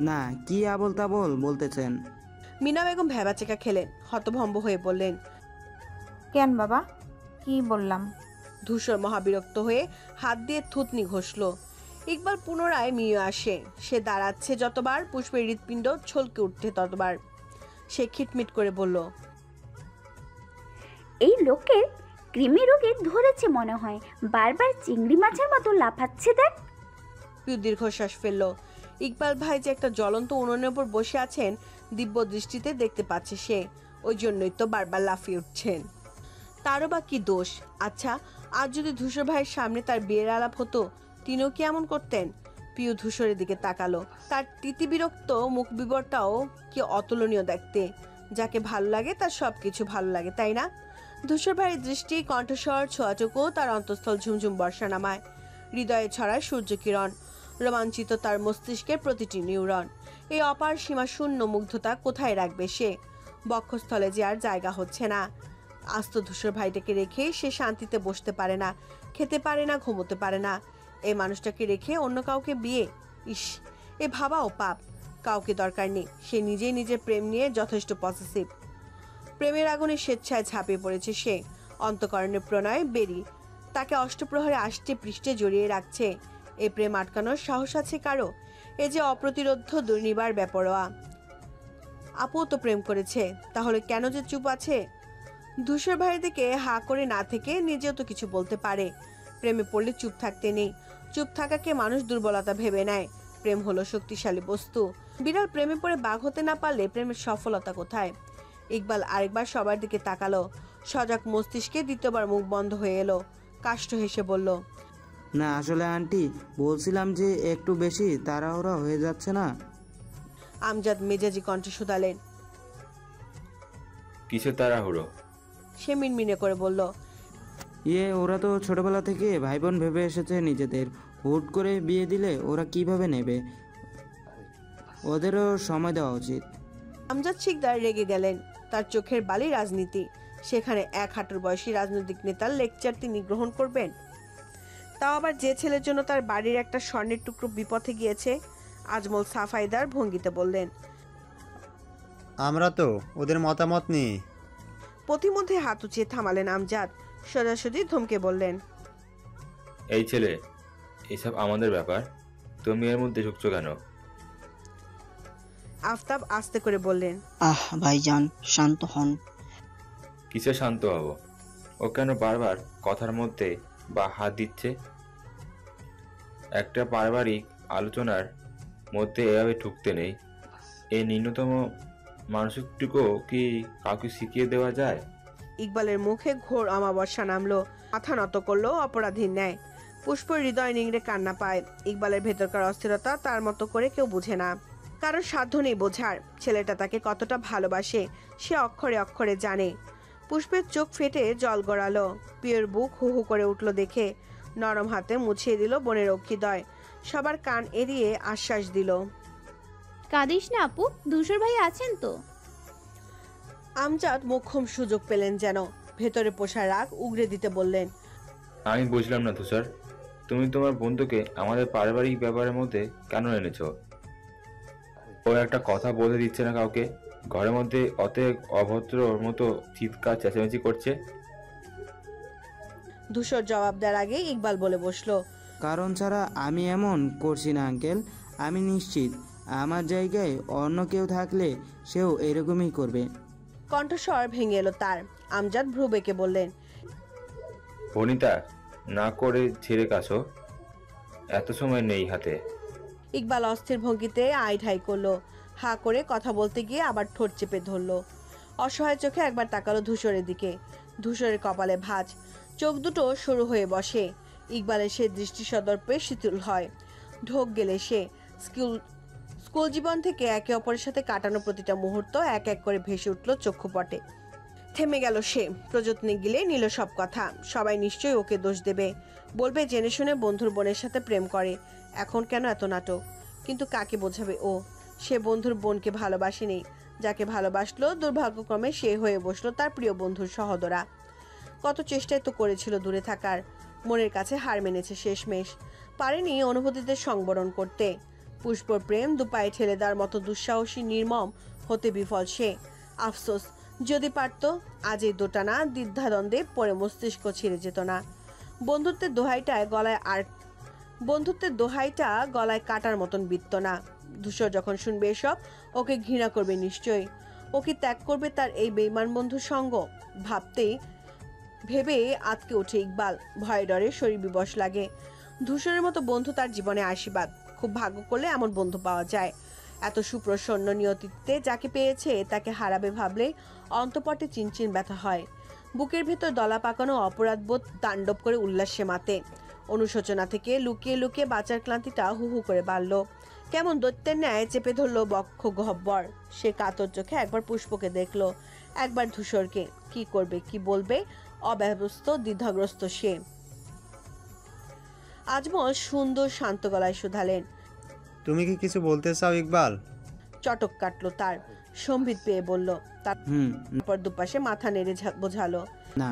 না, কি আবল তাবল বলতেছেন? মিনা বেগম ভ্যাবাচেকা খেলেন, হতভম্ব হয়ে বললেন, কেন বাবা, কি বললাম? ধূসর মহাবিরক্ত হয়ে হাত দিয়ে থুতনি ঘষল। ইকবাল পুনরায় মিয়ে আসে। সে দাঁড়াচ্ছে যতবার, পুষ্পের হৃৎপিণ্ড ছলকে উঠতে ততবার। সে খিটমিট করে বলল, এই লোকের কৃমি রোগে ধরেছে মনে হয়, বারবার চিংড়ি মাছের মতো লাফাচ্ছে দেখ। পিউ দীর্ঘশ্বাস ফেলল। ইকবাল ভাই যে একটা জ্বলন্ত উনুনের উপর বসে আছেন দিব্য দৃষ্টিতে দেখতে পাচ্ছে সে, ওই জন্যই তো বারবার লাফিয়ে উঠছেন। তারও বা কি দোষ? আচ্ছা, আজ যদি ধূসর ভাইয়ের সামনে তার বিয়ের আলাপ হতো, তিনিও কি এমন করতেন? পিউ ধূসরের দিকে তাকালো। তার তিতিবিরক্ত মুখ বিবরটাও কি অতুলনীয় দেখতে। যাকে ভালো লাগে তার সবকিছু ভালো লাগে, তাই না? ধূসর ভাইয়ের দৃষ্টি, কণ্ঠস্বর, ছোঁয়াচুকু তার অন্তঃস্থল ঝুমঝুম বর্ষা নামায়। হৃদয়ে ছড়ায় সূর্যকিরণ, রোমাঞ্চিত তার মস্তিষ্কের প্রতিটি নিউরন। এই অপার সীমাশূন্য মুগ্ধতা কোথায় রাখবে সে? বক্ষস্থলে যে আর জায়গা হচ্ছে না। আস্ত ধূসর ভাইটাকে রেখে সে শান্তিতে বসতে পারে না, খেতে পারে না, ঘুমোতে পারে না। এই মানুষটাকে রেখে অন্য কাউকে বিয়ে, ইস, এ ভাবাও পাপ। কাউকে দরকার নেই, সে নিজেই নিজের প্রেম নিয়ে যথেষ্ট পসেসিভ। প্রেমের আগুনে স্বেচ্ছায় ঝাঁপিয়ে পড়েছে সে। অন্তঃকরণে প্রণয় বেরি তাকে অষ্টপ্রহরে আষ্টে পৃষ্ঠে জড়িয়ে রাখছে। এ প্রেম আটকানোর সাহস আছে কারো? এ যে অপ্রতিরোধ্য দুর্নিবার বেপরোয়া। আপু তো প্রেম করেছে, তাহলে কেন যে চুপ আছে? ধূসর ভাইয়ের দিকে হা করে না থেকে নিজেও তো কিছু বলতে পারে। প্রেমে পড়লে চুপ থাকতে নেই। চুপ থাকাকে মানুষ দুর্বলতা ভেবে নেয়। প্রেম হলো শক্তিশালী বস্তু। বিড়াল প্রেমে পড়ে বাঘ হতে না পারলে প্রেমের সফলতা কোথায়? ইকবাল আরেকবার সবার দিকে তাকালো। সজাগ মস্তিষ্কে দ্বিতীয়বার মুখ বন্ধ হয়ে এলো। কাষ্ঠ হেসে বলল, না আসলে আন্টি, বলছিলাম যে একটু বেশি তাড়াহুড়া হয়ে যাচ্ছে না? আমজাদ মেজাজি কণ্ঠে শুধালেন। কিসের তাড়াহুড়ো? সে মিনমিনে করে বলল, ওরা তো ছোটবেলা থেকে ভাই বোন ভেবে এসেছে নিজেদের। হুট করে বিয়ে দিলে ওরা কিভাবে নেবে? ওদেরও সময় দেওয়া উচিত। আমজাদ শিকদার রেগে গেলেন। তার চোখের বালি রাজনীতি। সেখানে এক হাঁটুর বয়সী রাজনৈতিক নেতার লেকচার তিনি গ্রহণ করবেন? তাও আবার যে ছেলের জন্য তার বাড়ির একটা স্বর্ণের টুকরো বিপথে গিয়েছে। আজমল সাফাইদার ভঙ্গিতে বললেন, আমরা তো ওদের মতামত নিই। পথিমধ্যে হাত উঁচিয়ে থামালেন আমজাদ। সোজাসুজি ধমকে বললেন, এই ছেলে, এসব আমাদের ব্যাপার, তুমি এর মধ্যে ঢুকছো কেন? আফতাব আস্তে করে বললেন, ভাইজান শান্ত হন। কিসে শান্ত হব? ও কেন বারবার কথার মধ্যে বা হাত দিচ্ছে? একটা পারিবারিক আলোচনার মধ্যে এভাবে ঢুকতে নেই। এই ন্যূনতম মানসিকটুকু কি কাউকে শিখিয়ে দেওয়া যায়? ইকবালের মুখে ঘোর অমাবস্যা নামলো। মাথা নত করলো অপরাধীর ন্যায়। পুষ্পর হৃদয় নিংড়ে কান্না পায়। ইকবালের ভেতরকার অস্থিরতা তার মতো করে কেউ বুঝে না। কারণ সাধ্য নেই বোঝার ছেলেটা তাকে কতটা ভালোবাসে সে অক্ষরে অক্ষরে জানে। পুষ্পের চোখ ফেটে জল গড়ালো। পিওর বুক হু হু করে উঠল দেখে। নরম হাতে মুছিয়ে দিল বোনের অক্ষিদয়। সবার কান এড়িয়ে আশ্বাস দিল, কাঁদিস না আপু, ধূসর ভাই আছেন তো। আমজাদ মোক্ষম সুযোগ পেলেন যেন। ভেতরে পোষা রাগ উগরে দিতে বললেন, আমি বুঝলাম না তুষার, তুমি তোমার বন্ধুকে আমাদের পারিবারিক ব্যাপারের মধ্যে কেন এনেছো? ও একটা কথা বলে দিচ্ছে না কাউকে? ঘরের মধ্যে অতএব অভদ্রর মতো চিৎকার চেঁচামেচি করছে। ধূসর জবাব দেওয়ার আগে ইকবাল বলে বসলো, কারণ ছাড়া আমি এমন করছি না আঙ্কেল। আমি নিশ্চিত আমার জায়গায় অন্য কেউ থাকলে সেও এরকমই করবে। কণ্ঠস্বর ভেঙে এলো তার। আমজাদ ভ্রু বেঁকে বললেন, বনিতা, না করে ছেড়ে কাছো, এত সময় নেই হাতে। ইকবাল অস্থির ভঙ্গিতে আই ঢাই করলো। হা করে কথা বলতে গিয়ে আবার ঠোঁট চেপে ধরলো। অসহায় চোখে একবার তাকালো ধূসরের দিকে। ধূসরের কপালে ভাঁজ, চোখ দুটো সরু হয়ে বসে। ইকবালের সে দৃষ্টি সদর্পে শিথিল হয়। ঢোক গেলে সে স্কুল জীবন থেকে একে অপরের সাথে কাটানো প্রতিটা মুহূর্ত এক এক করে ভেসে উঠল চক্ষুপটে। থেমে গেল সে। প্রযত্নে গিলে নিল সব কথা। সবাই নিশ্চয়ই ওকে দোষ দেবে, বলবে জেনে শুনে বন্ধুর বোনের সাথে প্রেম করে, এখন কেন এত নাটক? কিন্তু কাকে বোঝাবে ও? সে বন্ধুর বোনকে ভালোবাসেনি। যাকে ভালোবাসলো দুর্ভাগ্যক্রমে সে হয়ে বসলো তার প্রিয় বন্ধুর সহদরা। কত চেষ্টাই তো করেছিল দূরে থাকার। মনের কাছে হার মেনেছে শেষমেশ। পারেনি অনুভূতিদের সংবরণ করতে। পুষ্পর প্রেম দুপায়ে ঠেলে দেওয়ার মতো দুঃসাহসী নির্মম হতে বিফল সে। আফসোস, যদি পারত আজ এই দোটানা দ্বিধাদ্বন্দ্বে পড়ে মস্তিষ্ক ছিঁড়ে যেত না। বন্ধুত্বের দোহাইটা গলায় কাটার মতন বিত্ত না। ধূসর যখন শুনবে এসব ওকে ঘৃণা করবে নিশ্চয়ই। ওকে ত্যাগ করবে তার এই বেইমান বন্ধুর সঙ্গ। ভেবে আতকে ওঠে ইকবাল। ভয়ে ডরে শরীর বিবশ লাগে। ধূসরের মতো বন্ধু তার জীবনে আশীর্বাদ। খুব ভাগ্য করলে এমন বন্ধু পাওয়া যায়। এত সুপ্রসন্ন নিয়তিতে যাকে পেয়েছে তাকে হারাবে ভাবলে অন্তপটে চিনচিন ব্যথা হয়। বুকের ভেতর দলা পাকানো অপরাধবোধ তাণ্ডব করে উল্লাসে মাতে। অনুশোচনা থেকে লুকিয়ে লুকিয়ে বাঁচার ক্লান্তিটা হু হু করে বাড়ল। কেমন দৈত্যের ন্যায় চেপে ধরল বক্ষ গহ্বর। সে কাতর চোখে একবার পুষ্পকে দেখলো, একবার ধূসরকে। কি করবে, কি বলবে, অব্যবস্থ দ্বিধাগ্রস্ত সে। আজমল সুন্দর শান্ত গলায় শুধালেন, তুমি কি কিছু বলতে চাও ইকবাল? চটক কাটলো তার। সম্বিত পেয়ে বলল, তারপর দুপাশে মাথা নেড়ে বোঝালো, না।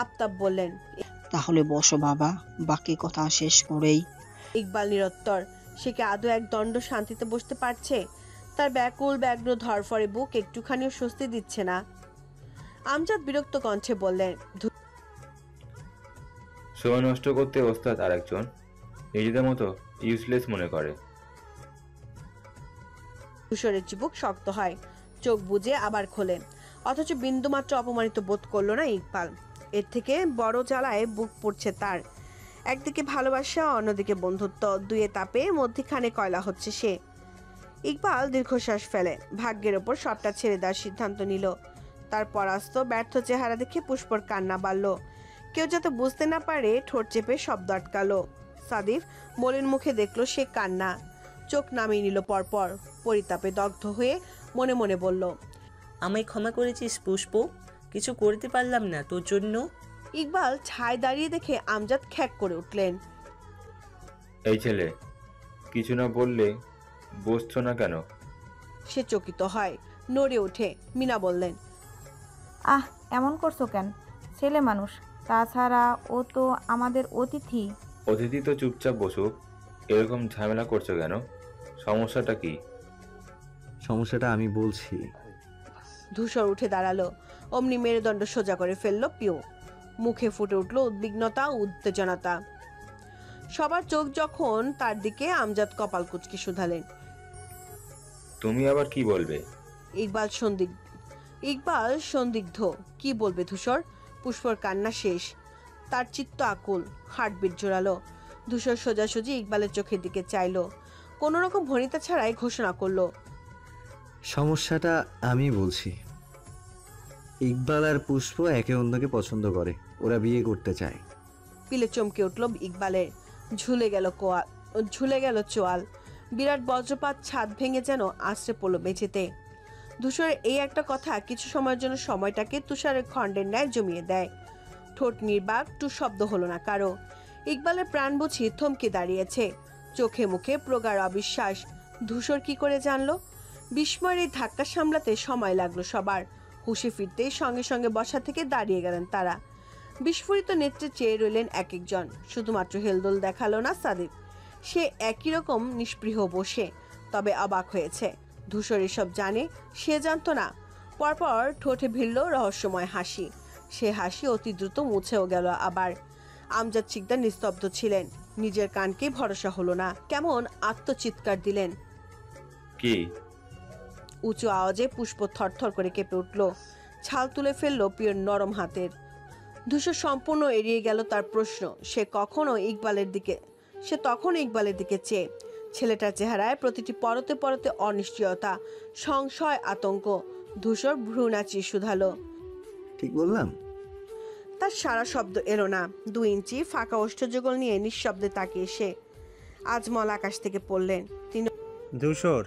আফতাব বললেন, তাহলে বসো বাবা, বাকি কথা শেষ করেই। ইকবাল নিরত্তর। সে কি আদৌ এক দণ্ড শান্তিতে বসতে পারছে? তার ব্যাকুল ব্যগ্র ধরফরে বুক একটুখানিও স্বস্তি দিচ্ছে না। আমজাদ বিরক্ত কণ্ঠে বললেন, সময় নষ্ট করতে ওস্তাদ আরেকজন নিজেদের মতো ইউজলেস মনে করে। ধূসরের চিবুক শক্ত হয়, চোখ বুজে আবার খোলে, অথচ বিন্দুমাত্র অপমানিত বোধ করলো না ইকবাল। এর থেকে বড় জ্বালায় বুক পড়ছে তার। একদিকে ভালোবাসা, অন্যদিকে বন্ধুত্ব, দুয়ে তাপে মধ্যখানে কয়লা হচ্ছে সে। ইকবাল দীর্ঘশ্বাস ফেলে, ভাগ্যের ওপর সবটা ছেড়ে দেওয়ার সিদ্ধান্ত নিল। তার পরাস্ত ব্যর্থ চেহারা দেখে পুষ্পর কান্না বাড়ল। কেউ যাতে বুঝতে না পারে ঠোঁট চেপে শব্দ আটকালো। সাদিফ মলিন মুখে দেখলো সে কান্না, চোখ নামিয়ে নিল পরপর, পরিতাপে দগ্ধ হয়ে মনে মনে বলল, আমায় ক্ষমা করেছিস পুষ্প, কিছু করতে পারলাম না তোর জন্য। ইকবাল ছায় দাঁড়িয়ে দেখে আমজাদ খ্যাক করে উঠলেন। এই ছেলে কিছু না বললে বসছো না কেন? সে চকিত হয়, নড়ে ওঠে। মিনা বললেন, আহ এমন করছো কেন? ছেলে মানুষ, তাছাড়া ও তো আমাদের অতিথি। অতিথি তো চুপচাপ বসুক, এরকম ঝামেলা করছো কেন? সমস্যাটা কি? সমস্যাটা আমি বলছি। ধূসর উঠে দাঁড়ালো, অমনি মেরুদণ্ড সোজা করে ফেললো পিউ। মুখে ফুটে উঠল উদ্বিগ্নতা, উত্তেজনতা। সবার চোখ যখন তার দিকে, আমজাদ কপাল কুঁচকে শুধালেন, তুমি আবার কি বলবে? ইকবাল সন্দিগ্ধ। কি বলবে ধূসর? পুষ্পর কান্না শেষ, তার চিত্ত আকুল, হার্টবিট জোরালো। ধূসর সোজাসুজি ইকবালের চোখের দিকে চাইলো, কোনো রকম ভনিতা ছাড়াই ঘোষণা করলো, সমস্যাটা আমি বলছি। ইকবাল আর পুষ্প একে অন্যকে পছন্দ করে, ওরা বিয়ে করতে চায়। পিলে চমকে উঠল ইকবালের, ঝুলে গেল চোয়াল। বিরাট বজ্রপাত ছাদ ভেঙে যেন আশ্রে পড়ল মেঝেতে। ধূসরের এই একটা কথা কিছু সময়ের জন্য সময়টাকে তুষারের খণ্ডের ন্যায় জমিয়ে দেয়। ঠোঁট নির্বাক, টু শব্দ হলো না কারো। ইকবালের প্রাণ বুঝি থমকে দাঁড়িয়েছে, চোখে মুখে প্রগাঢ় অবিশ্বাস। ধূসর কি করে জানলো? বিস্ময়ের এই ধাক্কা সামলাতে সময় লাগলো সবার। হুঁশে ফিরতেই সঙ্গে সঙ্গে বসা থেকে দাঁড়িয়ে গেলেন তারা। বিস্ফোরিত নেত্রে চেয়ে রইলেন এক একজন। শুধুমাত্র হেলদোল দেখালো না সাদিফ, সে একই রকম নিষ্পৃহ বসে, তবে অবাক হয়েছে। ধূসর এসব জানে, সে জানতো না। পরপর ঠোঁটে ভিড়ল রহস্যময় হাসি, সে হাসি অতি দ্রুত মুছেও গেল আবার। আমজাদ শিকদার নিস্তব্ধ ছিলেন, নিজের কানকে ভরসা হলো না। কেমন আত্মচিৎকার দিলেন। কি? উঁচু আওয়াজে পুষ্প থরথর করে কেঁপে উঠল, ছাল তুলে ফেললো পিওর নরম হাতের। ধূসর সম্পূর্ণ এড়িয়ে গেল তার প্রশ্ন। সে তখনও ইকবালের দিকে চেয়ে। ছেলেটার চেহারায় প্রতিটি পরতে পরতে অনিশ্চয়তা, সংশয়, আতঙ্ক। ধূসর ভ্রু নাচিয়ে শুধালো, ঠিক বললাম? তার সারা শব্দ এলো না। 2 ইঞ্চি ফাঁকা ওষ্ঠযুগল নিয়ে নিঃশব্দে তাকিয়ে সে। আজমল আকাশ থেকে পড়লেন। তিনি, ধূসর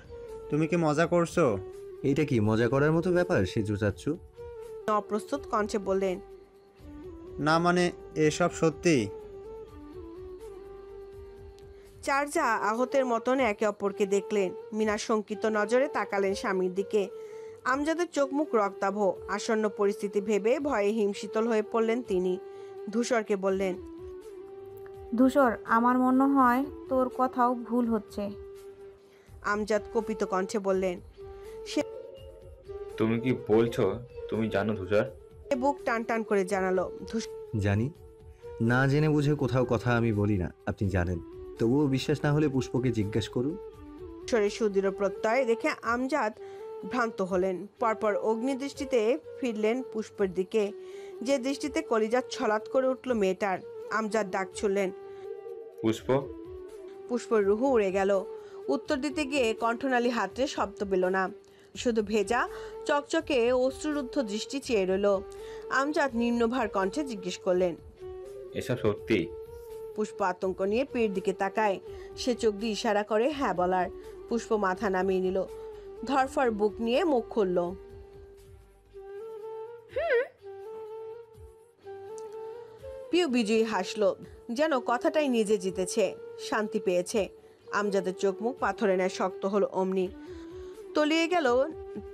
তুমি কি মজা করছো? এইটা কি মজা করার মতো ব্যাপার? সে জুচাচ্ছু অপ্রস্তুত কণ্ঠে বললেন, না মানে এসব সত্যি। চারজা আহতের মতন একে অপরকে দেখলেন। মিনা শঙ্কিত নজরে তাকালেন স্বামীর দিকে। আমজাদের চোখ মুখ রক্তাভ। আসন্ন পরিস্থিতি ভেবে ভয়ে হিমশীতল হয়ে পড়লেন তিনি। ধূসরকে বললেন, ধূসর, আমার মনে হয় তোর কথাও ভুল হচ্ছে। আমজাদ কপিত কণ্ঠে বললেন, তুমি কি বলছো তুমি জানো ধূসর? সে বুক টান টান করে জানালো, জানি। না জেনে বুঝে কোথাও কথা আমি বলি না, আপনি জানেন। তবুও বিশ্বাস না হলে পুষ্পকে জিজ্ঞেস করুন। ধূসরের সুদৃঢ় প্রত্যয় দেখে আমজাদ ভ্রান্ত হলেন। পরপর অগ্নিদৃষ্টিতে ফিরলেন পুষ্পের দিকে, যে দৃষ্টিতে কলিজা ছলাৎ করে উঠল মেয়েটার। আমজাদ ডাক ছুড়লেন, পুষ্প। পুষ্পর রুহু উড়ে গেল। উত্তর দিতে গিয়ে কণ্ঠনালী হাতরে শব্দ পেল না, শুধু ভেজা চকচকে অশ্রুরুদ্ধ দৃষ্টি চেয়ে রইল। আমজাদ নিম্নভার কণ্ঠে জিজ্ঞেস করলেন, এসব সত্যি? পুষ্প আতঙ্ক নিয়ে পীর দিকে তাকায়। সে চোখ দিয়ে ইশারা করে হ্যাঁ বলার। পুষ্প মাথা নামিয়ে নিল, ধরফর বুক নিয়ে মুখ খুলল। পিউ বিজয়ী হাসলো, যেন কথাটাই নিজে জিতেছে, শান্তি পেয়েছে। আমজাদের চোখ মুখ পাথরে নেয় শক্ত হলো অমনি।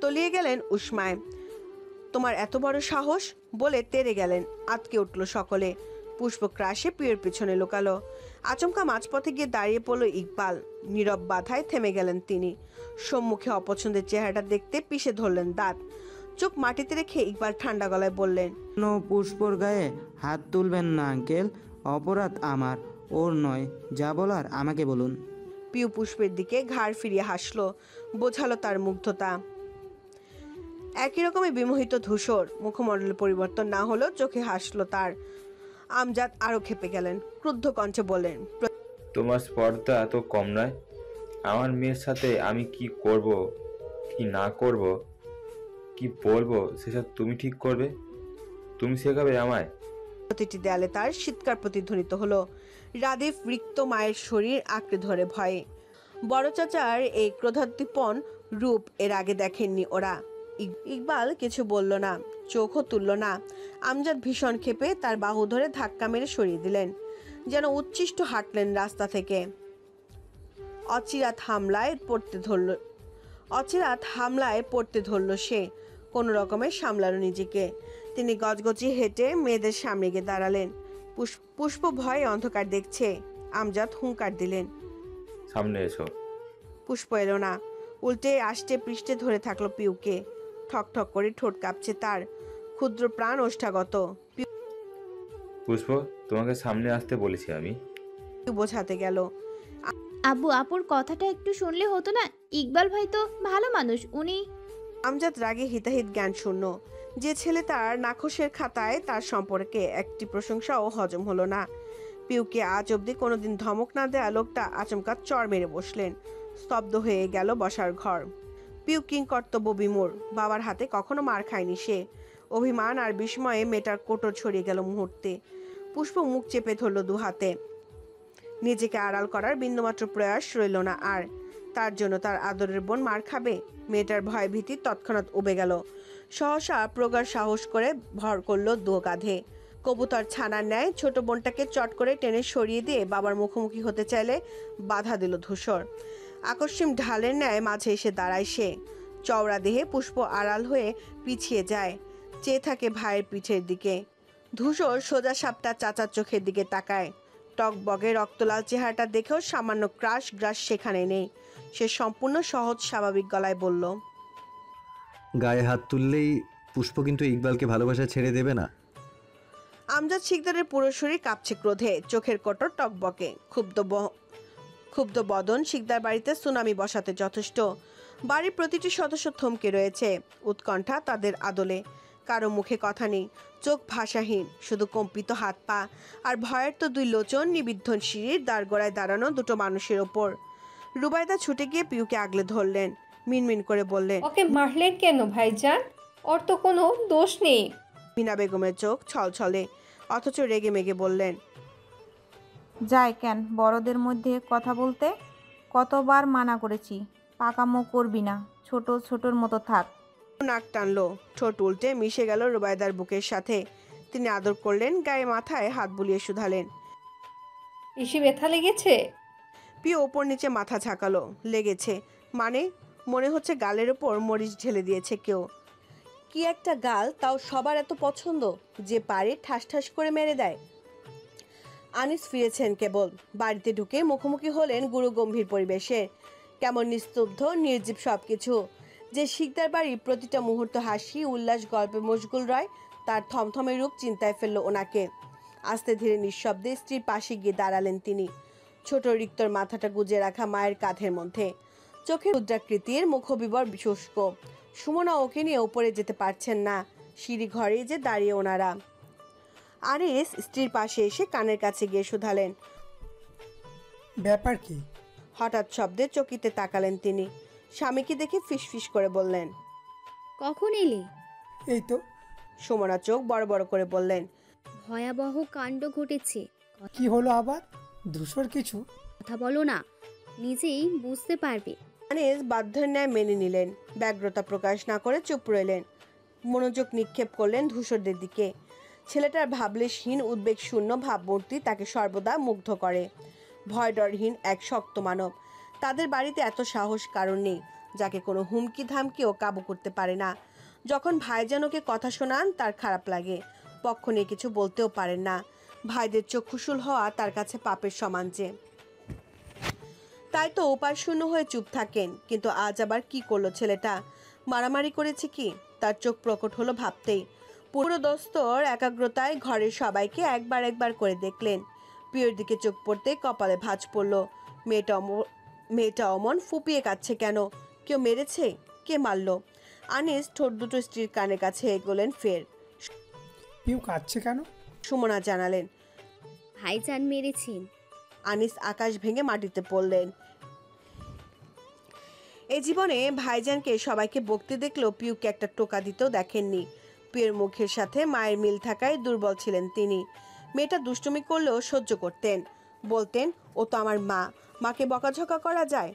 তলিয়ে গেলেন উষ্মায়। তোমার এত বড় সাহস বলে তেড়ে গেলেন। আতকে উঠল সকলে। পুষ্প ক্রাশে পিয়ের পিছনে লুকালো। আচমকা মাঝপথে গিয়ে দাঁড়িয়ে পড়ল ইকবাল। নীরব বাধায় থেমে গেলেন তিনি। সম্মুখে অপছন্দের চেহারাটা দেখতে পিষে ধরলেন দাঁত। চোখ মাটিতে রেখে ইকবাল ঠান্ডা গলায় বললেন, কোনো পুষ্পর গায়ে হাত তুলবেন না আঙ্কেল, অপরাধ আমার, ওর নয়। যা বলার আমাকে বলুন। পিউ পুষ্পের দিকে ঘাড় ফিরিয়ে হাসলো, বোঝালো তার মুগ্ধতা। একই রকমের বিমোহিত ধূসর, মুখমণ্ডলের পরিবর্তন না হলেও চোখে হাসলো তার। আমজাদ আরো খেপে গেলেন, ক্রুদ্ধ কণ্ঠে বললেন, তোমার স্পর্ধা এত কম নয়? আমার মেয়ের সাথে আমি কি করব, কি না করব, কি বলবো সেসব তুমি ঠিক করবে, তুমি শেখাবে আমায়। প্রতিটি দেয়ালে তার চিৎকার প্রতিধ্বনিত হলো। রাদিফ রিক্ত মায়ের শরীর আঁকড়ে ধরে ভয়ে। বড় চাচার এই ক্রোধাদ্দীপন রূপ এর আগে দেখেননি ওরা। ইকবাল কিছু বলল না, চোখও তুলল না। আমজাদ ভীষণ ক্ষেপে তার বাহু ধরে ধাক্কা মেরে সরিয়ে দিলেন, যেন উচ্ছিষ্ট হাঁটলেন রাস্তা থেকে। অচিরাত হামলায় পড়তে ধরল সে। কোনো রকমে সামলালো নিজেকে। তিনি গজগজি হেঁটে মেয়েদের সামনে গিয়ে দাঁড়ালেন। পুষ্প ভয়ে অন্ধকার দেখছে। আমজাদ হুঙ্কার দিলেন, সামনে এসো। পুষ্প এলো না, উল্টে আষ্টে পৃষ্ঠে ধরে থাকলো পিউকে। ঠক ঠক করে ঠোঁট কাঁপছে তার, ক্ষুদ্র প্রাণ ওষ্ঠাগত। পুষ্প, তোমাকে সামনে আসতে বলেছি আমি। পিউ বোঝাতে গেল, আব্বু আপুর কথাটা একটু শুনলে হতো না? ইকবাল ভাই তো ভালো মানুষ, উনি। আমজাদ রাগে হিতাহিত জ্ঞান শূন্য। যে ছেলে তার নাখোশের খাতায় তার সম্পর্কে একটি প্রশংসাও হজম হলো না। পিউকে আজ অব্দি কোনোদিন ধমক না দেয়া লোকটা আচমকা চড় মেরে বসলেন। স্তব্ধ হয়ে গেল বসার ঘর। পিউ কিং কর্তব্য বিমূঢ়। বাবার হাতে কখনো মার খায়নি সে। অভিমান আর বিস্ময়ে মেটার কোটর ছড়িয়ে গেল মুহূর্তে। পুষ্প মুখ চেপে ধরল দু হাতে। নিজেকে আড়াল করার বিন্দুমাত্র প্রয়াস রইল না আর। তার জন্য তার আদরের বোন মার খাবে? মেয়েটার ভয় ভীতি তৎক্ষণাৎ উবে গেল। সহসা প্রগাঢ় সাহস করে ভর করলো দু কাঁধে। কবুতর ছানার ন্যায় ছোট বোনটাকে চট করে টেনে সরিয়ে দিয়ে বাবার মুখোমুখি হতে চাইলে বাধা দিল ধূসর। আকস্মিক ঢালের ন্যায় মাঝে এসে দাঁড়ায় সে। চওড়া দেহে পুষ্প আড়াল হয়ে পিছিয়ে যায়, চেয়ে থাকে ভাইয়ের পিঠের দিকে। ধূসর সোজা সাপটা চাচার চোখের দিকে তাকায়। টকবগে রক্তলাল চেহারাটা দেখেও সামান্য গ্রাস সেখানে নেই। সে সম্পূর্ণ সহজ স্বাভাবিক গলায় বলল, গায়ে হাত তুললেই পুষ্প কিন্তু ইকবালকে ভালোবাসা ছেড়ে দেবে না। আমজাদ শিকদারের পুরো শরীর কাঁপছে ক্রোধে, চোখের কটর টকবকে। ক্ষুব্ধ বদন শিকদার বাড়িতে সুনামি বসাতে যথেষ্ট। বাড়ির প্রতিটি সদস্য থমকে রয়েছে, উৎকণ্ঠা তাদের আদলে। কারো মুখে কথা নেই, চোখ ভাষাহীন, শুধু কম্পিত হাত পা আর ভয়ের তো দুই লোচন নিবিদ্ধ সিঁড়ির দাঁড়গোড়ায় দাঁড়ানো দুটো মানুষের ওপর। রুবাইদা ছুটে গিয়ে পিউকে আগলে ধরলেন, মিনমিন করে বললেন, ওকে মারলেন কেন ভাইজান? ওর তো কোনো দোষ নেই। মিনা বেগমের চোখ ছলছলে, অথচ রেগে মেগে বললেন, যায় কেন বড়দের মধ্যে কথা বলতে? কতবার মানা করেছি, পাকামো করবি না, ছোট ছোটর মতো থাক। নাক টানলো, ঠোঁট উল্টে মিশে গেল রুবাইদার বুকের সাথে। তিনি আদর করলেন, গায়ে মাথায় হাত বুলিয়ে শুধালেন, বেশি ব্যথা লেগেছে? পিউ ওপর নিচে মাথা ঝাঁকালো। লেগেছে মানে? মনে হচ্ছে গালের ওপর মরিচ ঢেলে দিয়েছে কেউ। কি একটা গাল, তাও সবার এত পছন্দ যে পারে ঠাস ঠাস করে মেরে দেয়। আনিস ফিরেছেন কেবল। বাড়িতে ঢুকে মুখোমুখি হলেন গুরু গম্ভীর পরিবেশে। কেমন নিস্তব্ধ নির্জীব সবকিছু। যে শিকদার বাড়ির প্রতিটা মুহূর্ত হাসি উল্লাস গল্পে মশগুল রয়, তার থমথমে রূপ চিন্তায় ফেলল ওনাকে। আস্তে ধীরে নিঃশব্দে স্ত্রীর পাশে গিয়ে দাঁড়ালেন তিনি। ছোট রিক্তর মাথাটা গুজে রাখা মায়ের কাঁধের মধ্যে, চোখের মুদ্রাকৃতির মুখবিবর শুষ্ক। সুমনা ওকে নিয়ে উপরে যেতে পারছেন না। সিঁড়ি ঘরে যে দাঁড়িয়ে ওনারা। আনিস স্ত্রীর পাশে এসে কানের কাছে গিয়ে শুধালেন, ব্যাপার কি? হঠাৎ শব্দে চকিতে তাকালেন তিনি। স্বামীকে দেখে ফিসফিস করে বললেন, কখন এলে? এই তো। সুমনা চোখ বড় বড় করে বললেন, ভয়াবহ কাণ্ড ঘটেছে। কি হলো আবার? ধূসর কিছু? কথা বলো না, নিজেই বুঝতে পারবে। আনিস বাধ্যের ন্যায় মেনে নিলেন, ব্যগ্রতা প্রকাশ না করে চুপ রইলেন। মনোযোগ নিক্ষেপ করলেন ধূসরদের দিকে। ছেলেটার ভাবলেশহীন উদ্বেগ শূন্য ভাবমূর্তি তাকে সর্বদা মুগ্ধ করে। ভয় ডরহীন এক শক্ত মানব। তাদের বাড়িতে এত সাহস কারণ নেই, যাকে কোনো হুমকি ধামকিও কাবু করতে পারে না। যখন ভাইজানকে কথা শোনান তার খারাপ লাগে, পক্ষ নিয়ে কিছু বলতেও পারেন না। ভাইদের চক্ষুশূল হওয়া তার কাছে পাপের সমান যে। তাই তো উপায় শূন্য হয়ে চুপ থাকেন। কিন্তু আজ আবার কি করলো ছেলেটা? মারামারি করেছে কি? তার চোখ প্রকট হলো ভাবতেই। পুরো দস্তর একাগ্রতায় ঘরের সবাইকে একবার একবার করে দেখলেন। পিওর দিকে চোখ পড়তে কপালে ভাঁজ পড়ল। মেয়েটা অমন ফুপিয়ে কাচ্ছে কেন? কেউ মেরেছে? কে মারল? আনিস ঠোঁট দুটো স্ত্রীর কানের কাছে এগোলেন ফের। পিউ কাঁদছে কেন? সুমনা জানালেন। ভাইজান মেরেছেন। আনিস আকাশ ভেঙে মাটিতে পড়লেন। এই জীবনে ভাইজানকে সবাইকে বকতে দেখলেও পিউকে একটা টোকা দিতেও দেখেননি। পিউর মুখের সাথে মায়ের মিল থাকায় দুর্বল ছিলেন তিনি। মেয়েটা দুষ্টুমি করলেও সহ্য করতেন, বলতেন ও তো আমার মা, মাকে বকাঝকা করা যায়?